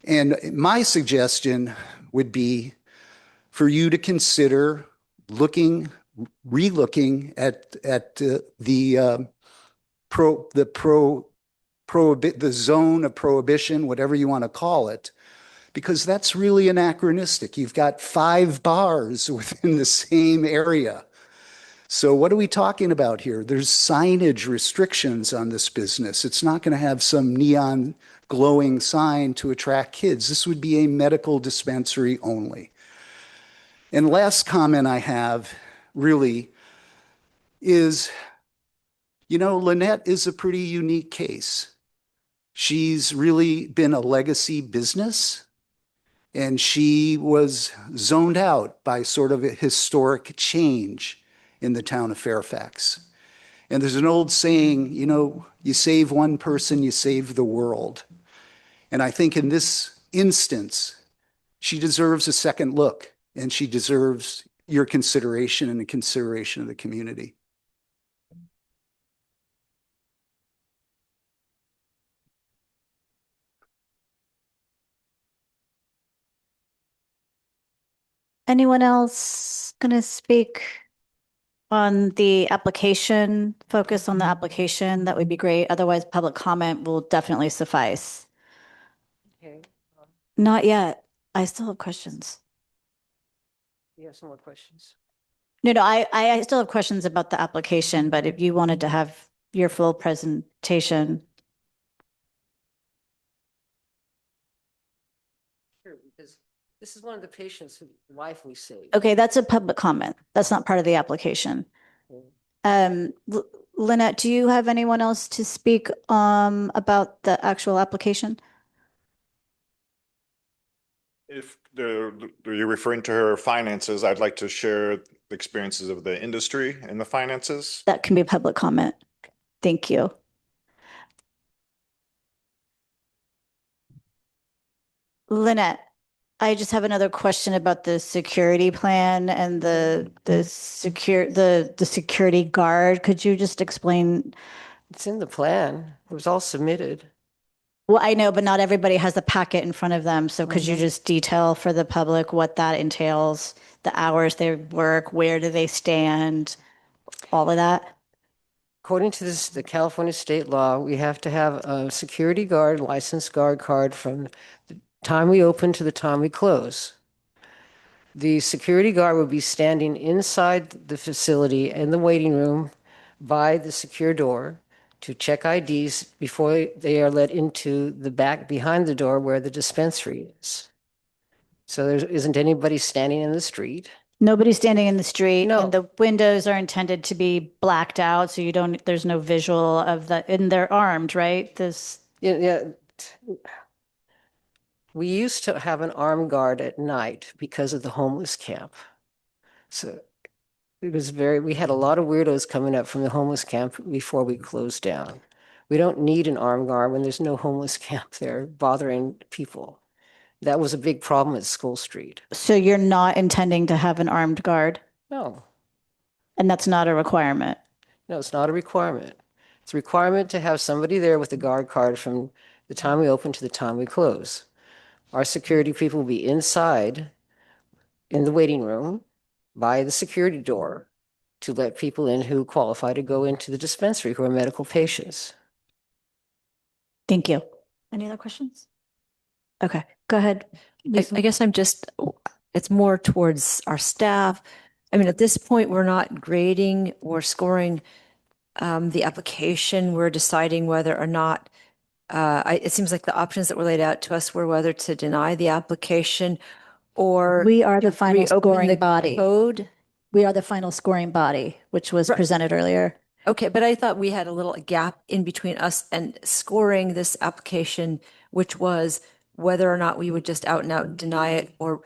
And my suggestion would be for you to consider relooking at the zone of prohibition, whatever you want to call it, because that's really anachronistic. You've got 5 bars within the same area. So what are we talking about here? There's signage restrictions on this business. It's not going to have some neon glowing sign to attract kids. This would be a medical dispensary only. And last comment I have really is, you know, Lynette is a pretty unique case. She's really been a legacy business, and she was zoned out by sort of a historic change in the town of Fairfax. And there's an old saying, you know, you save one person, you save the world. And I think in this instance, she deserves a second look, and she deserves your consideration and the consideration of the community. Anyone else gonna speak on the application? Focus on the application, that would be great. Otherwise, public comment will definitely suffice. Okay. Not yet. I still have questions. You have some more questions? No, I still have questions about the application, but if you wanted to have your full presentation. Sure, because this is one of the patients whose life we saved. Okay, that's a public comment. That's not part of the application. Lynette, do you have anyone else to speak about the actual application? If you're referring to her finances, I'd like to share the experiences of the industry and the finances. That can be public comment. Thank you. Lynette, I just have another question about the security plan and the security guard. Could you just explain? It's in the plan. It was all submitted. Well, I know, but not everybody has the packet in front of them. So could you Mhm. just detail for the public what that entails? The hours they work, where do they stand, all of that? According to the California state law, we have to have a security guard, licensed guard card from the time we open to the time we close. The security guard will be standing inside the facility in the waiting room by the secure door to check IDs before they are let into the back behind the door where the dispensary is. So there isn't anybody standing in the street. Nobody's standing in the street No. and the windows are intended to be blacked out. So there's no visual of and they're armed, right? Yeah. We used to have an armed guard at night because of the homeless camp. So we had a lot of weirdos coming up from the homeless camp before we closed down. We don't need an armed guard when there's no homeless camp there bothering people. That was a big problem at School Street. So you're not intending to have an armed guard? No. And that's not a requirement? No, it's not a requirement. It's a requirement to have somebody there with a guard card from the time we open to the time we close. Our security people will be inside in the waiting room by the security door to let people in who qualify to go into the dispensary who are medical patients. Thank you. Any other questions? Okay, go ahead. I guess it's more towards our staff. I mean, at this point, we're not grading or scoring the application. We're deciding whether or not, it seems like the options that were laid out to us were whether to deny the application or We are the final reopen scoring the body. code. We are the final scoring body, which was Right. presented earlier. Okay, but I thought we had a little gap in between us and scoring this application, which was whether or not we would just out and out deny it or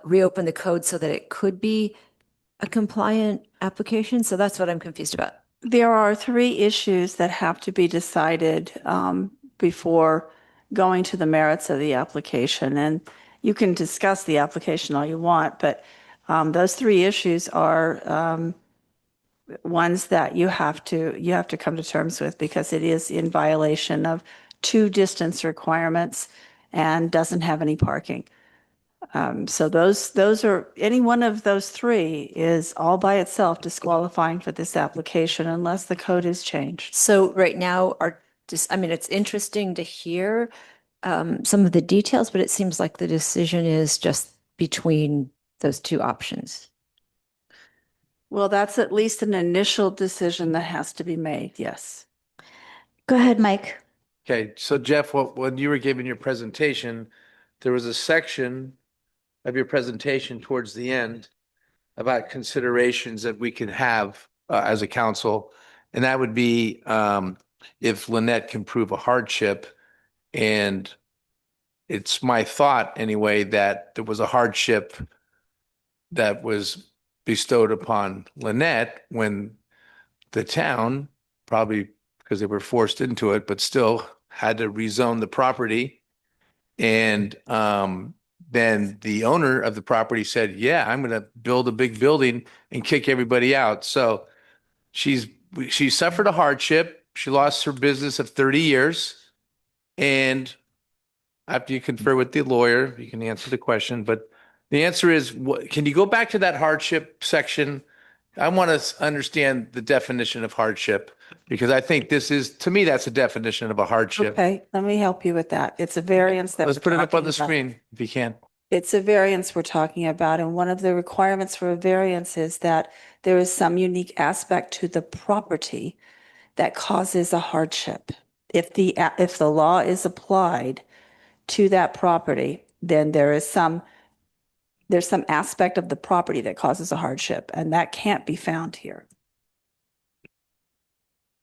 reopen the code so that it could be a compliant application. So that's what I'm confused about. There are three issues that have to be decided before going to the merits of the application. And you can discuss the application all you want, but those three issues are ones that you have to come to terms with because it is in violation of two distance requirements and doesn't have any parking. So those are, any one of those three is all by itself disqualifying for this application unless the code is changed. So right now, it's interesting to hear some of the details, but it seems like the decision is just between those two options. Well, that's at least an initial decision that has to be made, yes. Go ahead, Mike. Okay, so Jeff, when you were giving your presentation, there was a section of your presentation towards the end about considerations that we can have as a council. And that would be if Lynette can prove a hardship. And it's my thought anyway, that there was a hardship that was bestowed upon Lynette when the town, probably because they were forced into it, but still had to rezone the property. And then the owner of the property said, yeah, I'm going to build a big building and kick everybody out. So she suffered a hardship. She lost her business of 30 years. And after you confer with the lawyer, you can answer the question, but The answer is, what, can you go back to that hardship section? I want to understand the definition of hardship because I think this is, to me, that's a definition of a hardship. Okay, let me help you with that. It's a variance that Let's we're put it up on talking the about. screen if you can. It's a variance we're talking about, and one of the requirements for a variance is that there is some unique aspect to the property that causes a hardship. If the law is applied to that property, then there's some aspect of the property that causes a hardship, and that can't be found here.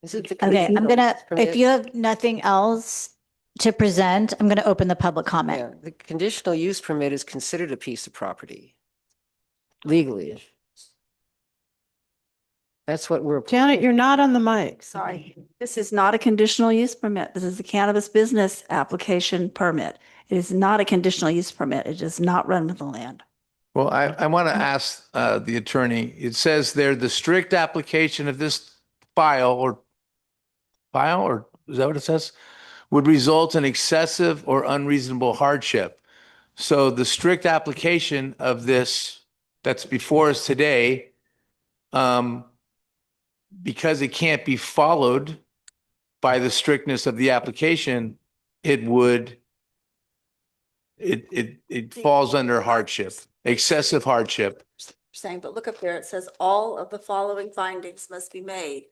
Is it the Okay, I'm conditional gonna, use permit? if you have nothing else to present, I'm gonna open the public comment. Yeah, the conditional use permit is considered a piece of property legally. That's what we're. Janet, you're not on the mic. Sorry, this is not a conditional use permit. This is a cannabis business application permit. It is not a conditional use permit. It does not run with the land. Well, I want to ask the attorney, it says there, the strict application of this file, or is that what it says? Would result in excessive or unreasonable hardship. So the strict application of this that's before us today, because it can't be followed by the strictness of the application, it falls under hardship, excessive hardship. Saying, but look up there, it says all of the following findings must be made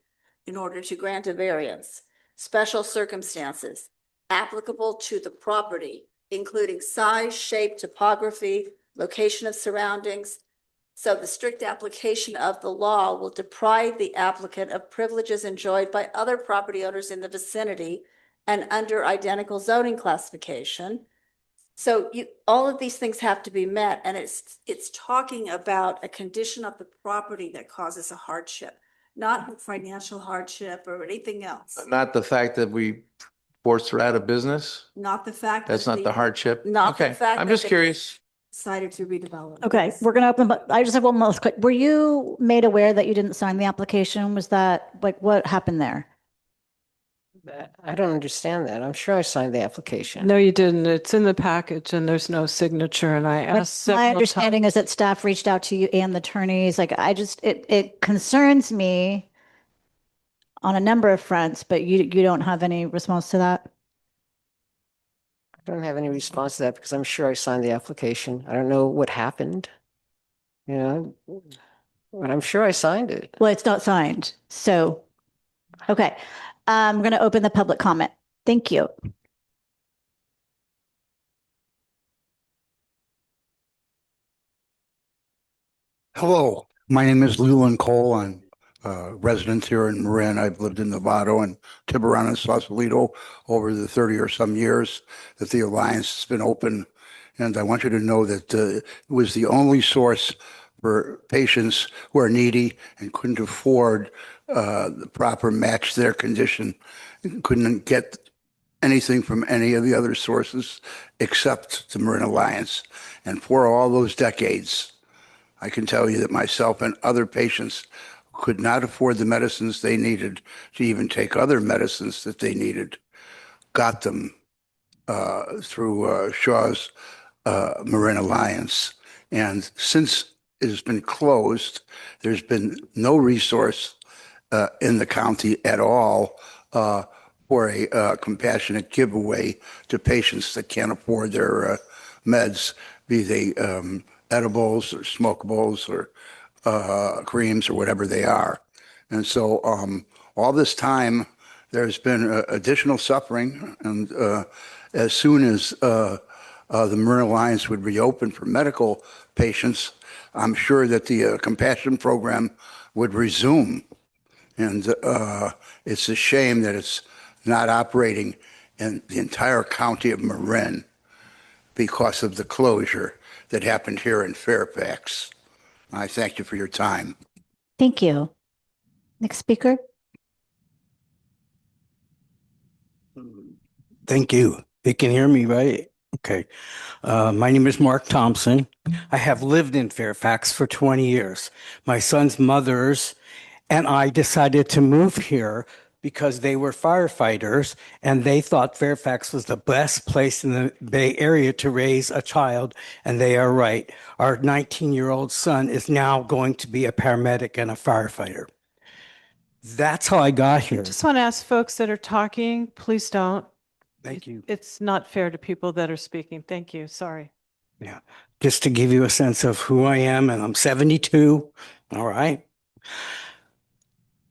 in order to grant a variance. Special circumstances applicable to the property, including size, shape, topography, location of surroundings. So the strict application of the law will deprive the applicant of privileges enjoyed by other property owners in the vicinity and under identical zoning classification. So all of these things have to be met, and it's talking about a condition of the property that causes a hardship, not financial hardship or anything else. Not the fact that we forced her out of business? Not the fact That's that not the hardship? not the Okay, fact I'm that just they curious. decided to redevelop. Okay, we're gonna open, but I just have one more quick. Were you made aware that you didn't sign the application? Was that, like, what happened there? I don't understand that. I'm sure I signed the application. No, you didn't. It's in the package and there's no signature. And I Like, asked several my understanding is that staff reached out to you and the attorneys. Like, it concerns me on a number of fronts, but you don't have any response to that? I don't have any response to that because I'm sure I signed the application. I don't know what happened. You know, but I'm sure I signed it. Well, it's not signed. So, okay. I'm going to open the public comment. Thank you. Hello, my name is Leland Cole. I'm a resident here in Marin. I've lived in Novato and Tiburon and Sausalito over the 30 or some years that the Alliance has been open. And I want you to know that it was the only source for patients who are needy and couldn't afford the proper match to their condition, couldn't get anything from any of the other sources except the Marin Alliance. And for all those decades, I can tell you that myself and other patients could not afford the medicines they needed to even take other medicines that they needed, got them through Shaw's Marin Alliance. And since it has been closed, there's been no resource in the county at all for a compassionate giveaway to patients that can't afford their meds, be they edibles or smokables or creams or whatever they are. And so all this time, there's been additional suffering. And as soon as the Marin Alliance would reopen for medical patients, I'm sure that the compassion program would resume. And it's a shame that it's not operating in the entire county of Marin because of the closure that happened here in Fairfax. I thank you for your time. Thank you. Next speaker. Thank you. You can hear me, right? Okay. My name is Mark Thompson. I have lived in Fairfax for 20 years. My son's mothers and I decided to move here because they were firefighters and they thought Fairfax was the best place in the Bay Area to raise a child. And they are right. Our 19-year-old son is now going to be a paramedic and a firefighter. That's how I got here. Just want to ask folks that are talking, please don't. Thank you. It's not fair to people that are speaking. Thank you. Sorry. Yeah. Just to give you a sense of who I am, and I'm 72. All right.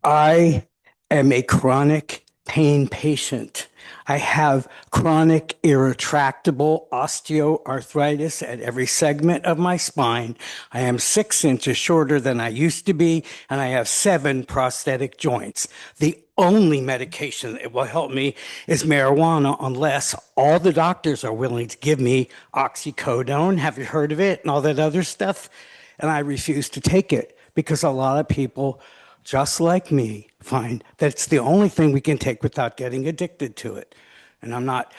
I am a chronic pain patient. I have chronic irretractable osteoarthritis at every segment of my spine. I am 6 inches shorter than I used to be, and I have 7 prosthetic joints. The only medication that will help me is marijuana, unless all the doctors are willing to give me oxycodone. Have you heard of it? And all that other stuff. And I refuse to take it because a lot of people, just like me, find that it's the only thing we can take without getting addicted to it. And I'm not,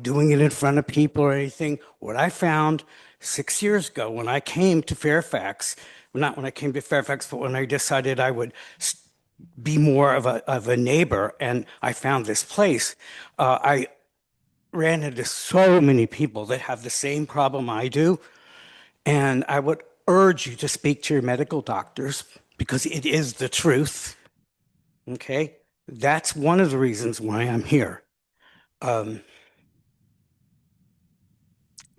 doing it in front of people or anything. What I found 6 years ago when I came to Fairfax, not when I came to Fairfax, but when I decided I would be more of a neighbor, and I found this place, I ran into so many people that have the same problem I do. And I would urge you to speak to your medical doctors because it is the truth. Okay? That's one of the reasons why I'm here. The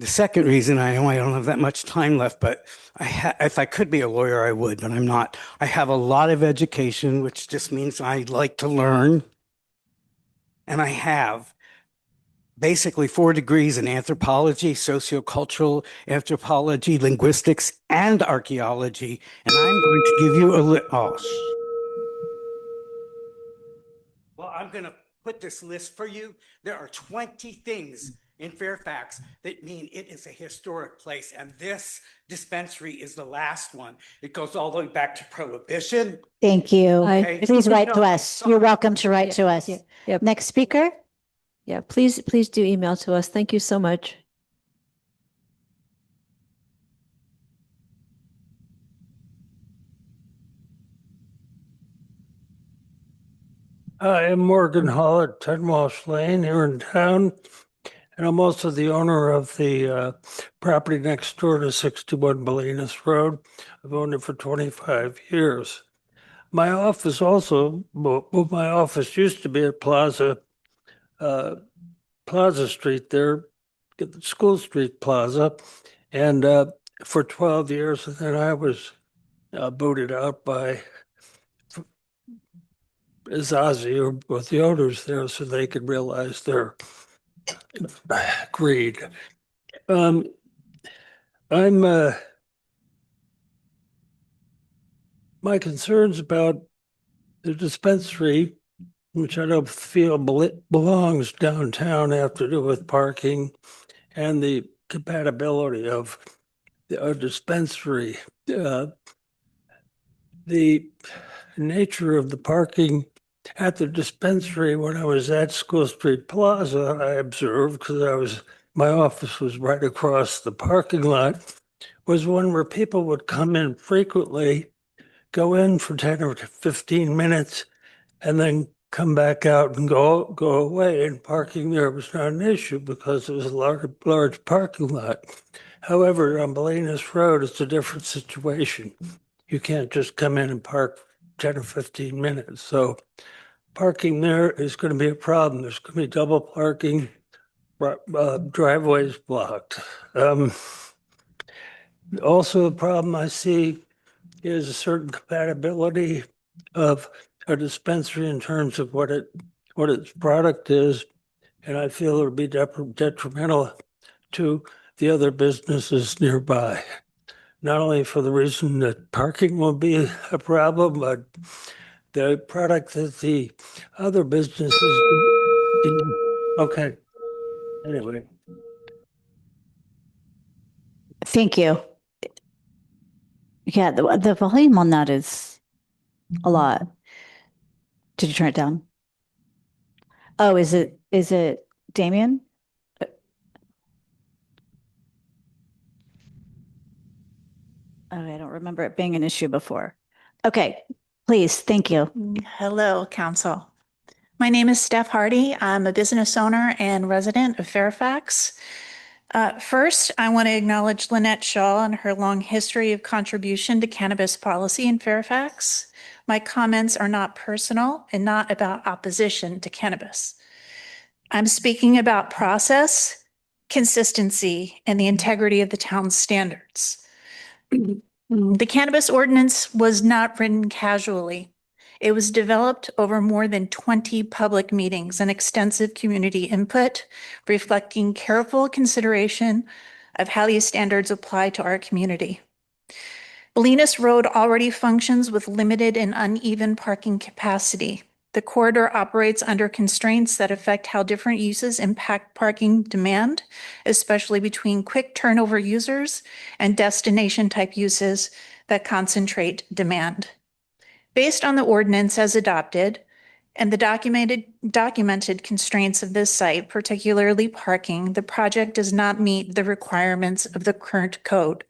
second reason, I know I don't have that much time left, but if I could be a lawyer, I would, but I'm not. I have a lot of education, which just means I like to learn. And I have basically 4 degrees in anthropology, sociocultural anthropology, linguistics, and archaeology. And I'm going to give you Well, I'm going to put this list for you. There are 20 things in Fairfax that mean it is a historic place. And this dispensary is the last one. It goes all the way back to Prohibition. Thank you. Okay. Please write to No, us. sorry. You're welcome to write to us. Yep. Next speaker. Yeah, please do email to us. Thank you so much. Hi, I'm Morgan Hall at 10 Walsh Lane here in town, and I'm also the owner of the property next door to 61 Bolinas Road. I've owned it for 25 years. My office my office used to be at Plaza Street there, School Street Plaza, and for 12 years, and then I was booted out by Zazi or the owners there so they could realize their greed. I'm my concerns about the dispensary, which I don't feel belongs downtown, have to do with parking and the compatibility of a dispensary. The nature of the parking at the dispensary when I was at School Street Plaza, I observed, because my office was right across the parking lot, was one where people would come in frequently, go in for 10 or 15 minutes, and then come back out and go away. And parking there was not an issue because it was a large parking lot. However, on Bolinas Road, it's a different situation. You can't just come in and park 10 or 15 minutes. So parking there is going to be a problem. There's going to be double parking, driveways blocked. Also, the problem I see is a certain compatibility of a dispensary in terms of what its product is, and I feel it would be detrimental to the other businesses nearby. Not only for the reason that parking will be a problem, but the product that the other businesses. Okay. Anyway. Thank you. Yeah, the volume on that is a lot. Did you turn it down? Oh, is it Damien? Okay, I don't remember it being an issue before. Okay, please, thank you. Hello, Council. My name is Steph Hardy. I'm a business owner and resident of Fairfax. First, I want to acknowledge Lynette Shaw and her long history of contribution to cannabis policy in Fairfax. My comments are not personal and not about opposition to cannabis. I'm speaking about process, consistency, and the integrity of the town's standards. The cannabis ordinance was not written casually. It was developed over more than 20 public meetings and extensive community input, reflecting careful consideration of how these standards apply to our community. Bolinas Road already functions with limited and uneven parking capacity. The corridor operates under constraints that affect how different uses impact parking demand, especially between quick turnover users and destination type uses that concentrate demand. Based on the ordinance as adopted and the documented constraints of this site, particularly parking, the project does not meet the requirements of the current code.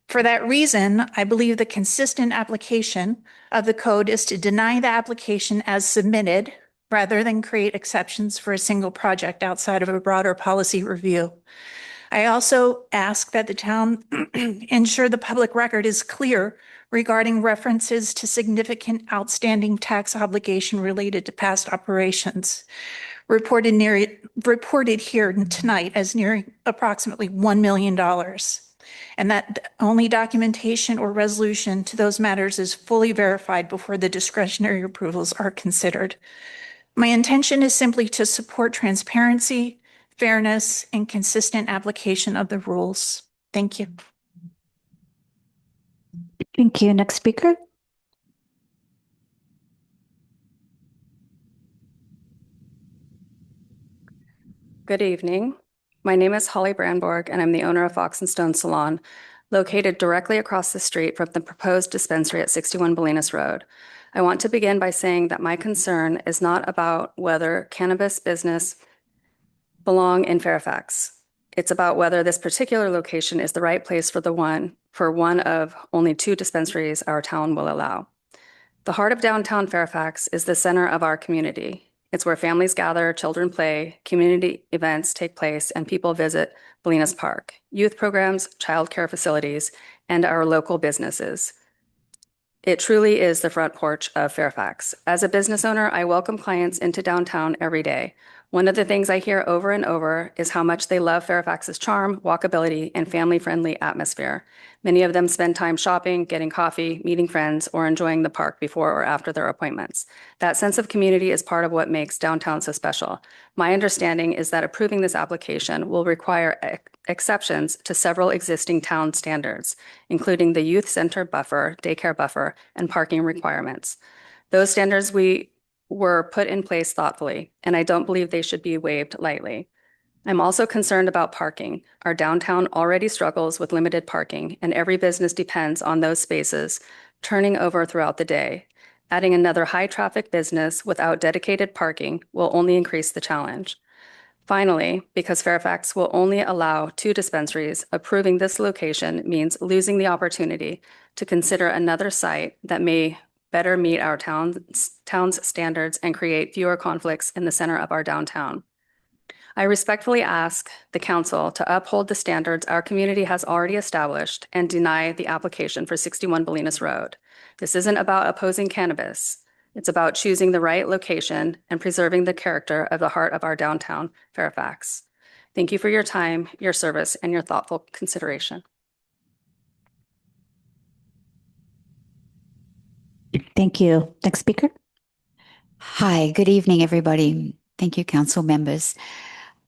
For that reason, I believe the consistent application of the code is to deny the application as submitted rather than create exceptions for a single project outside of a broader policy review. I also ask that the town ensure the public record is clear regarding references to significant outstanding tax obligation related to past operations, reported here tonight as nearing approximately $1 million, and that only documentation or resolution to those matters is fully verified before the discretionary approvals are considered. My intention is simply to support transparency, fairness, and consistent application of the rules. Thank you. Thank you. Next speaker. Good evening. My name is Holly Brandborg, and I'm the owner of Fox and Stone Salon, located directly across the street from the proposed dispensary at 61 Bolinas Road. I want to begin by saying that my concern is not about whether cannabis business belong in Fairfax. It's about whether this particular location is the right place for one of only 2 dispensaries our town will allow. The heart of downtown Fairfax is the center of our community. It's where families gather, children play, community events take place, and people visit Bolinas Park, youth programs, childcare facilities, and our local businesses. It truly is the front porch of Fairfax. As a business owner, I welcome clients into downtown every day. One of the things I hear over and over is how much they love Fairfax's charm, walkability, and family-friendly atmosphere. Many of them spend time shopping, getting coffee, meeting friends, or enjoying the park before or after their appointments. That sense of community is part of what makes downtown so special. My understanding is that approving this application will require exceptions to several existing town standards, including the youth center buffer, daycare buffer, and parking requirements. Those standards were put in place thoughtfully, and I don't believe they should be waived lightly. I'm also concerned about parking. Our downtown already struggles with limited parking, and every business depends on those spaces turning over throughout the day. Adding another high-traffic business without dedicated parking will only increase the challenge. Finally, because Fairfax will only allow 2 dispensaries, approving this location means losing the opportunity to consider another site that may better meet our town's standards and create fewer conflicts in the center of our downtown. I respectfully ask the council to uphold the standards our community has already established and deny the application for 61 Bolinas Road. This isn't about opposing cannabis. It's about choosing the right location and preserving the character of the heart of our downtown, Fairfax. Thank you for your time, your service, and your thoughtful consideration. Thank you. Next speaker. Hi, good evening, everybody. Thank you, council members.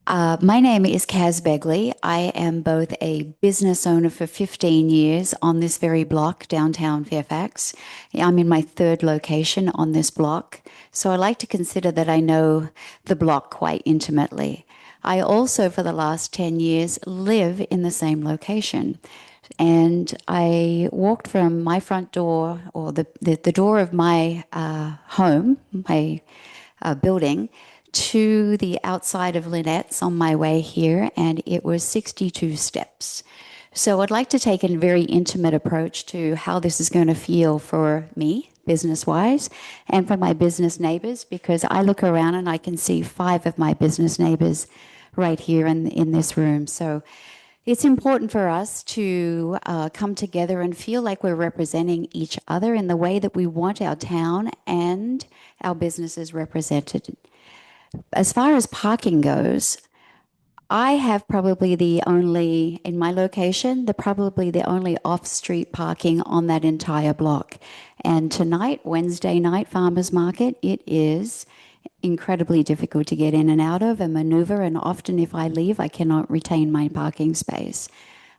My name is Kaz Begley. I am both a business owner for 15 years on this very block, downtown Fairfax. I'm in my 3rd location on this block, so I like to consider that I know the block quite intimately. I also, for the last 10 years, live in the same location. And I walked from my front door, or the door of my home, my building, to the outside of Lynette's on my way here, and it was 62 steps. So I'd like to take a very intimate approach to how this is going to feel for me business-wise, and for my business neighbors, because I look around and I can see 5 of my business neighbors right here in this room. So it's important for us to come together and feel like we're representing each other in the way that we want our town and our businesses represented. As far as parking goes, I have probably the only, in my location, probably the only off-street parking on that entire block. And tonight, Wednesday night farmers market, it is incredibly difficult to get in and out of and maneuver. And often if I leave, I cannot retain my parking space.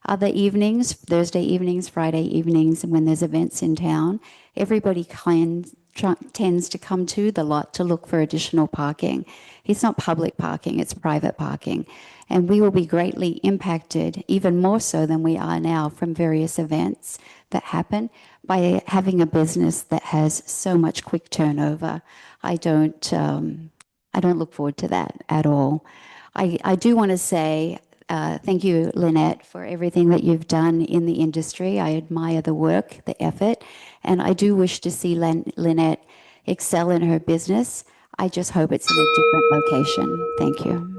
Other evenings, Thursday evenings, Friday evenings, and when there's events in town, everybody tends to come to the lot to look for additional parking. It's not public parking, it's private parking. And we will be greatly impacted, even more so than we are now, from various events that happen by having a business that has so much quick turnover. I don't look forward to that at all. I do want to say thank you, Lynette, for everything that you've done in the industry. I admire the work, the effort, and I do wish to see Lynette excel in her business. I just hope it's in a different location. Thank you.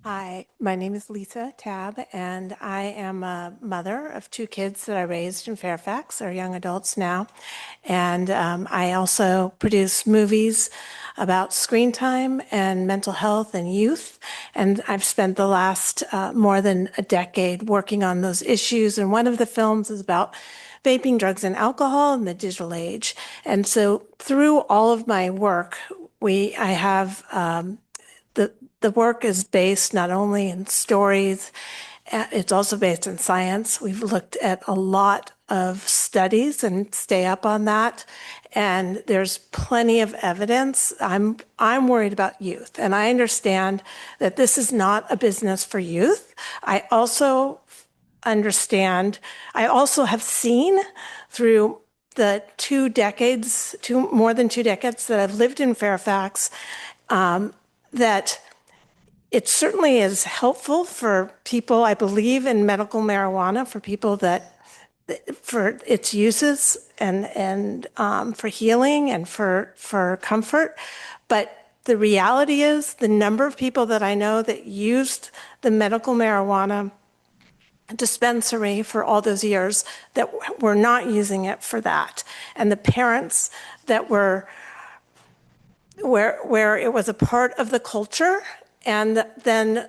Hi, my name is Lisa Tabb, and I am a mother of 2 kids that I raised in Fairfax. They're young adults now. And I also produce movies about screen time and mental health and youth. And I've spent the last more than a decade working on those issues. And one of the films is about vaping, drugs, and alcohol in the digital age. And so through all of my work, I have the work is based not only in stories, it's also based in science. We've looked at a lot of studies and stay up on that. And there's plenty of evidence. I'm worried about youth, and I understand that this is not a business for youth. I also understand, I also have seen through the more than 2 decades that I've lived in Fairfax, that it certainly is helpful for people. I believe in medical marijuana for people for its uses and for healing and for comfort. But the reality is the number of people that I know that used the medical marijuana dispensary for all those years that were not using it for that, and the parents that were where it was a part of the culture and then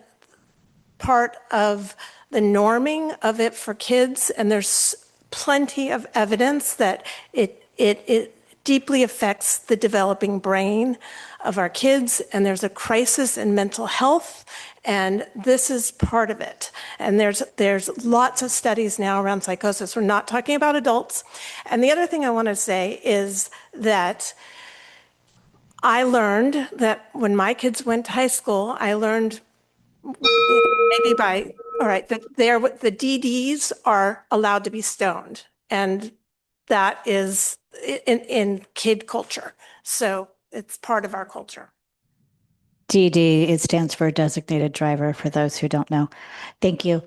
part of the norming of it for kids. And there's plenty of evidence that it deeply affects the developing brain of our kids. And there's a crisis in mental health, and this is part of it. And there's lots of studies now around psychosis. We're not talking about adults. And the other thing I want to say is that I learned that when my kids went to high school, I learned maybe all right, that the DDs are allowed to be stoned. And that is in kid culture. So it's part of our culture. DD, it stands for designated driver for those who don't know. Thank you.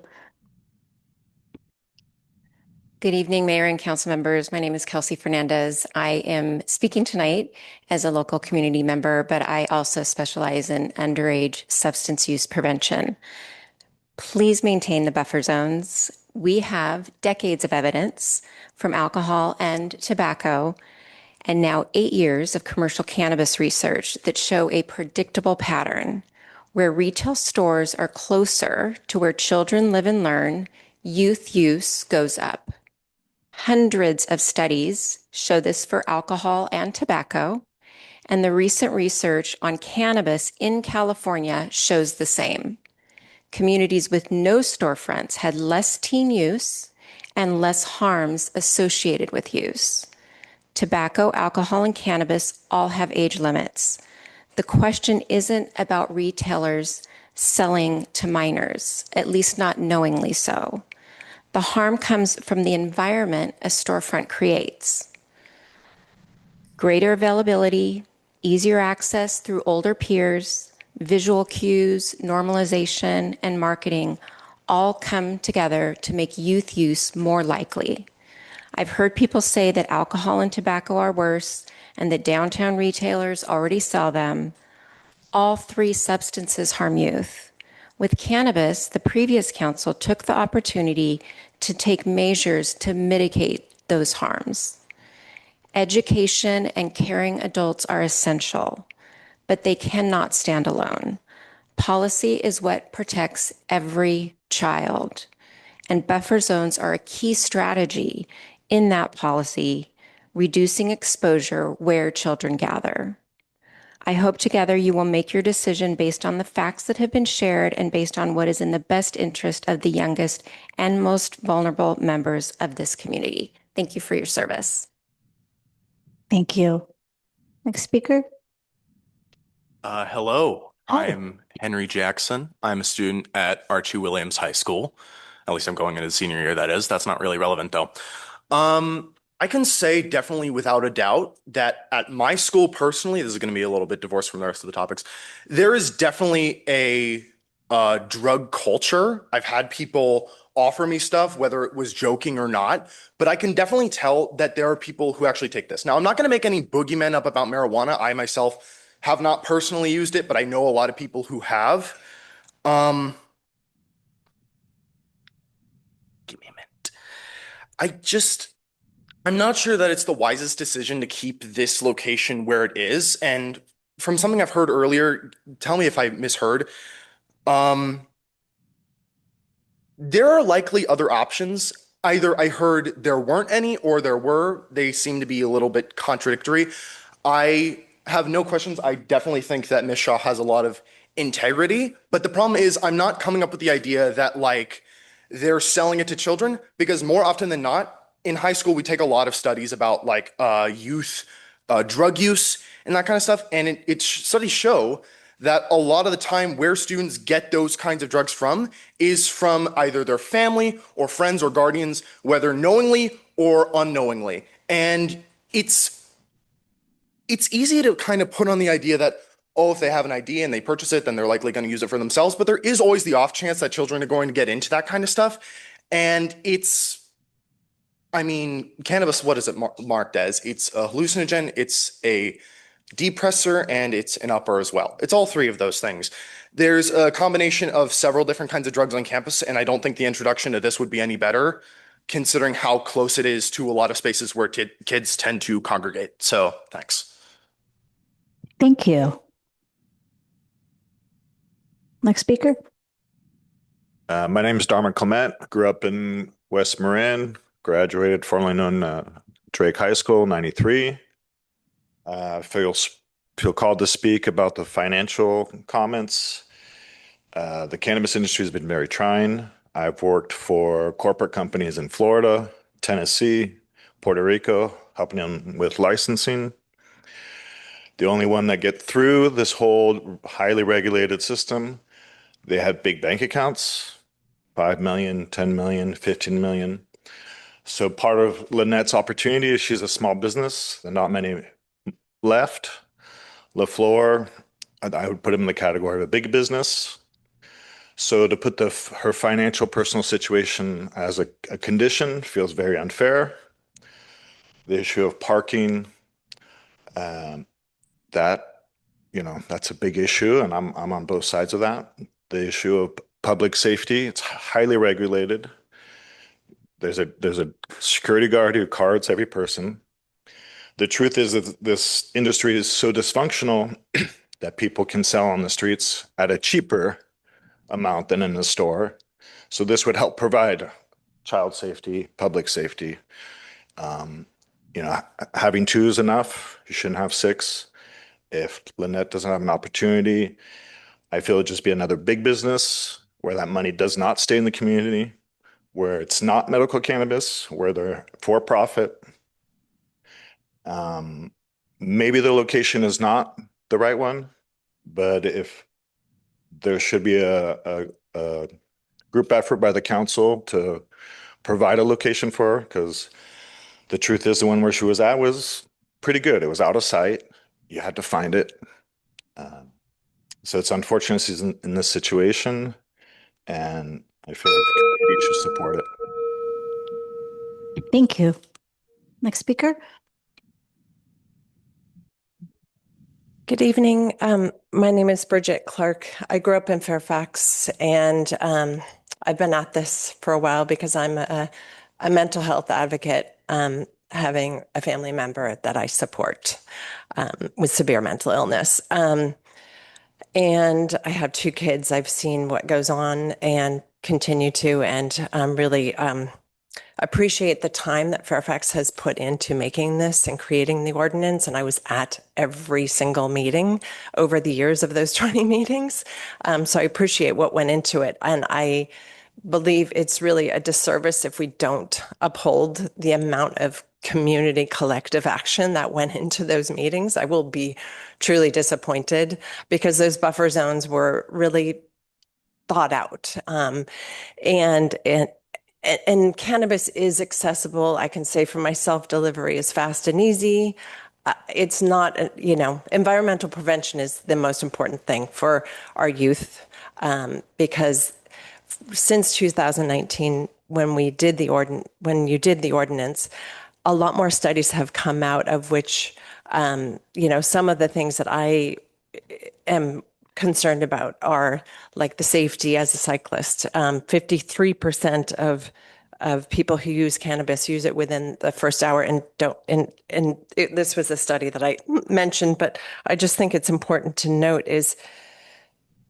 Good evening, Mayor and Council members. My name is Kelsey Fernandez. I am speaking tonight as a local community member, but I also specialize in underage substance use prevention. Please maintain the buffer zones. We have decades of evidence from alcohol and tobacco, and now 8 years of commercial cannabis research that show a predictable pattern where retail stores are closer to where children live and learn, youth use goes up. Hundreds of studies show this for alcohol and tobacco, and the recent research on cannabis in California shows the same. Communities with no storefronts had less teen use and less harms associated with use. Tobacco, alcohol, and cannabis all have age limits. The question isn't about retailers selling to minors, at least not knowingly so. The harm comes from the environment a storefront creates. Greater availability, easier access through older peers, visual cues, normalization, and marketing all come together to make youth use more likely. I've heard people say that alcohol and tobacco are worse and that downtown retailers already sell them. All three substances harm youth. With cannabis, the previous council took the opportunity to take measures to mitigate those harms. Education and caring adults are essential, but they cannot stand alone. Policy is what protects every child, and buffer zones are a key strategy in that policy, reducing exposure where children gather. I hope together you will make your decision based on the facts that have been shared and based on what is in the best interest of the youngest and most vulnerable members of this community. Thank you for your service. Thank you. Next speaker. Hello, Hi. I'm Henry Jackson. I'm a student at Archie Williams High School. At least I'm going into the senior year, that is. That's not really relevant though. I can say definitely without a doubt that at my school personally, this is going to be a little bit divorced from the rest of the topics, there is definitely a drug culture. I've had people offer me stuff, whether it was joking or not, but I can definitely tell that there are people who actually take this. Now, I'm not going to make any boogeymen up about marijuana. I myself have not personally used it, but I know a lot of people who have. Give me a minute. I'm not sure that it's the wisest decision to keep this location where it is. And from something I've heard earlier, tell me if I misheard. There are likely other options. Either I heard there weren't any or there were. They seem to be a little bit contradictory. I have no questions. I definitely think that Ms. Shaw has a lot of integrity. But the problem is I'm not coming up with the idea that like they're selling it to children, because more often than not, in high school, we take a lot of studies about like youth drug use and that kind of stuff. And studies show that a lot of the time where students get those kinds of drugs from is from either their family or friends or guardians, whether knowingly or unknowingly. And it's easy to kind of put on the idea that, oh, if they have an ID and they purchase it, then they're likely going to use it for themselves. But there is always the off chance that children are going to get into that kind of stuff. And cannabis, what is it marked as? It's a hallucinogen, it's a depressor, and it's an upper as well. It's all three of those things. There's a combination of several different kinds of drugs on campus, and I don't think the introduction to this would be any better, considering how close it is to a lot of spaces where kids tend to congregate. So, thanks. Thank you. Next speaker. My name is Darman Clement. Grew up in West Marin, graduated formerly known Drake High School, 93. Feel called to speak about the financial comments. The cannabis industry has been very trying. I've worked for corporate companies in Florida, Tennessee, Puerto Rico, helping them with licensing. The only one that get through this whole highly regulated system, they have big bank accounts, 5 million, 10 million, 15 million. So part of Lynette's opportunity is she's a small business. There are not many left. LaFleur, I would put him in the category of a big business. So to put her financial personal situation as a condition feels very unfair. The issue of parking, that's a big issue, and I'm on both sides of that. The issue of public safety, it's highly regulated. There's a security guard who cards every person. The truth is that this industry is so dysfunctional that people can sell on the streets at a cheaper amount than in the store. So this would help provide child safety, public safety. Having two is enough. You shouldn't have six. If Lynette doesn't have an opportunity, I feel it'd just be another big business where that money does not stay in the community, where it's not medical cannabis, where they're for profit. Maybe the location is not the right one, but if there should be a group effort by the council to provide a location for her, because the truth is the one where she was at was pretty good. It was out of sight. You had to find it. So it's unfortunate she's in this situation. And I feel like the community should support it. Thank you. Next speaker. Good evening. My name is Bridget Clark. I grew up in Fairfax, and I've been at this for a while because I'm a mental health advocate, having a family member that I support with severe mental illness. And I have two kids. I've seen what goes on and continue to, and really appreciate the time that Fairfax has put into making this and creating the ordinance. And I was at every single meeting over the years of those 20 meetings. So I appreciate what went into it. And I believe it's really a disservice if we don't uphold the amount of community collective action that went into those meetings. I will be truly disappointed because those buffer zones were really thought out. And cannabis is accessible. I can say for myself, delivery is fast and easy. It's not, environmental prevention is the most important thing for our youth, because since 2019, when you did the ordinance, a lot more studies have come out of which, some of the things that I am concerned about are like the safety as a cyclist. 53% of people who use cannabis use it within the first hour and don't. This was a study that I mentioned, but I just think it's important to note is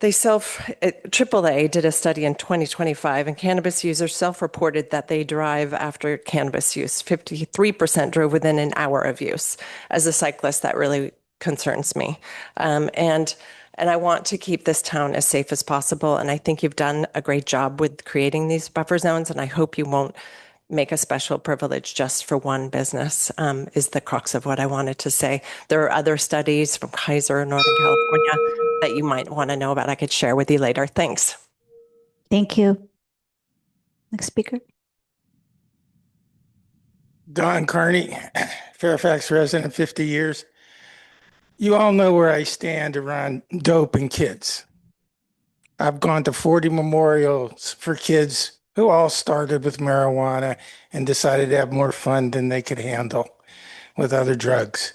AAA did a study in 2025, and cannabis users self-reported that they drive after cannabis use. 53% drove within an hour of use. As a cyclist, that really concerns me. And I want to keep this town as safe as possible. And I think you've done a great job with creating these buffer zones. And I hope you won't make a special privilege just for one business, is the crux of what I wanted to say. There are other studies from Kaiser, Northern California, that you might want to know about. I could share with you later. Thanks. Thank you. Next speaker. Don Carney, Fairfax resident, 50 years. You all know where I stand around dope and kids. I've gone to 40 memorials for kids who all started with marijuana and decided to have more fun than they could handle with other drugs.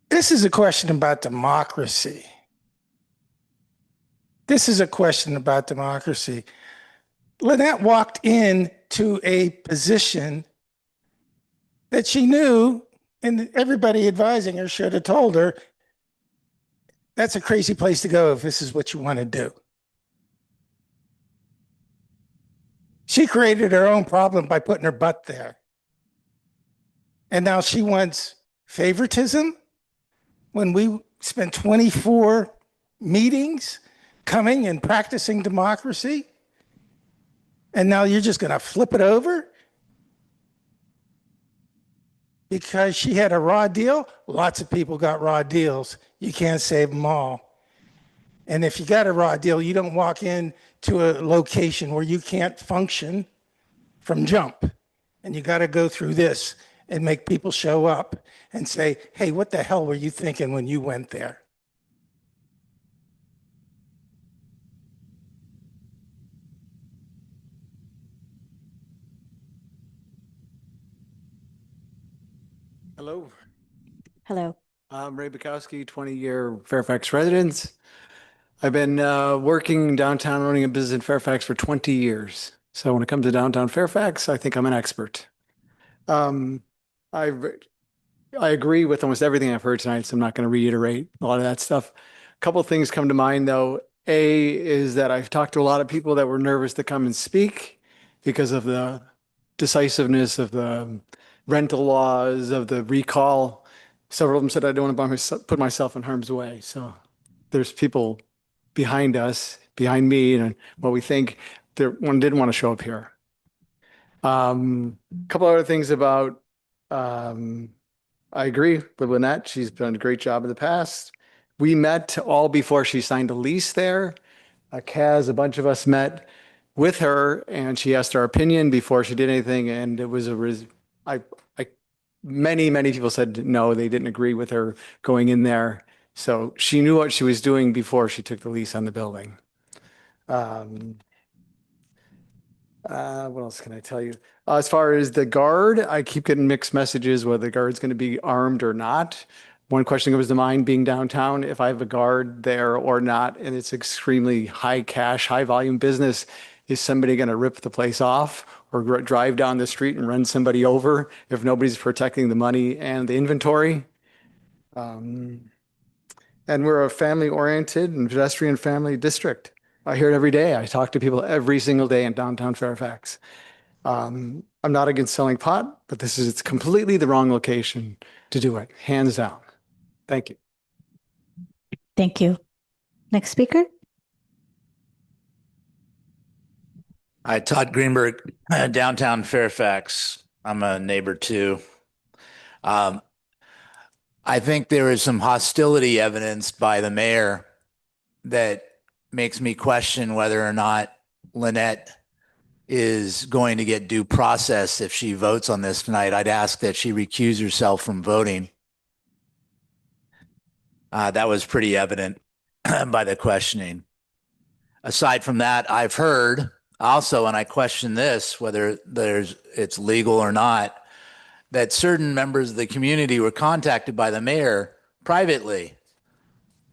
This is a question about democracy. This is a question about democracy. Lynette walked into a position that she knew, and everybody advising her should have told her, that's a crazy place to go if this is what you want to do. She created her own problem by putting her butt there. And now she wants favoritism when we spent 24 meetings coming and practicing democracy. And now you're just going to flip it over? Because she had a raw deal? Lots of people got raw deals. You can't save them all. And if you got a raw deal, you don't walk in to a location where you can't function from jump. And you got to go through this and make people show up and say, hey, what the hell were you thinking when you went there? Hello. Hello. I'm Ray Bukowski, 20-year Fairfax resident. I've been working downtown, running a business in Fairfax for 20 years. So when it comes to downtown Fairfax, I think I'm an expert. I agree with almost everything I've heard tonight, so I'm not going to reiterate a lot of that stuff. A couple of things come to mind, though. A is that I've talked to a lot of people that were nervous to come and speak because of the decisiveness of the rental laws, of the recall. Several of them said I don't want to put myself in harm's way. So there's people behind us, behind me, and what we think one didn't want to show up here. A couple other things about, I agree with Lynette. She's done a great job in the past. We met all before she signed a lease there. Kaz, a bunch of us met with her, and she asked our opinion before she did anything, and it was many people said no, they didn't agree with her going in there. So she knew what she was doing before she took the lease on the building. What else can I tell you? As far as the guard, I keep getting mixed messages whether the guard's going to be armed or not. One question comes to mind being downtown, if I have a guard there or not, and it's extremely high cash, high volume business, is somebody going to rip the place off or drive down the street and run somebody over if nobody's protecting the money and the inventory? And we're a family-oriented and pedestrian-family district. I hear it every day. I talk to people every single day in downtown Fairfax. I'm not against selling pot, but it's completely the wrong location to do it, hands down. Thank you. Thank you. Next speaker. Hi, Todd Greenberg, downtown Fairfax. I'm a neighbor too. I think there is some hostility evidenced by the mayor that makes me question whether or not Lynette is going to get due process if she votes on this tonight. I'd ask that she recuse herself from voting. That was pretty evident by the questioning. Aside from that, I've heard also, and I question this, whether it's legal or not, that certain members of the community were contacted by the mayor privately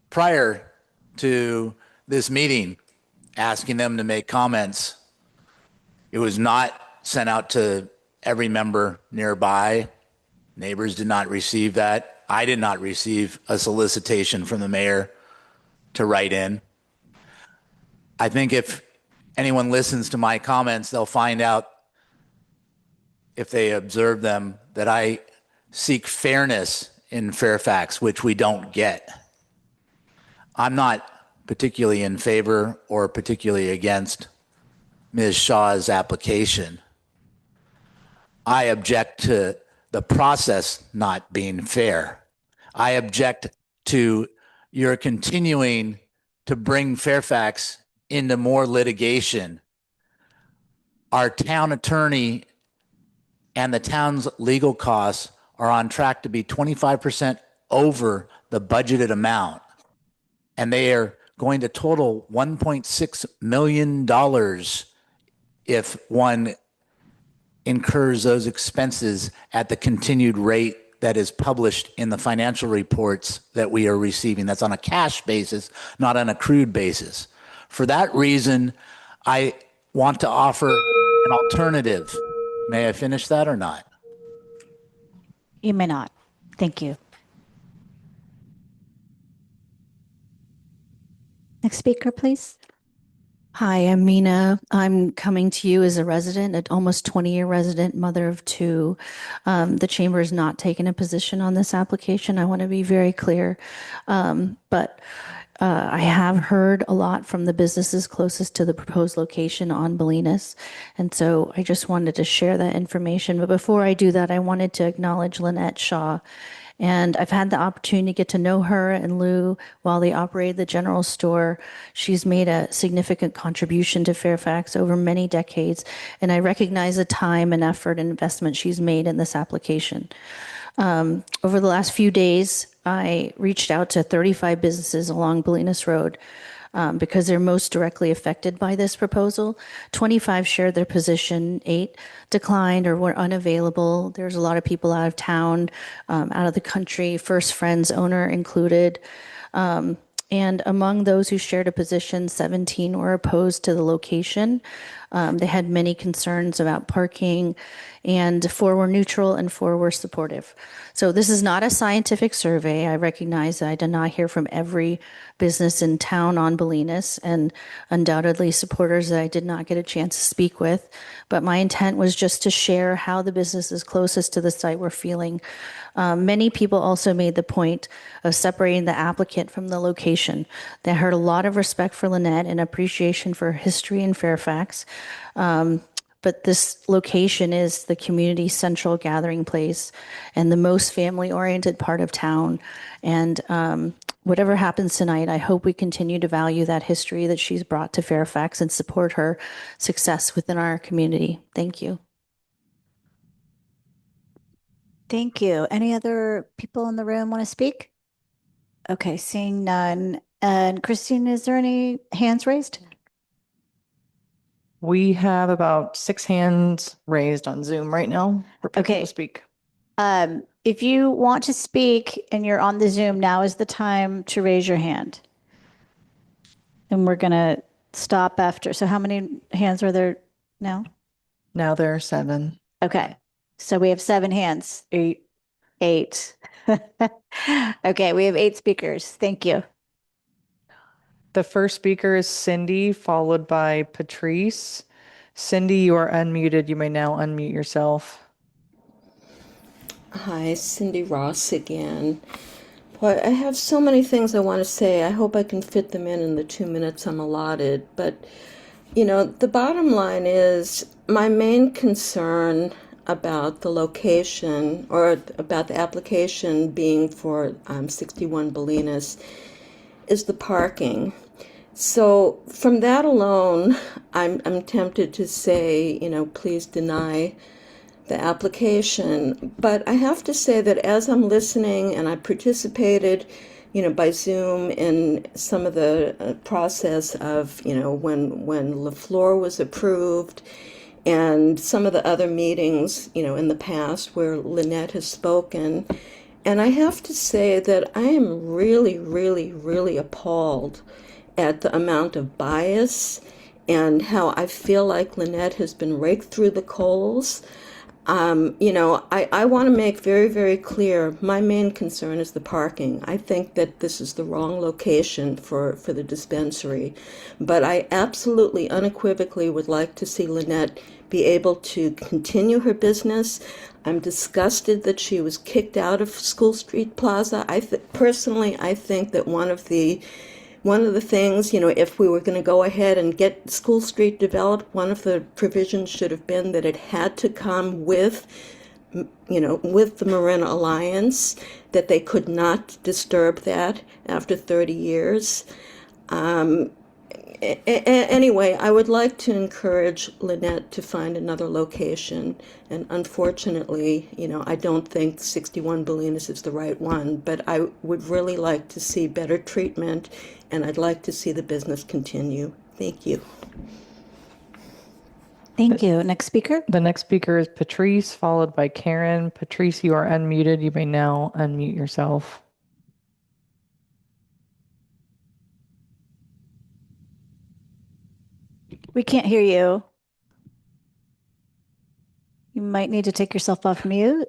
prior to this meeting, asking them to make comments. It was not sent out to every member nearby. Neighbors did not receive that. I did not receive a solicitation from the mayor to write in. I think if anyone listens to my comments, they'll find out, if they observe them, that I seek fairness in Fairfax, which we don't get. I'm not particularly in favor or particularly against Ms. Shaw's application. I object to the process not being fair. I object to your continuing to bring Fairfax into more litigation. Our town attorney and the town's legal costs are on track to be 25% over the budgeted amount. And they are going to total $1.6 million if one incurs those expenses at the continued rate that is published in the financial reports that we are receiving. That's on a cash basis, not an accrued basis. For that reason, I want to offer an alternative. May I finish that or not? You may not. Thank you. Next speaker, please. Hi, I'm Mina. I'm coming to you as a resident, an almost 20-year resident, mother of two. The chamber has not taken a position on this application. I want to be very clear. But I have heard a lot from the businesses closest to the proposed location on Bolinas. And so I just wanted to share that information. But before I do that, I wanted to acknowledge Lynette Shaw. And I've had the opportunity to get to know her and Lou while they operated the general store. She's made a significant contribution to Fairfax over many decades, and I recognize the time and effort and investment she's made in this application. Over the last few days, I reached out to 35 businesses along Bolinas Road because they're most directly affected by this proposal. 25 shared their position, 8 declined or were unavailable. There's a lot of people out of town, out of the country, First Friends owner included. And among those who shared a position, 17 were opposed to the location. They had many concerns about parking, and 4 were neutral and 4 were supportive. So this is not a scientific survey. I recognize that I did not hear from every business in town on Bolinas, and undoubtedly supporters that I did not get a chance to speak with. But my intent was just to share how the businesses closest to the site were feeling. Many people also made the point of separating the applicant from the location. They heard a lot of respect for Lynette and appreciation for her history in Fairfax. But this location is the community central gathering place and the most family-oriented part of town. And whatever happens tonight, I hope we continue to value that history that she's brought to Fairfax and support her success within our community. Thank you. Thank you. Any other people in the room want to speak? Okay, seeing none. And Christine, is there any hands raised? We have about 6 hands raised on Zoom right now for people Okay. to speak. If you want to speak and you're on the Zoom, now is the time to raise your hand. And we're going to stop after. So how many hands are there now? Now there are 7. Okay. So we have 7 hands. 8. 8. Okay, we have 8 speakers. Thank you. The first speaker is Cindy, followed by Patrice. Cindy, you are unmuted. You may now unmute yourself. Hi, Cindy Ross again. Boy, I have so many things I want to say. I hope I can fit them in the 2 minutes I'm allotted. But, you know, the bottom line is my main concern about the location or about the application being for 61 Bolinas is the parking. So from that alone, I'm tempted to say, you know, please deny the application. But I have to say that as I'm listening, and I participated, you know, by Zoom in some of the process of, you know, when LaFleur was approved, and some of the other meetings, you know, in the past where Lynette has spoken. And I have to say that I am really, really, really appalled at the amount of bias and how I feel like Lynette has been raked through the coals. You know, I want to make very, very clear, my main concern is the parking. I think that this is the wrong location for the dispensary. But I absolutely, unequivocally would like to see Lynette be able to continue her business. I'm disgusted that she was kicked out of School Street Plaza. Personally, I think that one of the things, you know, if we were going to go ahead and get School Street developed, one of the provisions should have been that it had to come with, you know, with the Marin Alliance, that they could not disturb that after 30 years. Anyway, I would like to encourage Lynette to find another location. And unfortunately, you know, I don't think 61 Bolinas is the right one, but I would really like to see better treatment, and I'd like to see the business continue. Thank you. Thank you. Next speaker. The next speaker is Patrice, followed by Karen. Patrice, you are unmuted. You may now unmute yourself. We can't hear you. You might need to take yourself off mute.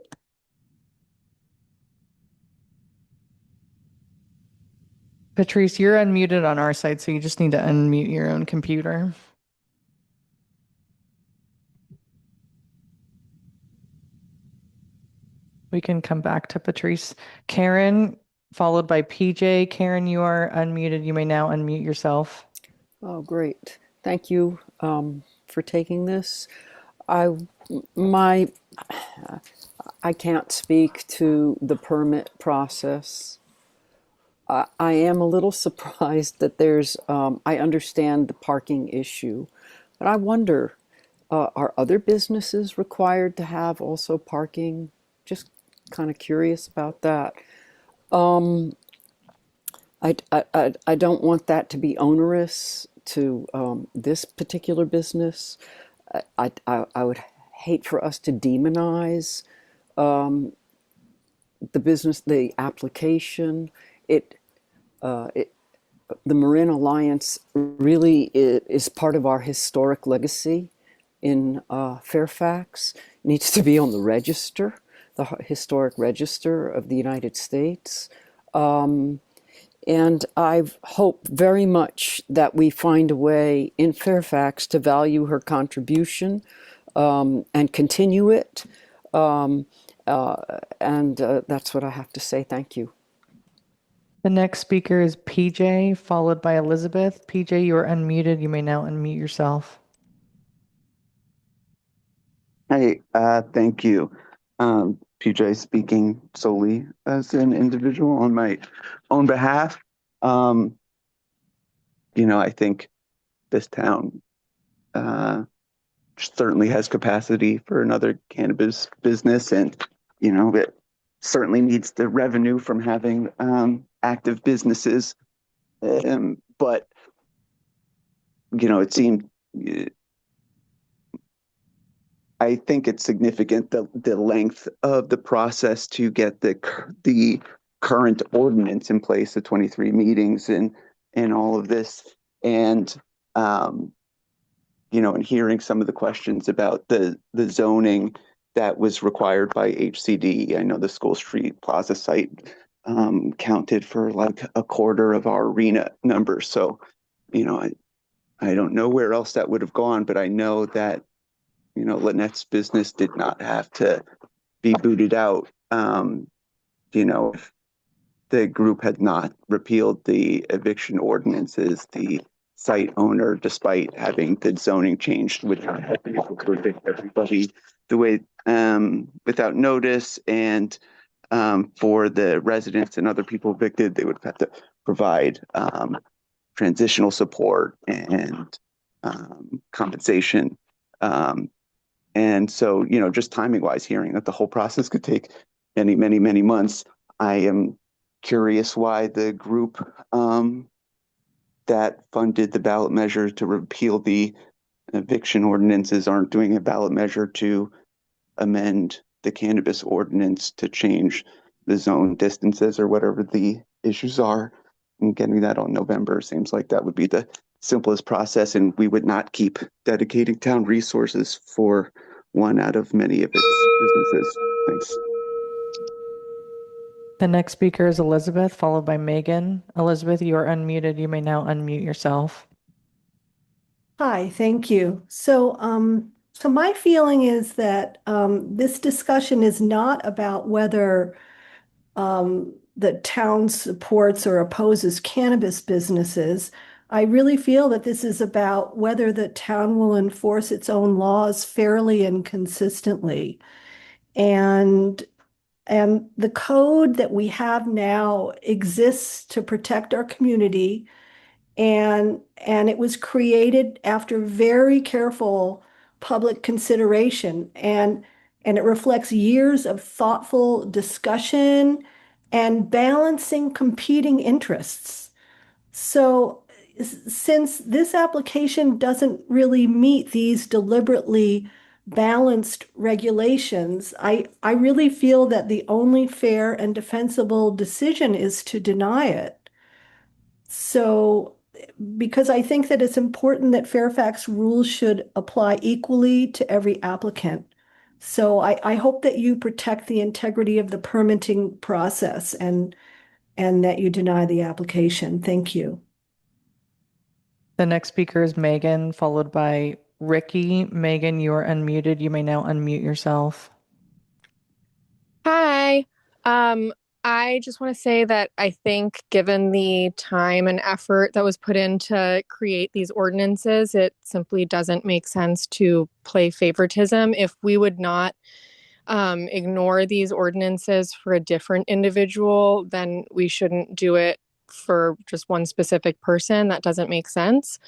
Patrice, you're unmuted on our side, so you just need to unmute your own computer. We can come back to Patrice. Karen, followed by PJ. Karen, you are unmuted. You may now unmute yourself. Oh, great. Thank you for taking this. I can't speak to the permit process. I am a little surprised that there's, I understand the parking issue, but I wonder, are other businesses required to have also parking? Just kind of curious about that. I don't want that to be onerous to this particular business. I would hate for us to demonize the business, the application. The Marin Alliance really is part of our historic legacy in Fairfax. It needs to be on the register, the historic register of the United States. And I hope very much that we find a way in Fairfax to value her contribution and continue it. And that's what I have to say. Thank you. The next speaker is PJ, followed by Elizabeth. PJ, you are unmuted. You may now unmute yourself. Hey, thank you. PJ speaking solely as an individual on my own behalf. You know, I think this town certainly has capacity for another cannabis business, and, you know, it certainly needs the revenue from having active businesses. But, you know, it seemed I think it's significant the length of the process to get the current ordinance in place, the 23 meetings and all of this. And and hearing some of the questions about the zoning that was required by HCD. I know the School Street Plaza site counted for like a quarter of our arena numbers. So, I don't know where else that would have gone, but I know that, Lynette's business did not have to be booted out. If the group had not repealed the eviction ordinances, the site owner, despite having the zoning changed, would not have been able to evict everybody the way without notice. And for the residents and other people evicted, they would have had to provide transitional support and compensation. And so, just timing wise, hearing that the whole process could take many, many, many months, I am curious why the group that funded the ballot measure to repeal the eviction ordinances aren't doing a ballot measure to amend the cannabis ordinance to change the zone distances or whatever the issues are. And getting that on November seems like that would be the simplest process, and we would not keep dedicating town resources for one out of many of its businesses. Thanks. The next speaker is Elizabeth, followed by Megan. Elizabeth, you are unmuted. You may now unmute yourself. Hi, thank you. So my feeling is that this discussion is not about whether the town supports or opposes cannabis businesses. I really feel that this is about whether the town will enforce its own laws fairly and consistently. And the code that we have now exists to protect our community. And it was created after very careful public consideration. And it reflects years of thoughtful discussion and balancing competing interests. So since this application doesn't really meet these deliberately balanced regulations, I really feel that the only fair and defensible decision is to deny it. So, because I think that it's important that Fairfax rules should apply equally to every applicant. So I hope that you protect the integrity of the permitting process and that you deny the application. Thank you. The next speaker is Megan, followed by Ricky. Megan, you are unmuted. You may now unmute yourself. Hi. I just want to say that I think given the time and effort that was put in to create these ordinances, it simply doesn't make sense to play favoritism. If we would not ignore these ordinances for a different individual, then we shouldn't do it for just one specific person. That doesn't make sense.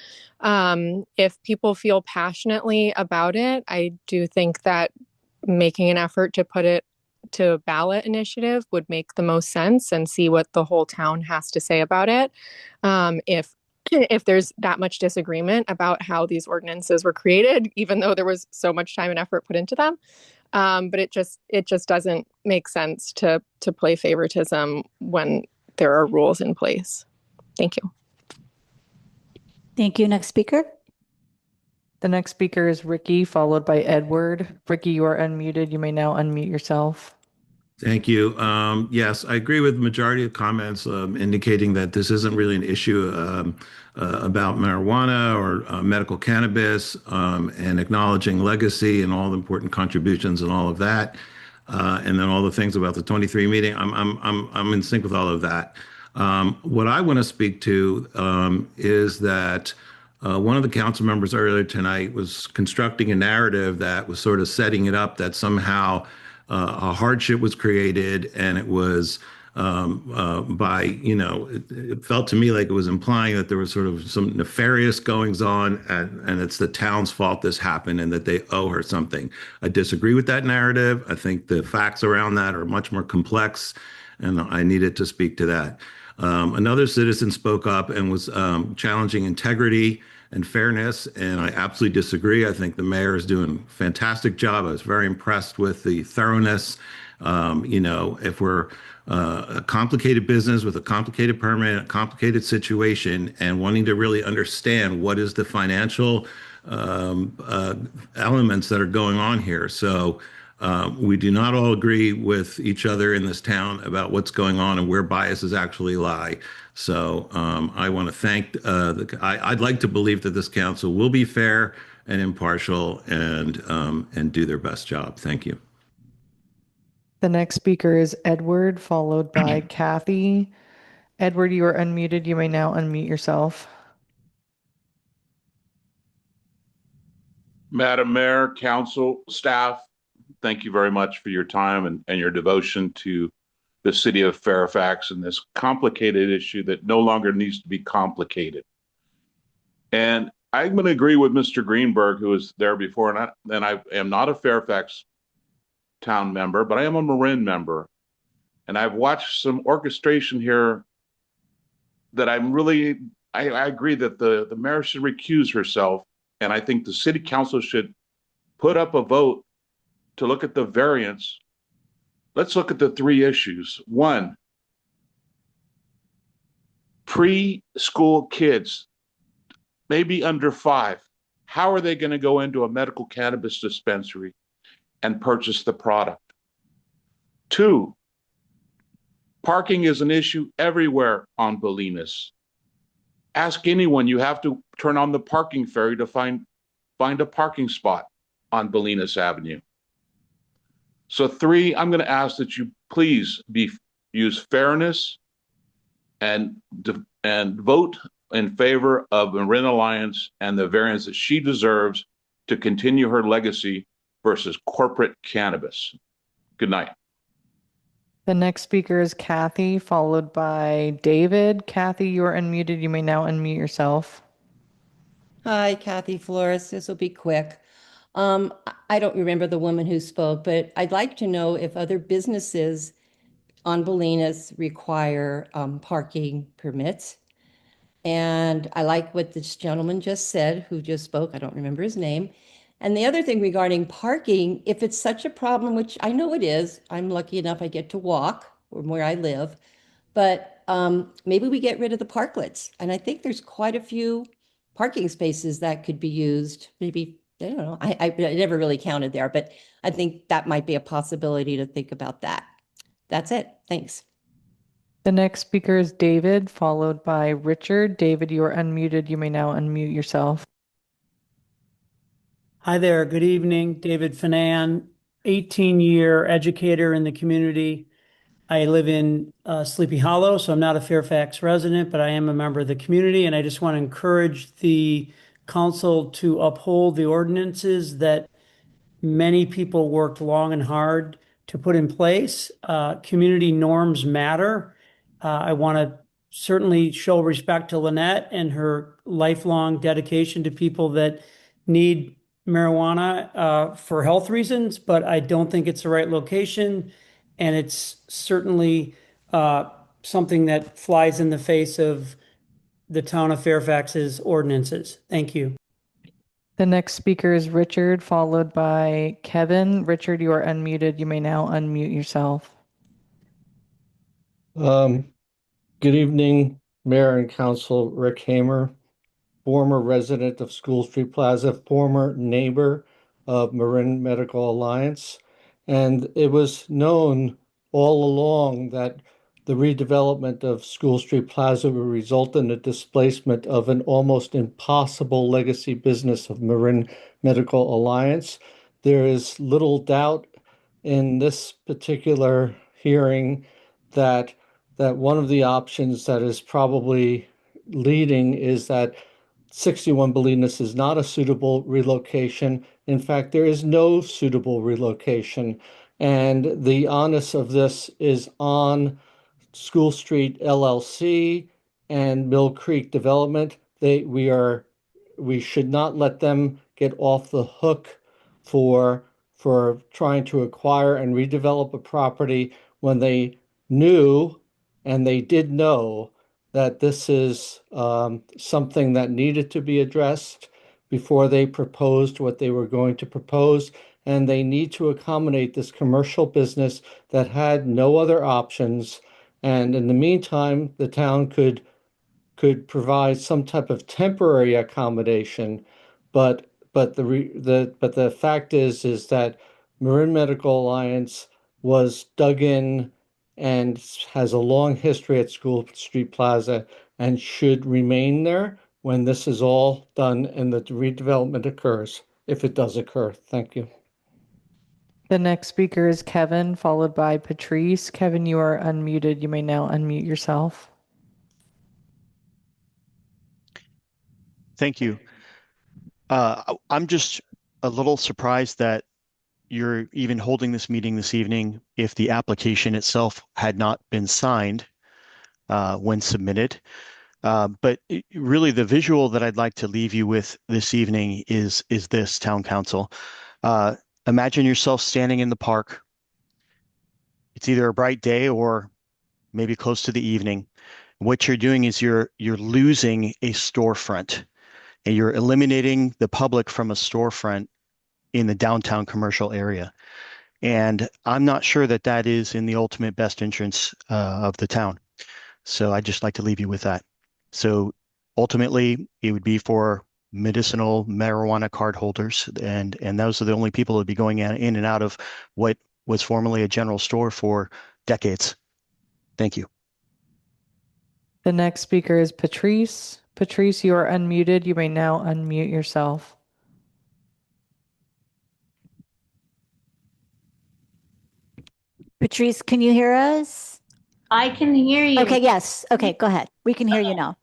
If people feel passionately about it, I do think that making an effort to put it to ballot initiative would make the most sense and see what the whole town has to say about it. If there's that much disagreement about how these ordinances were created, even though there was so much time and effort put into them. But it just doesn't make sense to play favoritism when there are rules in place. Thank you. Thank you. Next speaker. The next speaker is Ricky, followed by Edward. Ricky, you are unmuted. You may now unmute yourself. Thank you. Yes, I agree with the majority of comments indicating that this isn't really an issue about marijuana or medical cannabis, and acknowledging legacy and all the important contributions and all of that, and then all the things about the 23 meeting. I'm in sync with all of that. What I want to speak to is that one of the council members earlier tonight was constructing a narrative that was sort of setting it up that somehow a hardship was created, and it was it felt to me like it was implying that there was sort of some nefarious goings on, and it's the town's fault this happened and that they owe her something. I disagree with that narrative. I think the facts around that are much more complex, and I needed to speak to that. Another citizen spoke up and was challenging integrity and fairness. And I absolutely disagree. I think the mayor is doing a fantastic job. I was very impressed with the thoroughness. If we're a complicated business with a complicated permit, a complicated situation, and wanting to really understand what is the financial elements that are going on here. So we do not all agree with each other in this town about what's going on and where biases actually lie. So I want to thank I'd like to believe that this council will be fair and impartial and do their best job. Thank you. The next speaker is Edward, followed by Kathy. Edward, you are unmuted. You may now unmute yourself. Madam Mayor, council, staff, thank you very much for your time and your devotion to the city of Fairfax and this complicated issue that no longer needs to be complicated. And I'm going to agree with Mr. Greenberg, who was there before, and I am not a Fairfax town member, but I am a Marin member. And I've watched some orchestration here that I agree that the mayor should recuse herself. And I think the city council should put up a vote to look at the variance. Let's look at the three issues. One, preschool kids, maybe under 5. How are they going to go into a medical cannabis dispensary and purchase the product? 2, parking is an issue everywhere on Bolinas. Ask anyone, you have to turn on the parking ferry to find a parking spot on Bolinas Avenue. So 3, I'm going to ask that you please use fairness and vote in favor of Marin Alliance and the variance that she deserves to continue her legacy versus corporate cannabis. Good night. The next speaker is Kathy, followed by David. Kathy, you are unmuted. You may now unmute yourself. Hi, Kathy Flores. This will be quick. I don't remember the woman who spoke, but I'd like to know if other businesses on Bolinas require parking permits. And I like what this gentleman just said, who just spoke. I don't remember his name. And the other thing regarding parking, if it's such a problem, which I know it is, I'm lucky enough I get to walk from where I live, but maybe we get rid of the parklets. And I think there's quite a few parking spaces that could be used. Maybe, I don't know, I never really counted there, but I think that might be a possibility to think about that. That's it. Thanks. The next speaker is David, followed by Richard. David, you are unmuted. You may now unmute yourself. Hi there. Good evening. David Finan, 18-year educator in the community. I live in Sleepy Hollow, so I'm not a Fairfax resident, but I am a member of the community. And I just want to encourage the council to uphold the ordinances that many people worked long and hard to put in place. Community norms matter. I want to certainly show respect to Lynette and her lifelong dedication to people that need marijuana for health reasons, but I don't think it's the right location. And it's certainly something that flies in the face of the town of Fairfax's ordinances. Thank you. The next speaker is Richard, followed by Kevin. Richard, you are unmuted. You may now unmute yourself. Good evening, Mayor and Council. Rick Hamer, former resident of School Street Plaza, former neighbor of Marin Medical Alliance. And it was known all along that the redevelopment of School Street Plaza would result in the displacement of an almost impossible legacy business of Marin Medical Alliance. There is little doubt in this particular hearing that one of the options that is probably leading is that 61 Bolinas is not a suitable relocation. In fact, there is no suitable relocation. And the onus of this is on School Street LLC and Mill Creek Development. We should not let them get off the hook for trying to acquire and redevelop a property when they knew, and they did know, that this is something that needed to be addressed before they proposed what they were going to propose. And they need to accommodate this commercial business that had no other options. And in the meantime, the town could provide some type of temporary accommodation, but the fact is that Marin Medical Alliance was dug in and has a long history at School Street Plaza and should remain there when this is all done and the redevelopment occurs, if it does occur. Thank you. The next speaker is Kevin, followed by Patrice. Kevin, you are unmuted. You may now unmute yourself. Thank you. I'm just a little surprised that you're even holding this meeting this evening if the application itself had not been signed when submitted. But really, the visual that I'd like to leave you with this evening is this, Town Council. Imagine yourself standing in the park. It's either a bright day or maybe close to the evening. What you're doing is you're losing a storefront, and you're eliminating the public from a storefront in the downtown commercial area. And I'm not sure that that is in the ultimate best interest of the town. So I'd just like to leave you with that. So ultimately, it would be for medicinal marijuana card holders, and those are the only people that would be going in and out of what was formerly a general store for decades. Thank you. The next speaker is Patrice. Patrice, you are unmuted. You may now unmute yourself. Patrice, can you hear us? I can hear you. Okay, yes. Okay, go ahead. We can hear you now.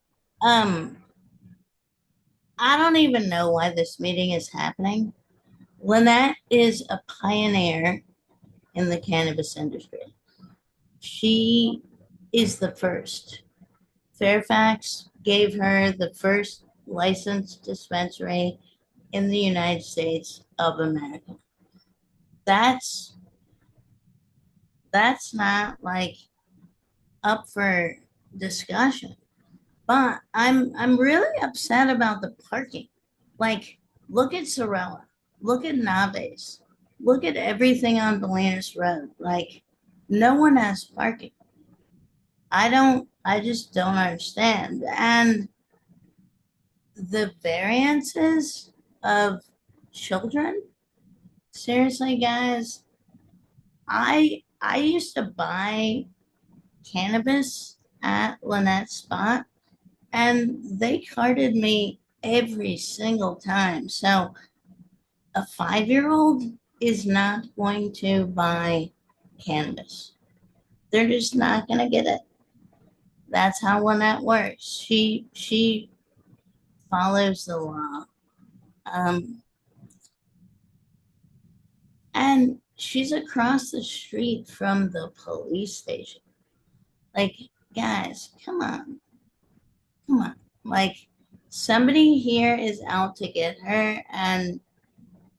I don't even know why this meeting is happening. Lynette is a pioneer in the cannabis industry. She is the first. Fairfax gave her the first licensed dispensary in the United States of America. That's not like up for discussion. But I'm really upset about the parking. Like, look at Sorella, look at Naves, look at everything on Bolinas Road. Like, no one has parking. I just don't understand. And the variances of children, seriously, guys, I used to buy cannabis at Lynette's spot, and they carded me every single time. So a 5-year-old is not going to buy cannabis. They're just not going to get it. That's how Lynette works. She follows the law. And she's across the street from the police station. Like, guys, come on. Come on. Like, somebody here is out to get her, and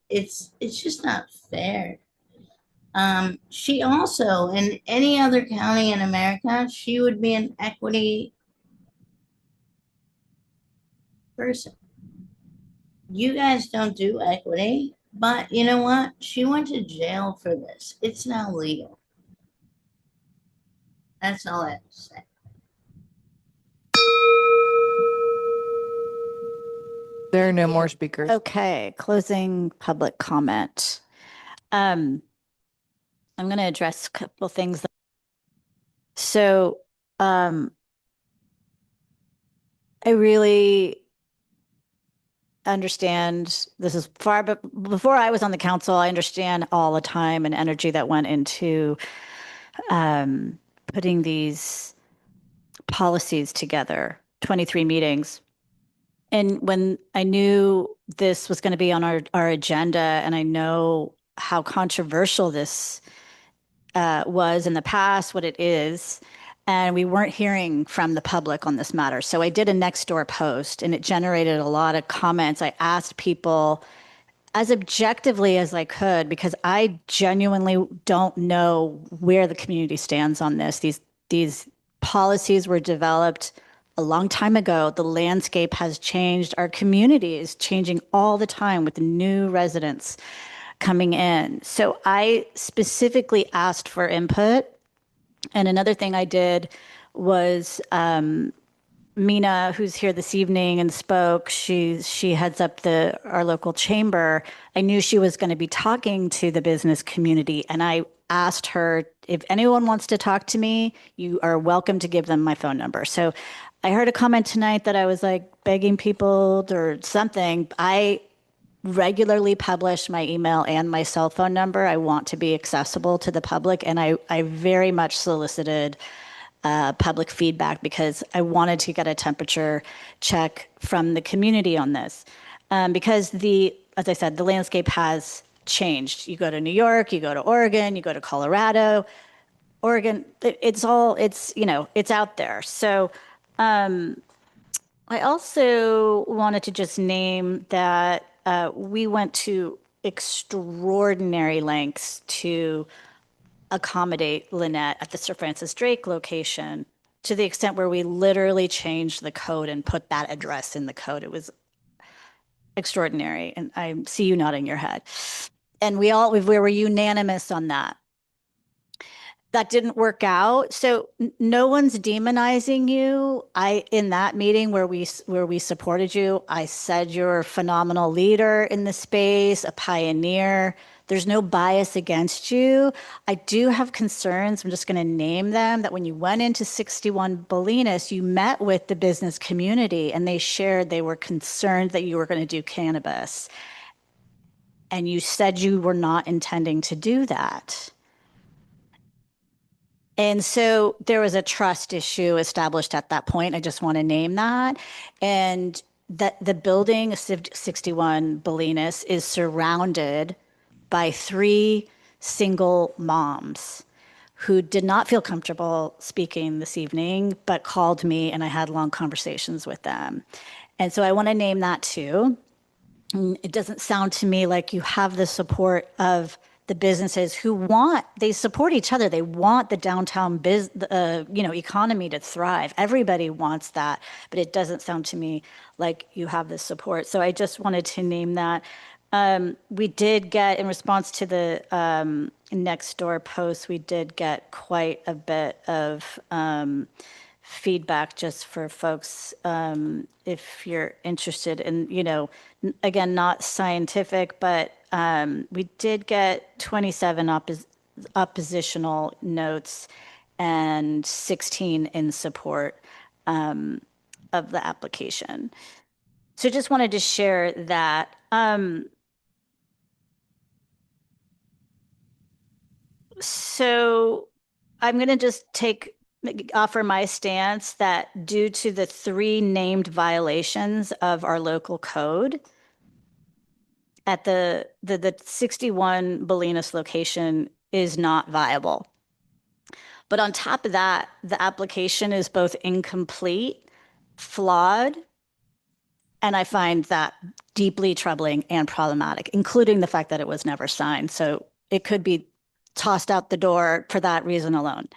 it's just not fair. She also, in any other county in America, she would be an equity person. You guys don't do equity, but you know what? She went to jail for this. It's now legal. That's all I have to say. There are no more speakers. Okay, closing public comment. I'm going to address a couple things. So, I really understand this is far, but before I was on the council, I understand all the time and energy that went into putting these policies together, 23 meetings. And when I knew this was going to be on our agenda, and I know how controversial this was in the past, what it is, and we weren't hearing from the public on this matter. So I did a next door post, and it generated a lot of comments. I asked people as objectively as I could, because I genuinely don't know where the community stands on this. These policies were developed a long time ago. The landscape has changed. Our community is changing all the time with new residents coming in. So I specifically asked for input. And another thing I did was Mina, who's here this evening and spoke, she heads up our local chamber. I knew she was going to be talking to the business community, and I asked her, if anyone wants to talk to me, you are welcome to give them my phone number. So I heard a comment tonight that I was like begging people or something. I regularly publish my email and my cell phone number. I want to be accessible to the public, and I very much solicited public feedback because I wanted to get a temperature check from the community on this. Because as I said, the landscape has changed. You go to New York, you go to Oregon, you go to Colorado, Oregon, it's out there. So I also wanted to just name that we went to extraordinary lengths to accommodate Lynette at the Sir Francis Drake location, to the extent where we literally changed the code and put that address in the code. It was extraordinary. And I see you nodding your head. And we were unanimous on that. That didn't work out. So no one's demonizing you. In that meeting where we supported you, I said you're a phenomenal leader in the space, a pioneer. There's no bias against you. I do have concerns. I'm just going to name them. That when you went into 61 Bolinas, you met with the business community, and they were concerned that you were going to do cannabis. And you said you were not intending to do that. And so there was a trust issue established at that point. I just want to name that. And that the building, 61 Bolinas, is surrounded by 3 single moms who did not feel comfortable speaking this evening, but called me, and I had long conversations with them. And so I want to name that too. It doesn't sound to me like you have the support of the businesses they support each other. They want the downtown economy to thrive. Everybody wants that, but it doesn't sound to me like you have the support. So I just wanted to name that. We did get, in response to the next door post, we did get quite a bit of feedback, just for folks, if you're interested in, again, not scientific, but we did get 27 oppositional notes and 16 in support of the application. So just wanted to share that. So I'm going to just offer my stance that due to the 3 named violations of our local code at the 61 Bolinas location is not viable. But on top of that, the application is both incomplete, flawed, and I find that deeply troubling and problematic, including the fact that it was never signed. So it could be tossed out the door for that reason alone.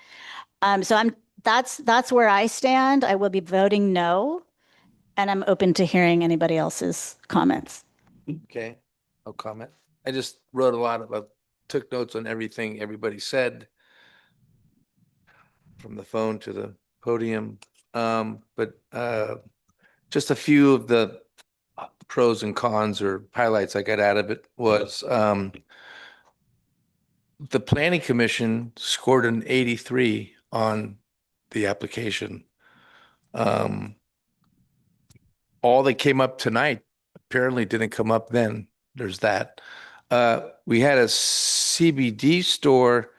So that's where I stand. I will be voting no, and I'm open to hearing anybody else's comments. Okay, no comment. I just wrote a lot about, took notes on everything everybody said, from the phone to the podium. But just a few of the pros and cons or highlights I got out of it was the planning commission scored an 83 on the application. All that came up tonight apparently didn't come up then. There's that. We had a CBD store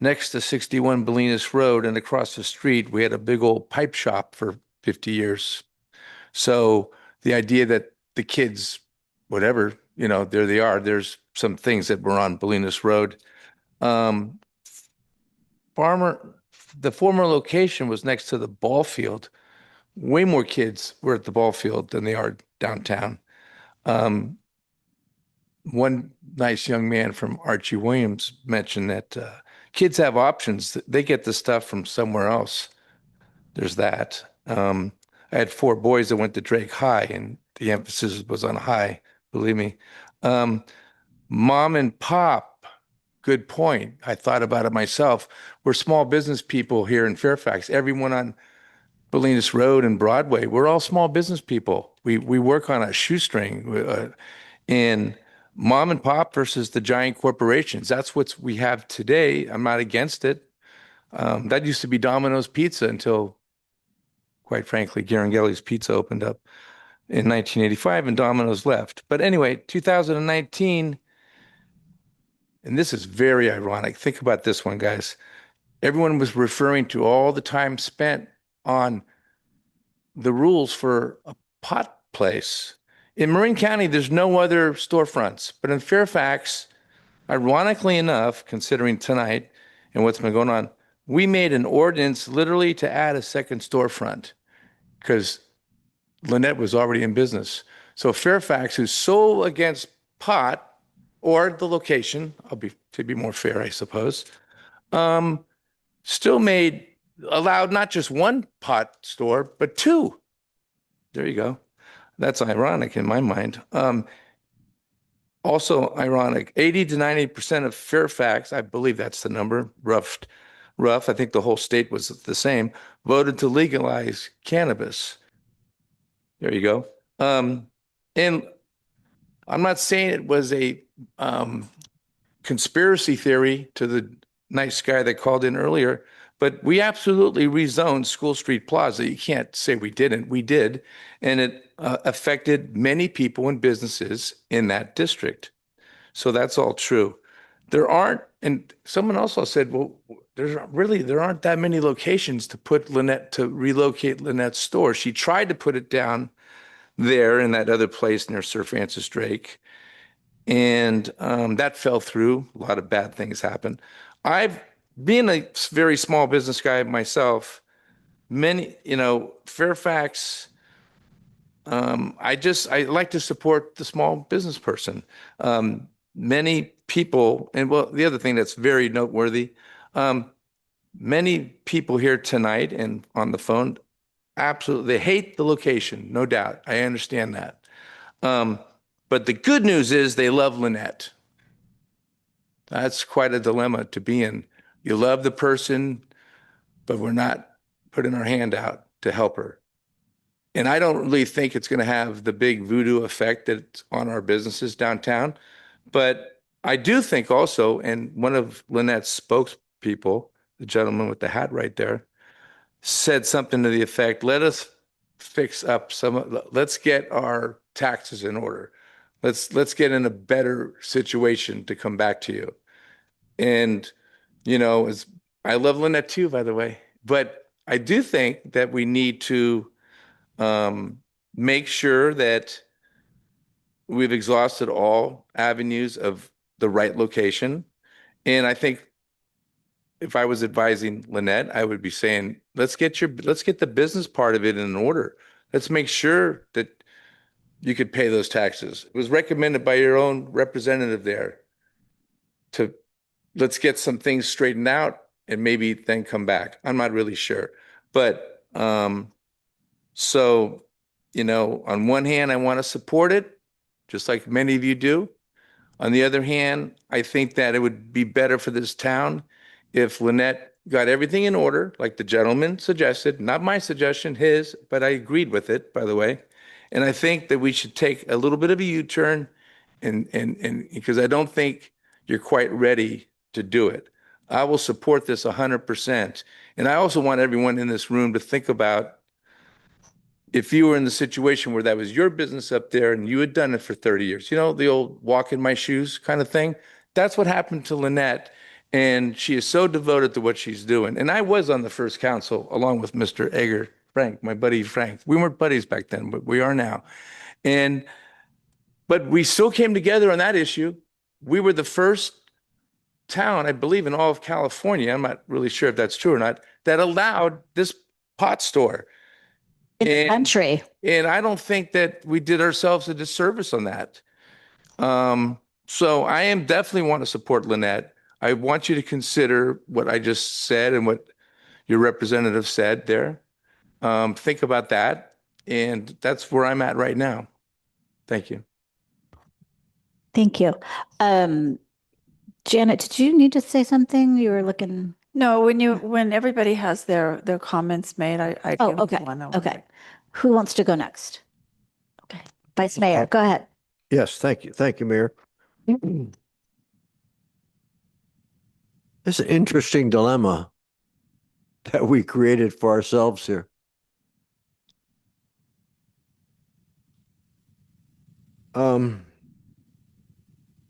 next to 61 Bolinas Road, and across the street, we had a big old pipe shop for 50 years. So the idea that the kids, whatever, there they are. There's some things that were on Bolinas Road. The former location was next to the ball field. Way more kids were at the ball field than they are downtown. One nice young man from Archie Williams mentioned that kids have options. They get the stuff from somewhere else. There's that. I had 4 boys that went to Drake High, and the emphasis was on high, believe me. Mom and pop, good point. I thought about it myself. We're small business people here in Fairfax. Everyone on Bolinas Road and Broadway, we're all small business people. We work on a shoestring, and mom and pop versus the giant corporations. That's what we have today. I'm not against it. That used to be Domino's Pizza until, quite frankly, Garanghelli's Pizza opened up in 1985 and Domino's left. But anyway, 2019, and this is very ironic. Think about this one, guys. Everyone was referring to all the time spent on the rules for a pot place. In Marin County, there's no other storefronts, but in Fairfax, ironically enough, considering tonight and what's been going on, we made an ordinance literally to add a second storefront because Lynette was already in business. So Fairfax, who's so against pot or the location, to be more fair, I suppose, still allowed not just one pot store, but 2. There you go. That's ironic in my mind. Also ironic, 80 to 90% of Fairfax, I believe that's the number, rough. I think the whole state was the same, voted to legalize cannabis. There you go. And I'm not saying it was a conspiracy theory to the nice guy that called in earlier, but we absolutely rezoned School Street Plaza. You can't say we didn't. We did. And it affected many people and businesses in that district. So that's all true. There aren't, and someone also said, well, there aren't that many locations to relocate Lynette's store. She tried to put it down there in that other place near Sir Francis Drake. And that fell through. A lot of bad things happened. Being a very small business guy myself, Fairfax, I like to support the small business person. Many people, and well, the other thing that's very noteworthy, many people here tonight and on the phone, absolutely, they hate the location, no doubt. I understand that. But the good news is they love Lynette. That's quite a dilemma to be in. You love the person, but we're not putting our hand out to help her. And I don't really think it's going to have the big voodoo effect that's on our businesses downtown. But I do think also, and one of Lynette's spokespeople, the gentleman with the hat right there, said something to the effect, let's get our taxes in order. Let's get in a better situation to come back to you. And, I love Lynette too, by the way, but I do think that we need to make sure that we've exhausted all avenues of the right location. And I think if I was advising Lynette, I would be saying, let's get the business part of it in order. Let's make sure that you could pay those taxes. It was recommended by your own representative there let's get some things straightened out and maybe then come back. I'm not really sure. But so, on one hand, I want to support it, just like many of you do. On the other hand, I think that it would be better for this town if Lynette got everything in order, like the gentleman suggested, not my suggestion, his, but I agreed with it, by the way. And I think that we should take a little bit of a U-turn and because I don't think you're quite ready to do it. I will support this 100%. And I also want everyone in this room to think about if you were in the situation where that was your business up there and you had done it for 30 years, the old walk in my shoes kind of thing. That's what happened to Lynette. And she is so devoted to what she's doing. And I was on the first council along with Mr. Egger, Frank, my buddy Frank. We weren't buddies back then, but we are now. But we still came together on that issue. We were the first town, I believe, in all of California, I'm not really sure if that's true or not, that allowed this pot store in the country. And I don't think that we did ourselves a disservice on that. So I am definitely want to support Lynette. I want you to consider what I just said and what your representative said there. think about that. And that's where I'm at right now. Thank you. Thank you. Janet, did you need to say something? You were looking. No, when everybody has their comments made, I Oh, give okay. one over. Okay. Who wants to go next? Okay. Vice Mayor, go ahead. Yes, thank you. Thank you, Mayor. It's an interesting dilemma that we created for ourselves here.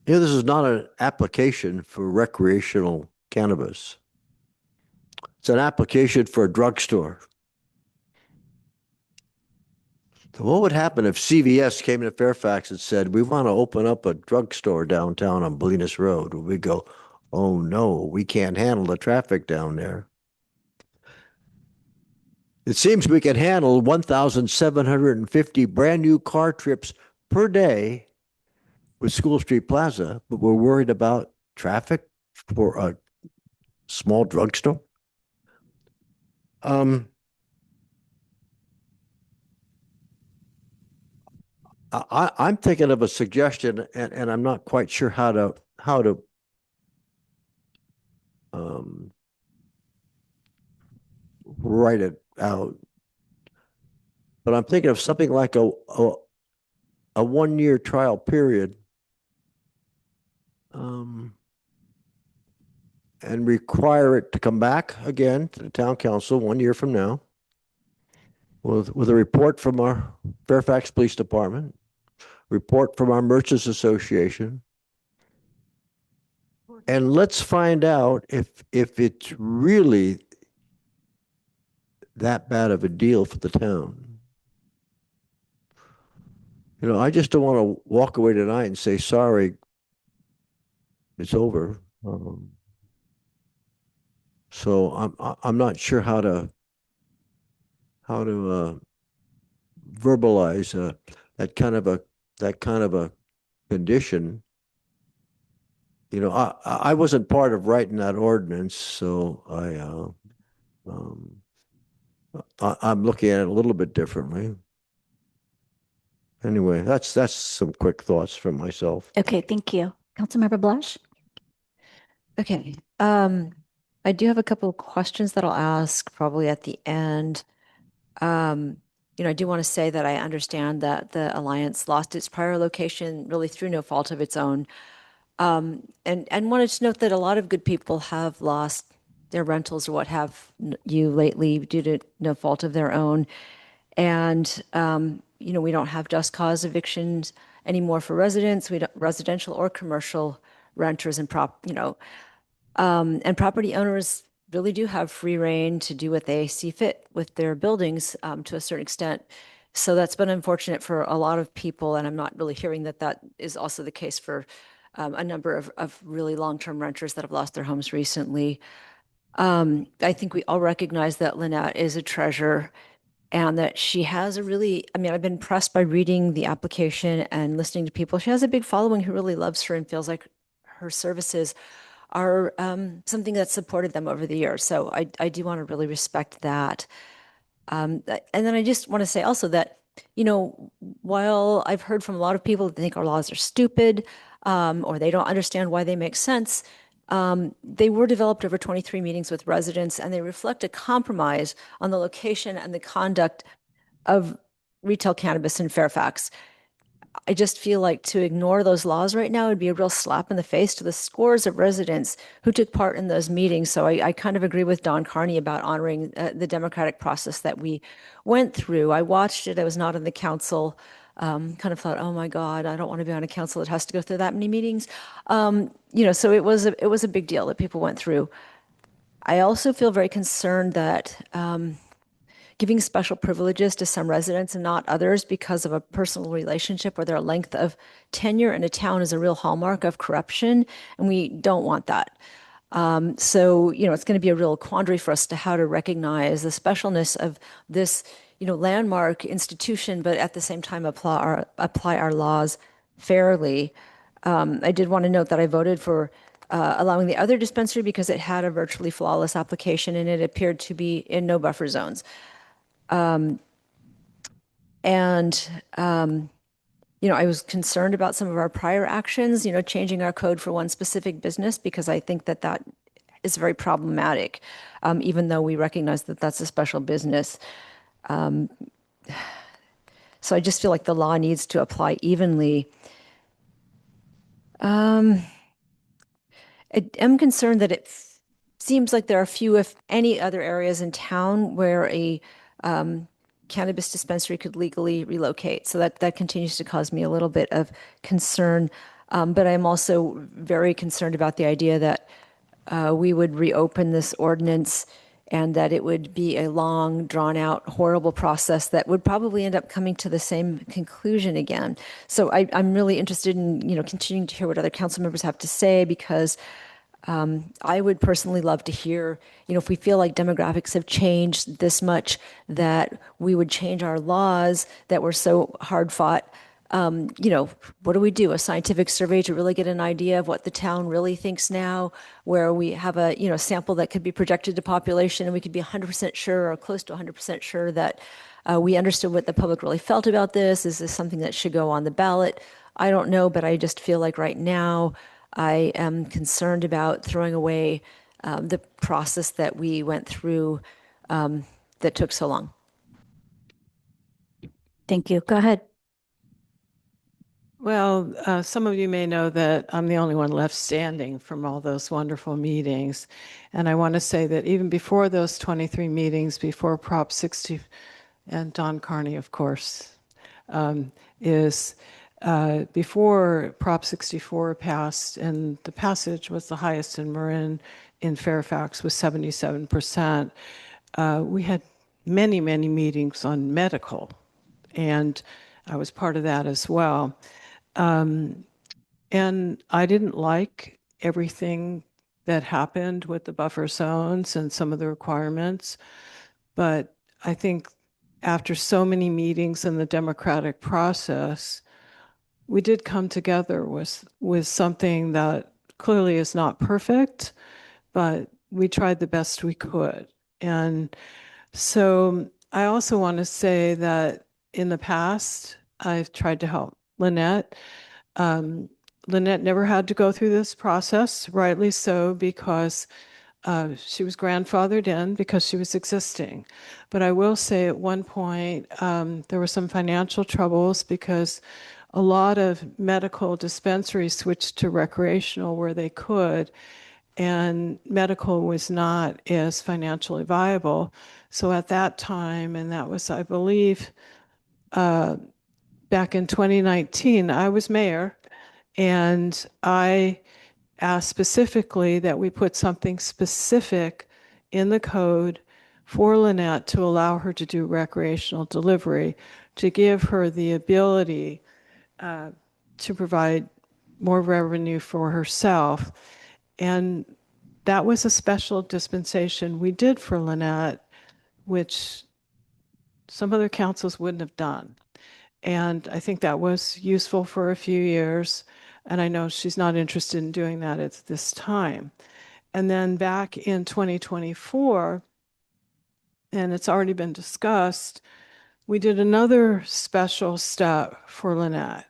This is not an application for recreational cannabis. It's an application for a drugstore. So what would happen if CVS came to Fairfax and said, we want to open up a drugstore downtown on Bolinas Road? We go, oh no, we can't handle the traffic down there. It seems we can handle 1,750 brand new car trips per day with School Street Plaza, but we're worried about traffic for a small drugstore. I'm thinking of a suggestion, and I'm not quite sure how to write it out. But I'm thinking of something like a 1-year trial period, and require it to come back again to the town council 1 year from now with a report from our Fairfax Police Department, report from our Merchants Association, and let's find out if it's really that bad of a deal for the town. I just don't want to walk away tonight and say, sorry, it's over. So I'm not sure how to verbalize that kind of a condition. I wasn't part of writing that ordinance, so I'm looking at it a little bit differently. Anyway, that's some quick thoughts from myself. Okay, thank you. Councilmember Blush? Okay. I do have a couple of questions that I'll ask probably at the end. I do want to say that I understand that the Alliance lost its prior location really through no fault of its own. And wanted to note that a lot of good people have lost their rentals or what have you lately due to no fault of their own. And, we don't have just cause evictions anymore for residents. We don't residential or commercial renters and and property owners really do have free reign to do what they see fit with their buildings to a certain extent. So that's been unfortunate for a lot of people. And I'm not really hearing that that is also the case for a number of really long-term renters that have lost their homes recently. I think we all recognize that Lynette is a treasure and that she has I've been impressed by reading the application and listening to people. She has a big following who really loves her and feels like her services are something that's supported them over the years. So I do want to really respect that. And then I just want to say also that, while I've heard from a lot of people that think our laws are stupid or they don't understand why they make sense, they were developed over 23 meetings with residents, and they reflect a compromise on the location and the conduct of retail cannabis in Fairfax. I just feel like to ignore those laws right now would be a real slap in the face to the scores of residents who took part in those meetings. So I kind of agree with Don Carney about honoring the democratic process that we went through. I watched it. I was not on the council. Kind of thought, oh my God, I don't want to be on a council that has to go through that many meetings. So it was a big deal that people went through. I also feel very concerned that giving special privileges to some residents and not others because of a personal relationship or their length of tenure in a town is a real hallmark of corruption, and we don't want that. So, it's going to be a real quandary for us to how to recognize the specialness of this, landmark institution, but at the same time apply our laws fairly. I did want to note that I voted for allowing the other dispensary because it had a virtually flawless application and it appeared to be in no buffer zones. Um, and, you know, I was concerned about some of our prior actions, you know, changing our code for one specific business, because I think that that is very problematic, even though we recognize that that's a special business. So I just feel like the law needs to apply evenly. I am concerned that it seems like there are few, if any, other areas in town where a cannabis dispensary could legally relocate. So that continues to cause me a little bit of concern. But I'm also very concerned about the idea that we would reopen this ordinance and that it would be a long, drawn-out, horrible process that would probably end up coming to the same conclusion again. So I'm really interested in, you know, continuing to hear what other council members have to say, because I would personally love to hear, you know, if we feel like demographics have changed this much, that we would change our laws that were so hard fought. You know, what do we do? A scientific survey to really get an idea of what the town really thinks now, where we have a, you know, sample that could be projected to population, and we could be 100% sure or close to 100% sure that we understood what the public really felt about this. Is this something that should go on the ballot? I don't know, but I just feel like right now I am concerned about throwing away the process that we went through that took so long. Thank you. Go ahead. Well, some of you may know that I'm the only one left standing from all those wonderful meetings. And I want to say that even before those 23 meetings, before Prop 60, and Don Carney, of course, is before Prop 64 passed, and the passage was the highest in Marin, in Fairfax was 77%. We had many, many meetings on medical, and I was part of that as well. And I didn't like everything that happened with the buffer zones and some of the requirements, but I think after so many meetings in the democratic process, we did come together with something that clearly is not perfect, but we tried the best we could. And so I also want to say that in the past, I've tried to help Lynette. Lynette never had to go through this process, rightly so, because she was grandfathered in because she was existing. But I will say at one point, there were some financial troubles because a lot of medical dispensaries switched to recreational where they could, and medical was not as financially viable. So at that time, and that was, I believe, back in 2019, I was mayor, and I asked specifically that we put something specific in the code for Lynette to allow her to do recreational delivery, to give her the ability to provide more revenue for herself. And that was a special dispensation we did for Lynette, which some other councils wouldn't have done. And I think that was useful for a few years. And I know she's not interested in doing that at this time. And then back in 2024, and it's already been discussed, we did another special step for Lynette.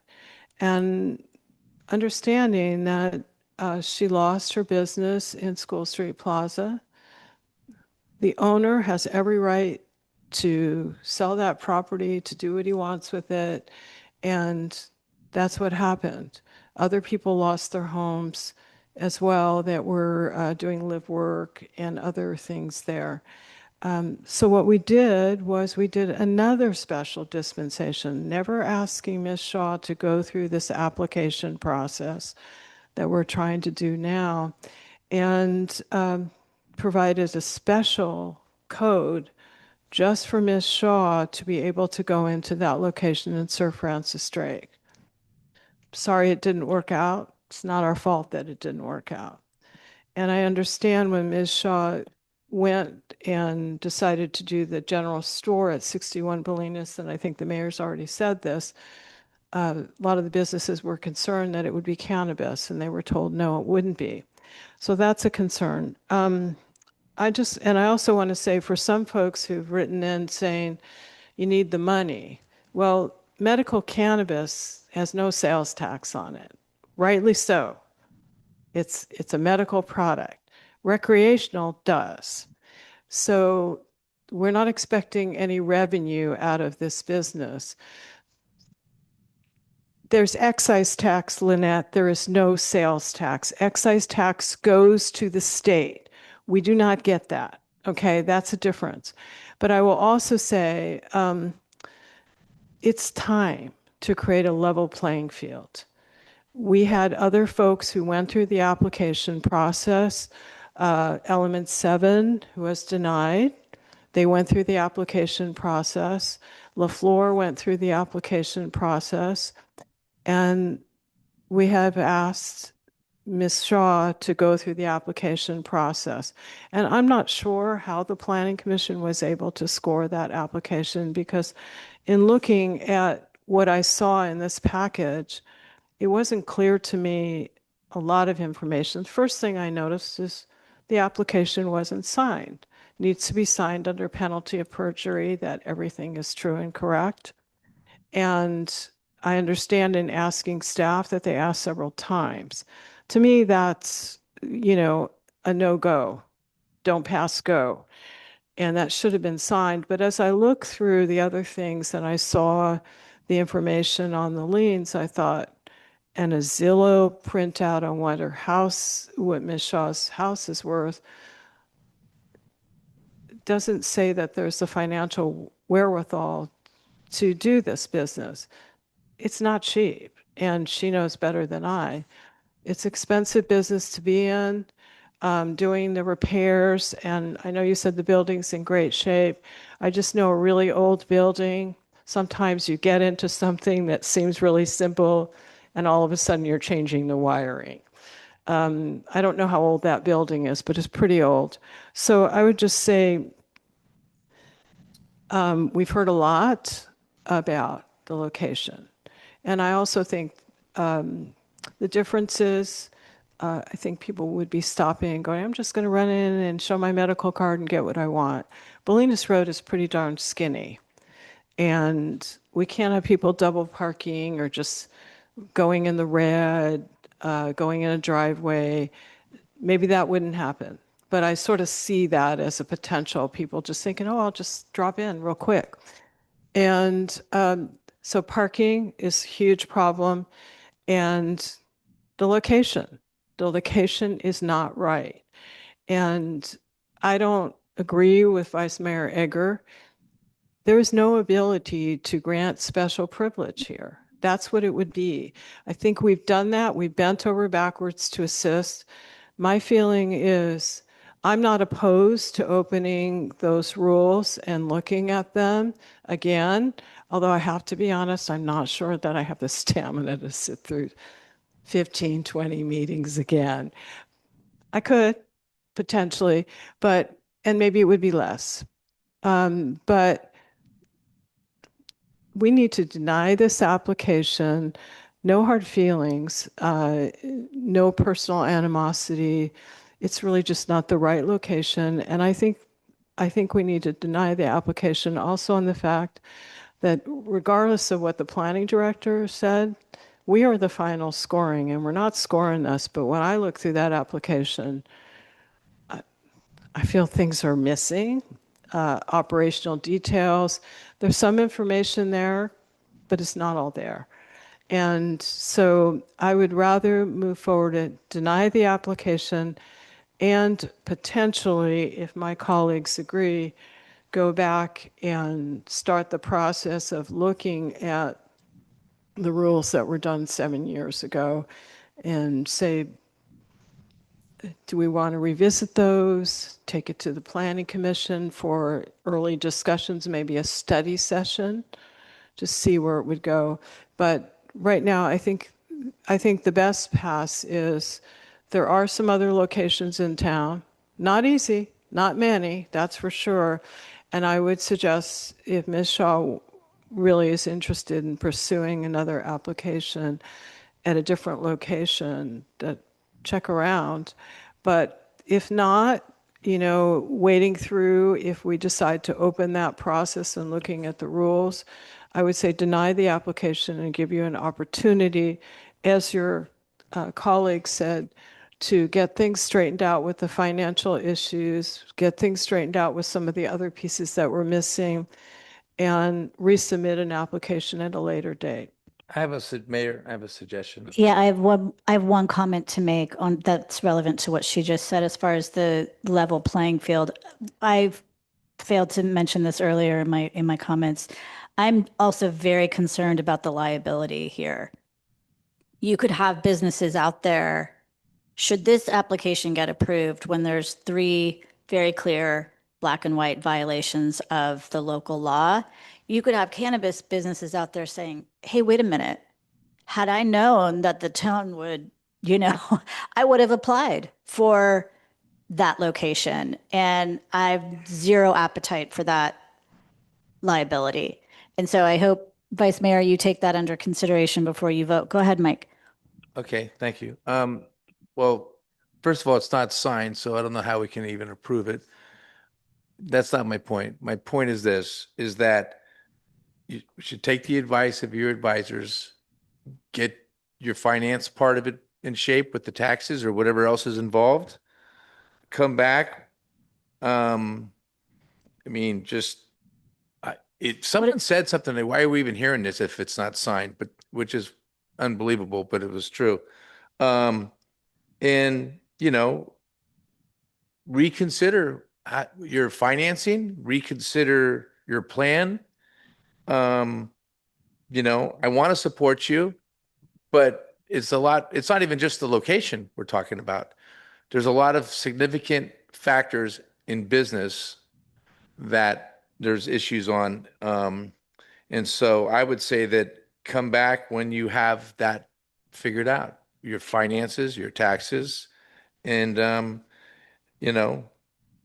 And understanding that she lost her business in School Street Plaza, the owner has every right to sell that property, to do what he wants with it. And that's what happened. Other people lost their homes as well that were doing live work and other things there. So what we did was we did another special dispensation, never asking Ms. Shaw to go through this application process that we're trying to do now, and provided a special code just for Ms. Shaw to be able to go into that location and serve Francis Drake. Sorry it didn't work out. It's not our fault that it didn't work out. And I understand when Ms. Shaw went and decided to do the general store at 61 Bolinas, and I think the mayor's already said this, a lot of the businesses were concerned that it would be cannabis, and they were told no, it wouldn't be. So that's a concern. I also want to say for some folks who've written in saying you need the money, well, medical cannabis has no sales tax on it, rightly so. It's a medical product. Recreational does. So we're not expecting any revenue out of this business. There's excise tax, Lynette. There is no sales tax. Excise tax goes to the state. We do not get that. Okay, that's a difference. But I will also say it's time to create a level playing field. We had other folks who went through the application process. Element 7 was denied. They went through the application process. LaFleur went through the application process. And we have asked Ms. Shaw to go through the application process. And I'm not sure how the Planning Commission was able to score that application, because in looking at what I saw in this package, it wasn't clear to me a lot of information. The first thing I noticed is the application wasn't signed. It needs to be signed under penalty of perjury that everything is true and correct. And I understand in asking staff that they asked several times. To me, that's, a no-go. Don't pass go. And that should have been signed. But as I look through the other things and I saw the information on the liens, I thought, and a Zillow printout on what Ms. Shaw's house is worth, doesn't say that there's the financial wherewithal to do this business. It's not cheap, and she knows better than I. It's expensive business to be in, doing the repairs, and I know you said the building's in great shape. I just know a really old building. Sometimes you get into something that seems really simple, and all of a sudden you're changing the wiring. I don't know how old that building is, but it's pretty old. So I would just say we've heard a lot about the location. And I also think the difference is, I think people would be stopping and going, I'm just going to run in and show my medical card and get what I want. Bolinas Road is pretty darn skinny. And we can't have people double parking or just going in the red, going in a driveway. Maybe that wouldn't happen. But I sort of see that as a potential. People just thinking, oh, I'll just drop in real quick. And so parking is a huge problem. And the location is not right. And I don't agree with Vice Mayor Egger. There is no ability to grant special privilege here. That's what it would be. I think we've done that. We've bent over backwards to assist. My feeling is I'm not opposed to opening those rules and looking at them again, although I have to be honest, I'm not sure that I have the stamina to sit through 15, 20 meetings again. I could, potentially, and maybe it would be less. But we need to deny this application. No hard feelings, no personal animosity. It's really just not the right location. And I think we need to deny the application also on the fact that regardless of what the planning director said, we are the final scoring, and we're not scoring this. But when I look through that application, I feel things are missing, operational details. There's some information there, but it's not all there. And so I would rather move forward and deny the application and potentially, if my colleagues agree, go back and start the process of looking at the rules that were done 7 years ago and say, do we want to revisit those, take it to the Planning Commission for early discussions, maybe a study session, to see where it would go. But right now, I think the best pass is there are some other locations in town. Not easy, not many, that's for sure. And I would suggest if Ms. Shaw really is interested in pursuing another application at a different location, that check around. But if not, wading through if we decide to open that process and looking at the rules, I would say deny the application and give you an opportunity, as your colleague said, to get things straightened out with the financial issues, get things straightened out with some of the other pieces that were missing, and resubmit an application at a later date. Mayor, I have a suggestion. Yeah, I have one comment to make on that's relevant to what she just said as far as the level playing field. I've failed to mention this earlier in my comments. I'm also very concerned about the liability here. You could have businesses out there, should this application get approved, when there's 3 very clear black and white violations of the local law, you could have cannabis businesses out there saying, hey, wait a minute. Had I known that the town would, I would have applied for that location. And I have zero appetite for that liability. And so I hope, Vice Mayor, you take that under consideration before you vote. Go ahead, Mike. Okay, thank you. Well, first of all, it's not signed, so I don't know how we can even approve it. That's not my point. My point is this, is that you should take the advice of your advisors, get your finance part of it in shape with the taxes or whatever else is involved. Come back. Someone said something like, why are we even hearing this if it's not signed? But which is unbelievable, but it was true. And reconsider your financing, reconsider your plan. I want to support you, but it's not even just the location we're talking about. There's a lot of significant factors in business that there's issues on. And so I would say that come back when you have that figured out, your finances, your taxes, and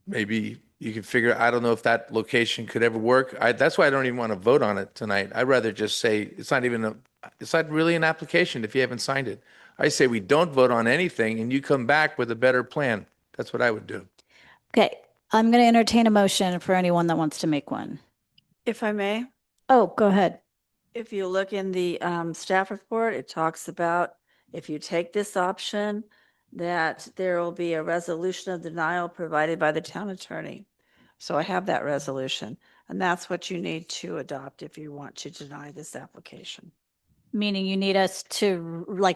maybe you can figure, I don't know if that location could ever work. That's why I don't even want to vote on it tonight. I'd rather just say it's not really an application if you haven't signed it. I say we don't vote on anything and you come back with a better plan. That's what I would do. Okay, I'm going to entertain a motion for anyone that wants to make one. If I may, Oh, go ahead. if you look in the staff report, it talks about if you take this option, that there will be a resolution of denial provided by the town attorney. So I have that resolution, and that's what you need to adopt if you want to deny this application. Meaning you need us to read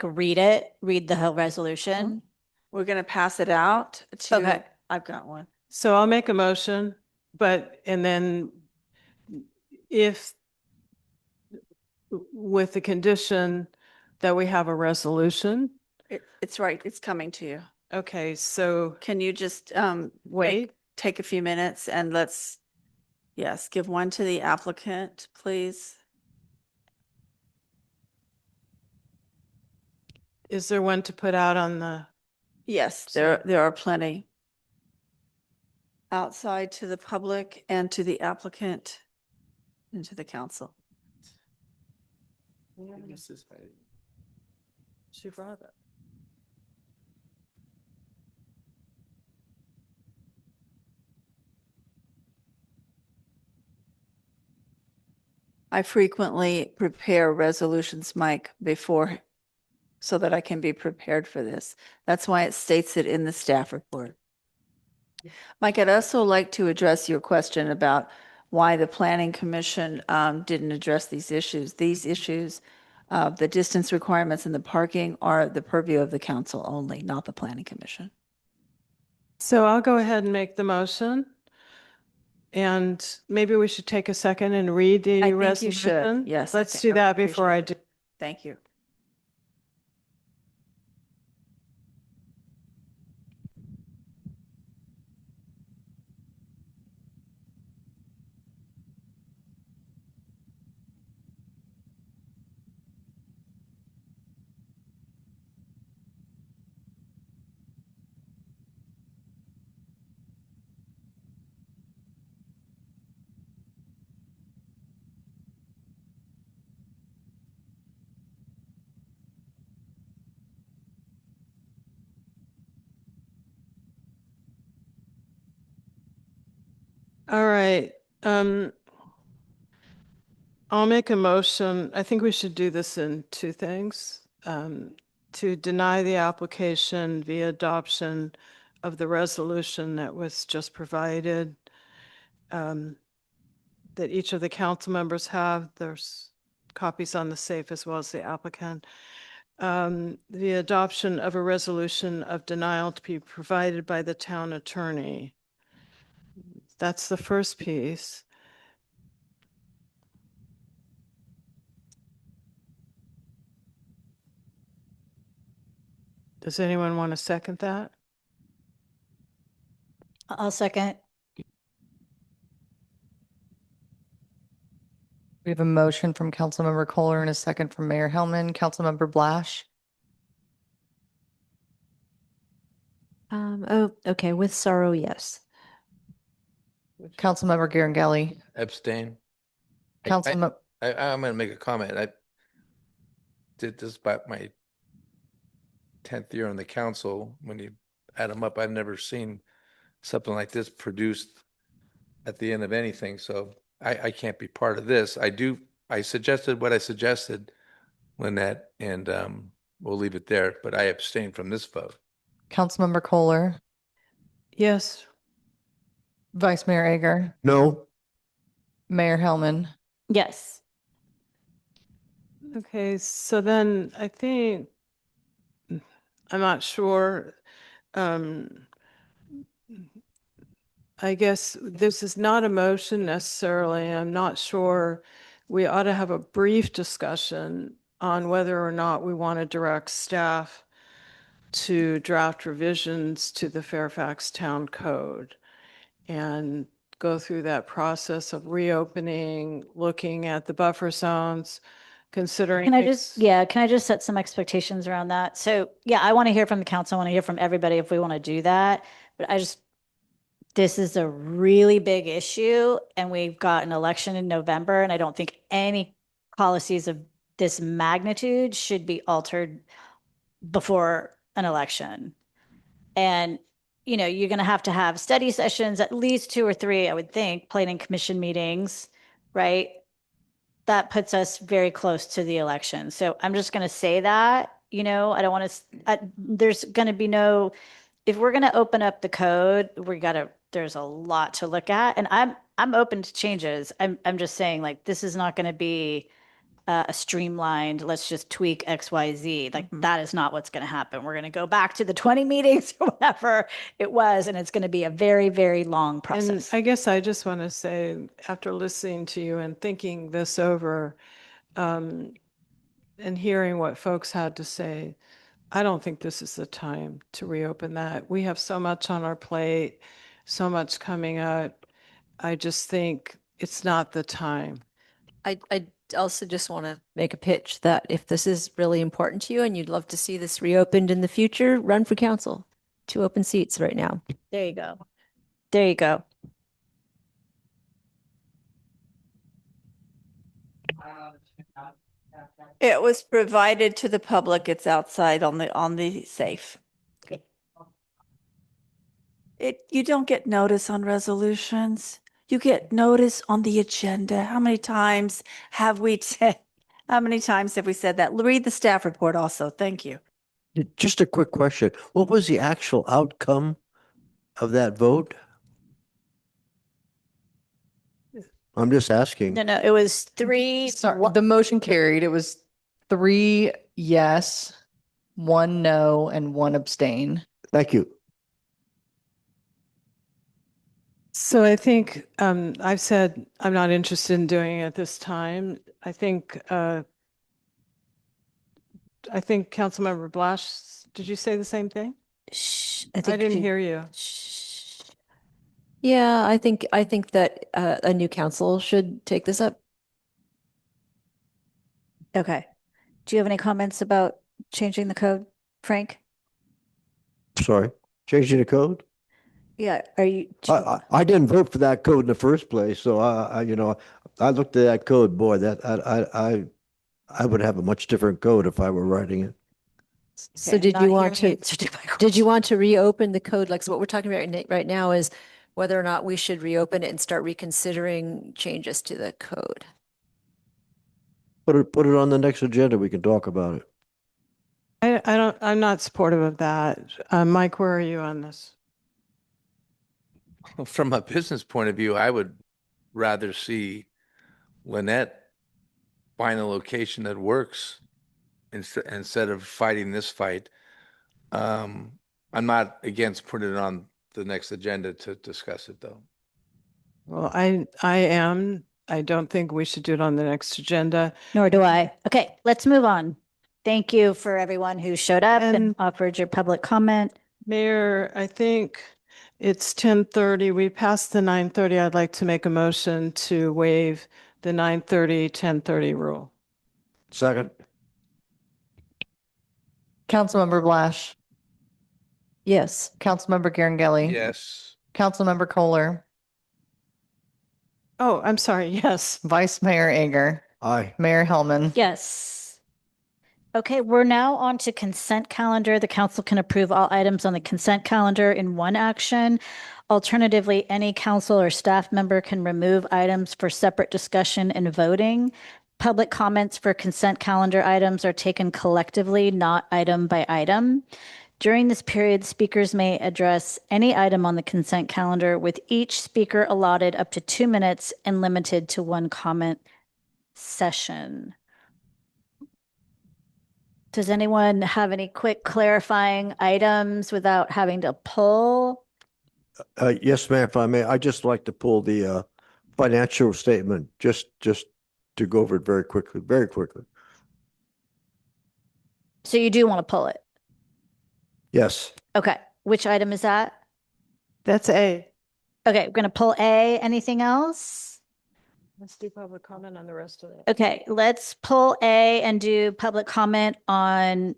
the whole resolution? We're going to pass it out to, Okay. I've got one. So I'll make a motion, and then if, with the condition that we have a resolution. It's right. It's coming to you. Okay, so Can you just wait? take a few minutes and yes, give one to the applicant, please. Is there one to put out on the? Yes, there are plenty. Outside to the public and to the applicant and to the council. She brought it. I frequently prepare resolutions, Mike, before so that I can be prepared for this. That's why it states it in the staff report. Mike, I'd also like to address your question about why the Planning Commission didn't address these issues. These issues, the distance requirements and the parking are the purview of the council only, not the Planning Commission. So I'll go ahead and make the motion. And maybe we should take a second and read the resolution. I think you should. Yes. Let's do that before I do. Thank you. All right. I'll make a motion. I think we should do this in two things. To deny the application via adoption of the resolution that was just provided, that each of the council members have. There's copies on the safe as well as the applicant. The adoption of a resolution of denial to be provided by the town attorney. That's the first piece. Does anyone want to second that? I'll second. We have a motion from Councilmember Kohler and a second from Mayor Hellman. Councilmember Blash. Oh, okay. With sorrow, yes. Councilmember Garangelli. Abstain. Councilmember. I'm going to make a comment. I did this about my 10th year on the council. When you add them up, I've never seen something like this produced at the end of anything. So I can't be part of this. I suggested what I suggested, Lynette, and we'll leave it there. But I abstain from this vote. Councilmember Kohler. Yes. Vice Mayor Ager. No. Mayor Hellman. Yes. Okay, so then I think, I'm not sure. I guess this is not a motion necessarily. I'm not sure. We ought to have a brief discussion on whether or not we want to direct staff to draft revisions to the Fairfax Town Code and go through that process of reopening, looking at the buffer zones, considering. Can I just set some expectations around that? So yeah, I want to hear from the council. I want to hear from everybody if we want to do that. But this is a really big issue and we've got an election in November and I don't think any policies of this magnitude should be altered before an election. And, you're going to have study sessions, at least 2 or 3, I would think, planning commission meetings, right? That puts us very close to the election. So I'm just going to say that, I don't want to, there's going to be if we're going to open up the code, there's a lot to look at. And I'm open to changes. I'm just saying like, this is not going to be a streamlined, let's just tweak X, Y, Z. Like that is not what's going to happen. We're going to go back to the 20 meetings or whatever it was. And it's going to be a very, very long process. And I guess I just want to say, after listening to you and thinking this over, and hearing what folks had to say, I don't think this is the time to reopen that. We have so much on our plate, so much coming up. I just think it's not the time. I also just want to make a pitch that if this is really important to you and you'd love to see this reopened in the future, run for council. 2 open seats right now. There you go. There you go. It was provided to the public. It's outside on the safe. You don't get notice on resolutions. You get notice on the agenda. How many times have we said that? Read the staff report also. Thank you. Just a quick question. What was the actual outcome of that vote? I'm just asking. No, it was 3. Sorry, the motion carried. It was 3 yes, 1 no, and 1 abstain. Thank you. So I think I've said I'm not interested in doing it this time. I think Councilmember Blash, did you say the same thing? I didn't hear you. Yeah, I think that a new council should take this up. Okay. Do you have any comments about changing the code, Frank? Sorry, changing the code? Yeah. Are you? I didn't vote for that code in the first place, so I looked at that code. Boy, I would have a much different code if I were writing it. So did you want to reopen the code? Like, so what we're talking about right now is whether or not we should reopen it and start reconsidering changes to the code. Put it on the next agenda. We can talk about it. I'm not supportive of that. Mike, where are you on this? From a business point of view, I would rather see Lynette find a location that works instead of fighting this fight. I'm not against putting it on the next agenda to discuss it, though. Well, I am. I don't think we should do it on the next agenda. Nor do I. Okay, let's move on. Thank you for everyone who showed up and offered your public comment. Mayor, I think it's 10:30. We passed the 9:30. I'd like to make a motion to waive the 9:30, 10:30 rule. Second. Councilmember Blash. Yes. Councilmember Garangelli. Yes. Councilmember Kohler. Oh, I'm sorry. Yes. Vice Mayor Ager. Aye. Mayor Hellman. Yes. Okay, we're now on to consent calendar. The council can approve all items on the consent calendar in one action. Alternatively, any council or staff member can remove items for separate discussion and voting. Public comments for consent calendar items are taken collectively, not item by item. During this period, speakers may address any item on the consent calendar, with each speaker allotted up to 2 minutes and limited to one comment session. Does anyone have any quick clarifying items without having to pull? Yes, ma'am, if I may, I'd just like to pull the financial statement, just to go over it very quickly, very quickly. So you do want to pull it? Yes. Okay, which item is that? That's A. Okay, we're going to pull A. Anything else? Let's do public comment on the rest of it. Okay, let's pull A and do public comment on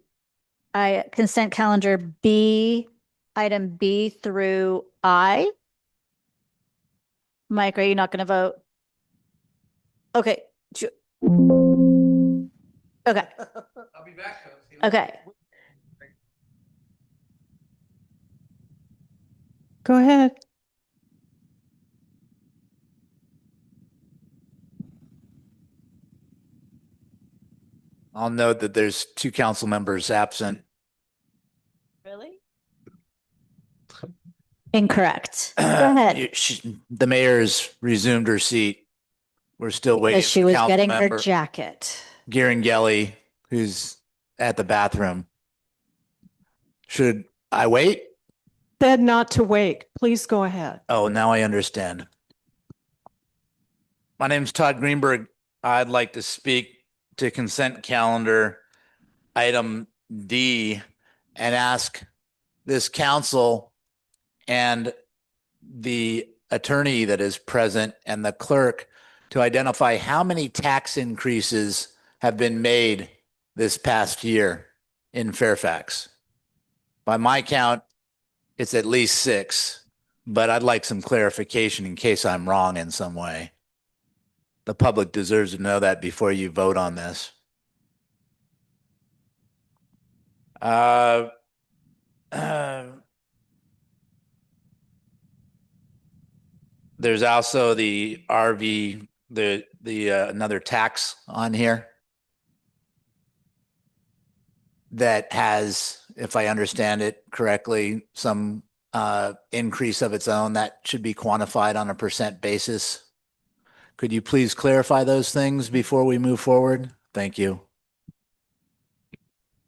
consent calendar B, item B through I. Mike, are you not going to vote? Okay. Okay. I'll be back. Okay. Go ahead. I'll note that there's 2 council members absent. Really? Incorrect. Go ahead. The mayor's resumed her seat. We're still waiting. Because she for was council getting member her jacket. Garangelli, who's at the bathroom. Should I wait? Said not to wait. Please go ahead. Oh, now I understand. My name's Todd Greenberg. I'd like to speak to consent calendar item D and ask this council and the attorney that is present and the clerk to identify how many tax increases have been made this past year in Fairfax. By my count, it's at least 6, but I'd like some clarification in case I'm wrong in some way. The public deserves to know that before you vote on this. There's also the RV, the another tax on here that has, if I understand it correctly, some increase of its own that should be quantified on a percent basis. Could you please clarify those things before we move forward? Thank you.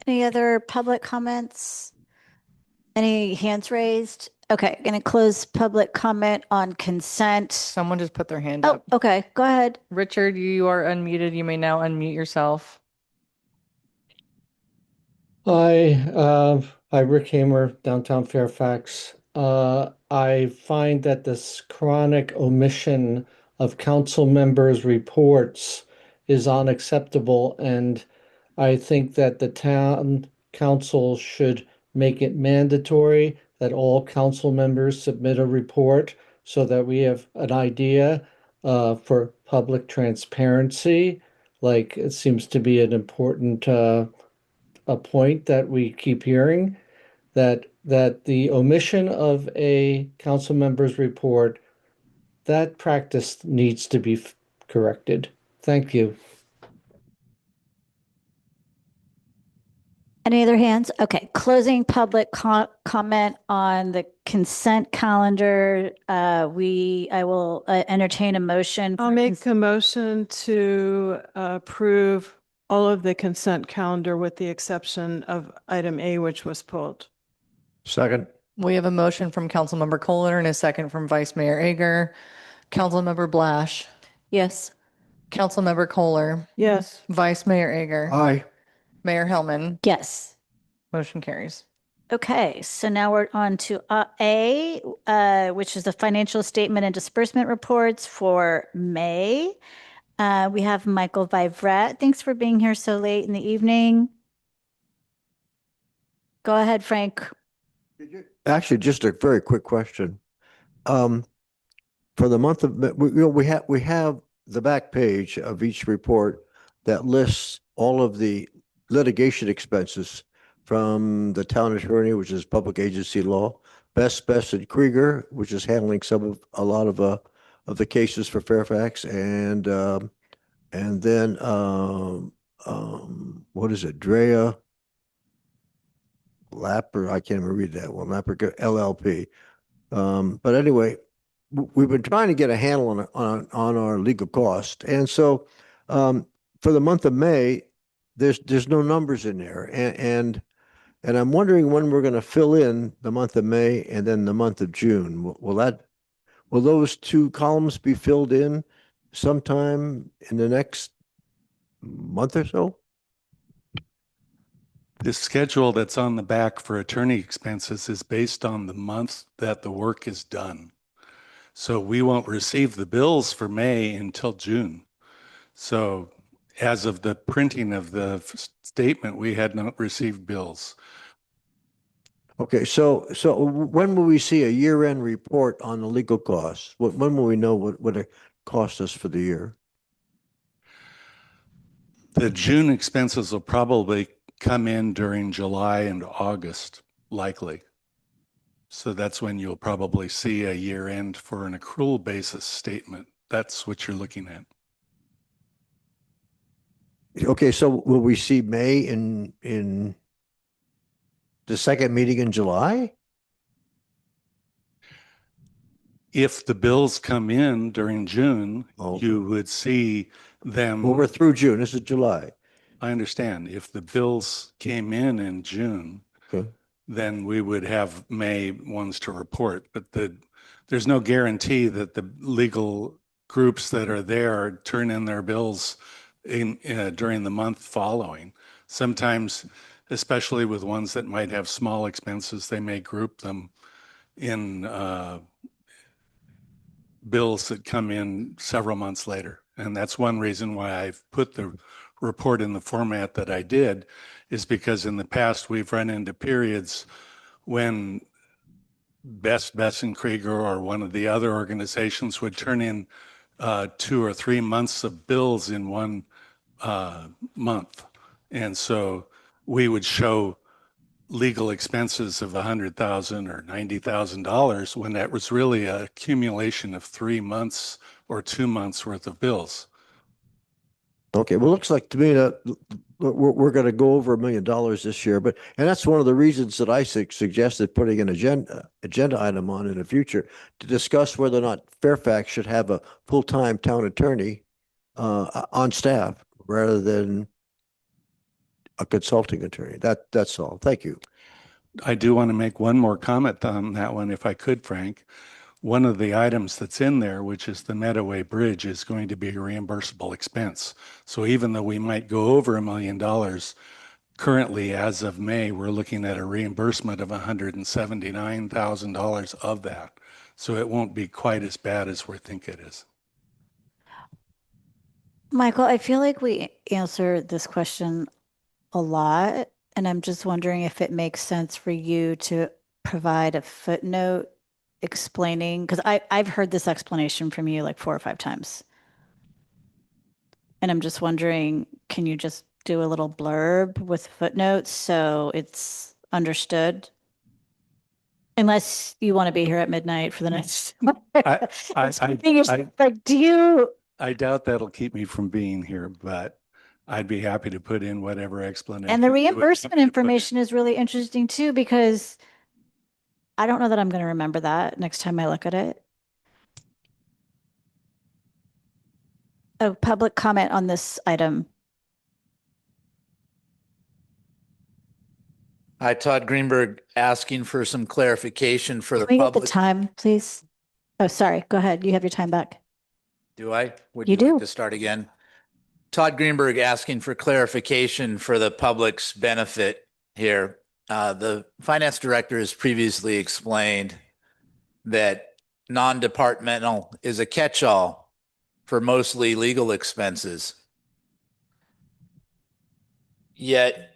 Any other public comments? Any hands raised? Okay, going to close public comment on consent. Someone just put their hand up. Okay, go ahead. Richard, you are unmuted. You may now unmute yourself. Hi, Rick Hamer, downtown Fairfax. I find that this chronic omission of council members' reports is unacceptable, and I think that the town council should make it mandatory that all council members submit a report so that we have an idea for public transparency. Like, it seems to be an important a point that we keep hearing, that that the omission of a council member's report, that practice needs to be corrected. Thank you. Any other hands? Okay, closing public comment on the consent calendar. I will entertain a motion. I'll make a motion to approve all of the consent calendar with the exception of item A, which was pulled. Second. We have a motion from Councilmember Kohler and a second from Vice Mayor Ager. Councilmember Blash, Yes. Councilmember Kohler, Yes. Vice Mayor Ager, Aye. Mayor Hellman. Yes. Motion carries. Okay, so now we're on to A, which is the financial statement and disbursement reports for May. We have Michael Vivret. Thanks for being here so late in the evening. Go ahead, Frank. Actually, just a very quick question. For the month of, we have the back page of each report that lists all of the litigation expenses from the town attorney, which is public agency law, Best and Krieger, which is handling a lot of the cases for Fairfax, and then what is it, Drea Lapper? I can't even read that one. Lapper LLP. But anyway, we've been trying to get a handle on our legal cost, and so for the month of May, there's no numbers in there, and I'm wondering when we're going to fill in the month of May and then the month of June. Will those two columns be filled in sometime in the next month or so? The schedule that's on the back for attorney expenses is based on the month that the work is done. So we won't receive the bills for May until June. So as of the printing of the statement, we had not received bills. Okay, so when will we see a year-end report on the legal costs? When will we know what it cost us for the year? The June expenses will probably come in during July and August, likely. So that's when you'll probably see a year end for an accrual basis statement. That's what you're looking at. Okay, so will we see May in the second meeting in July? If the bills come in during June, you would see them. Well, we're through June. This is July. I understand. If the bills came in June, okay, then we would have May ones to report. But there's no guarantee that the legal groups that are there turn in their bills during the month following. Sometimes, especially with ones that might have small expenses, they may group them in bills that come in several months later. And that's one reason why I've put the report in the format that I did, is because in the past we've run into periods when Best and Krieger or one of the other organizations would turn in 2 or 3 months of bills in one month. And so we would show legal expenses of $100,000 or $90,000 when that was really a accumulation of 3 months or 2 months worth of bills. Okay, well, looks like to me that we're going to go over $1 million this year, and that's one of the reasons that I suggested putting an agenda item on in the future to discuss whether or not Fairfax should have a full-time town attorney on staff rather than a consulting attorney. That's all. Thank you. I do want to make one more comment on that one, if I could, Frank. One of the items that's in there, which is the Meadoway Bridge, is going to be a reimbursable expense. So even though we might go over $1 million, currently, as of May, we're looking at a reimbursement of $179,000 of that. So it won't be quite as bad as we think it is. Michael, I feel like we answer this question a lot, and I'm just wondering if it makes sense for you to provide a footnote explaining, because I've heard this explanation from you like 4 or 5 times. And I'm just wondering, can you just do a little blurb with footnotes so it's understood? Unless you want to be here at midnight for the next. I- Like, do you? I doubt that'll keep me from being here, but I'd be happy to put in whatever explanation. And the you would reimbursement have me to put in. information is really interesting too, because I don't know that I'm going to remember that next time I look at it. A public comment on this item. Hi, Todd Greenberg, asking for some clarification for the Can we get the public. time, please? Oh, sorry. Go ahead. You have your time back. Do I? Would You you like do. to start again? Todd Greenberg asking for clarification for the public's benefit here. The finance director has previously explained that non-departmental is a catch-all for mostly legal expenses. Yet,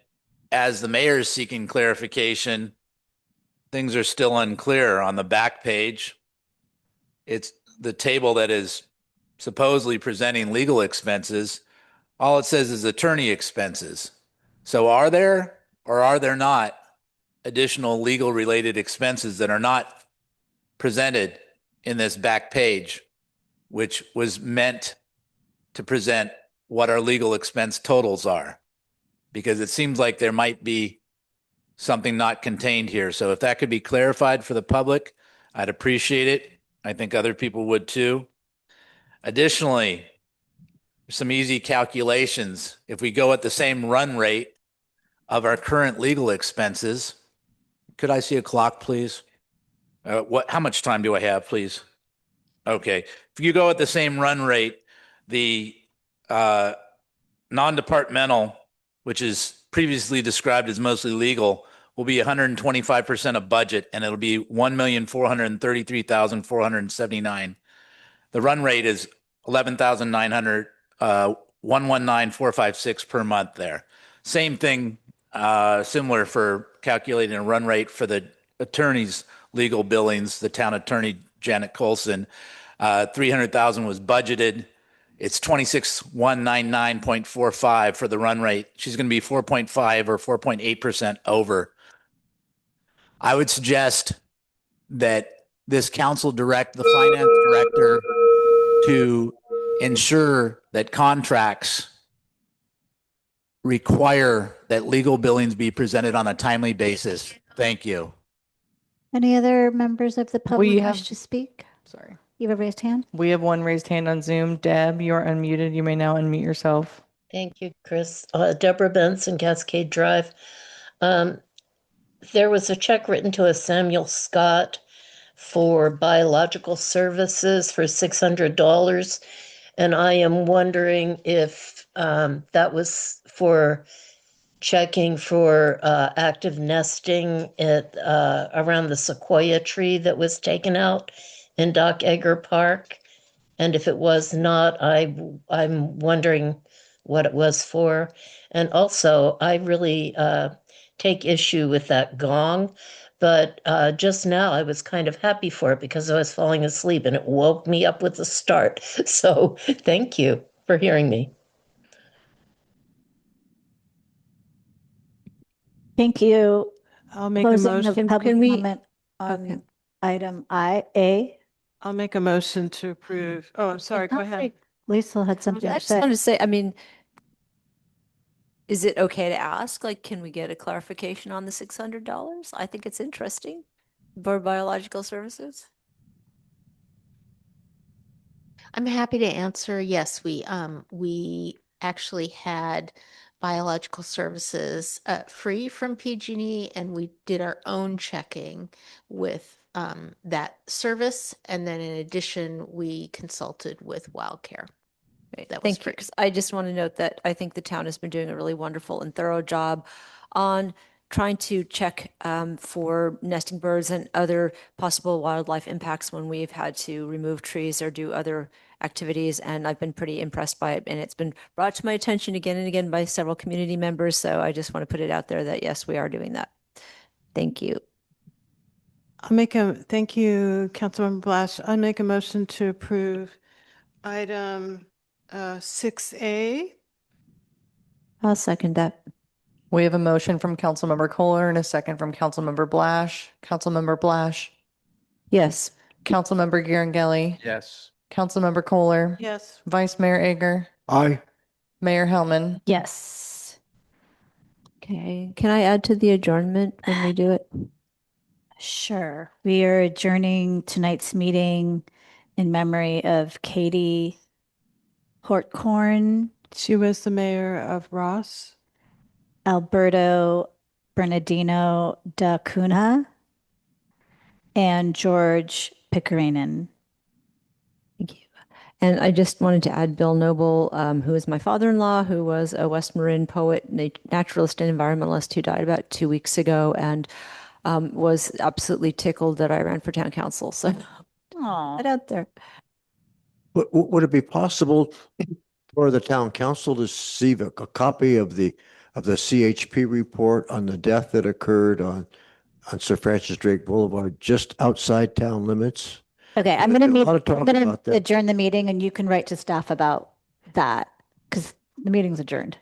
as the mayor is seeking clarification, things are still unclear. On the back page, it's the table that is supposedly presenting legal expenses. All it says is attorney expenses. So are there or are there not additional legal related expenses that are not presented in this back page, which was meant to present what our legal expense totals are? Because it seems like there might be something not contained here. So if that could be clarified for the public, I'd appreciate it. I think other people would too. Additionally, some easy calculations. If we go at the same run rate of our current legal expenses, could I see a clock, please? How much time do I have, please? Okay. If you go at the same run rate, the non-departmental, which is previously described as mostly legal, will be 125% of budget, and it'll be 1,433,479. The run rate is 11,900, 119,456 per month there. Same thing, similar for calculating a run rate for the attorney's legal billings. The town attorney, Janet Colson, 300,000 was budgeted. It's 26,199.45 for the run rate. She's going to be 4.5 or 4.8% over. I would suggest that this council direct the finance director to ensure that contracts require that legal billings be presented on a timely basis. Thank you. Any other members of the public We wish have- to speak? Sorry. You have a raised hand? We have one raised hand on Zoom. Deb, you are unmuted. You may now unmute yourself. Thank you, Chris. Deborah Benson, Cascade Drive. There was a check written to a Samuel Scott for biological services for $600. And I am wondering if that was for checking for active nesting at around the sequoia tree that was taken out in Doc Egger Park. And if it was not, I'm wondering what it was for. And also, I really take issue with that gong. But just now, I was kind of happy for it because I was falling asleep and it woke me up with a start. So thank you for hearing me. Thank you. I'll make a Closing motion. of Can public we- comment on Okay. item IA. I'll make a motion to approve. Oh, I'm sorry. Go ahead. Lisa had something I to just say. wanted to say, I mean, is it okay to ask, like, can we get a clarification on the $600? I think it's interesting for biological services. I'm happy to answer. Yes, we actually had biological services free from PG&E, and we did our own checking with that service. And then in addition, we consulted with Wildcare. Great. That was Thank you. free. 'Cause I just want to note that I think the town has been doing a really wonderful and thorough job on trying to check for nesting birds and other possible wildlife impacts when we've had to remove trees or do other activities. And I've been pretty impressed by it. And it's been brought to my attention again and again by several community members. So I just want to put it out there that yes, we are doing that. Thank you. Thank you, Councilmember Blash. I'll make a motion to approve item 6A. I'll second that. We have a motion from Councilmember Kohler and a second from Councilmember Blash. Councilmember Blash, Yes. Councilmember Garangeli, Yes. Councilmember Kohler, Yes. Vice Mayor Ager, Aye. Mayor Hellman. Yes. Okay. Can I add to the adjournment when we do it? Sure. We are adjourning tonight's meeting in memory of Katie Hortcorn, She was the mayor of Ross. Alberto Bernardino da Cunha, and George Pickerainen. Thank you. And I just wanted to add Bill Noble, who is my father-in-law, who was a West Marin poet, naturalist, and environmentalist who died about 2 weeks ago, and was absolutely tickled that I ran for town council. So Aw. get out there. Would it be possible for the town council to receive a copy of the CHP report on the death that occurred on Sir Francis Drake Boulevard, just outside town limits? Okay, I'm There's gonna been a meet, lot of talk I'm gonna about that. adjourn the meeting and you can write to staff about that because the meeting's adjourned.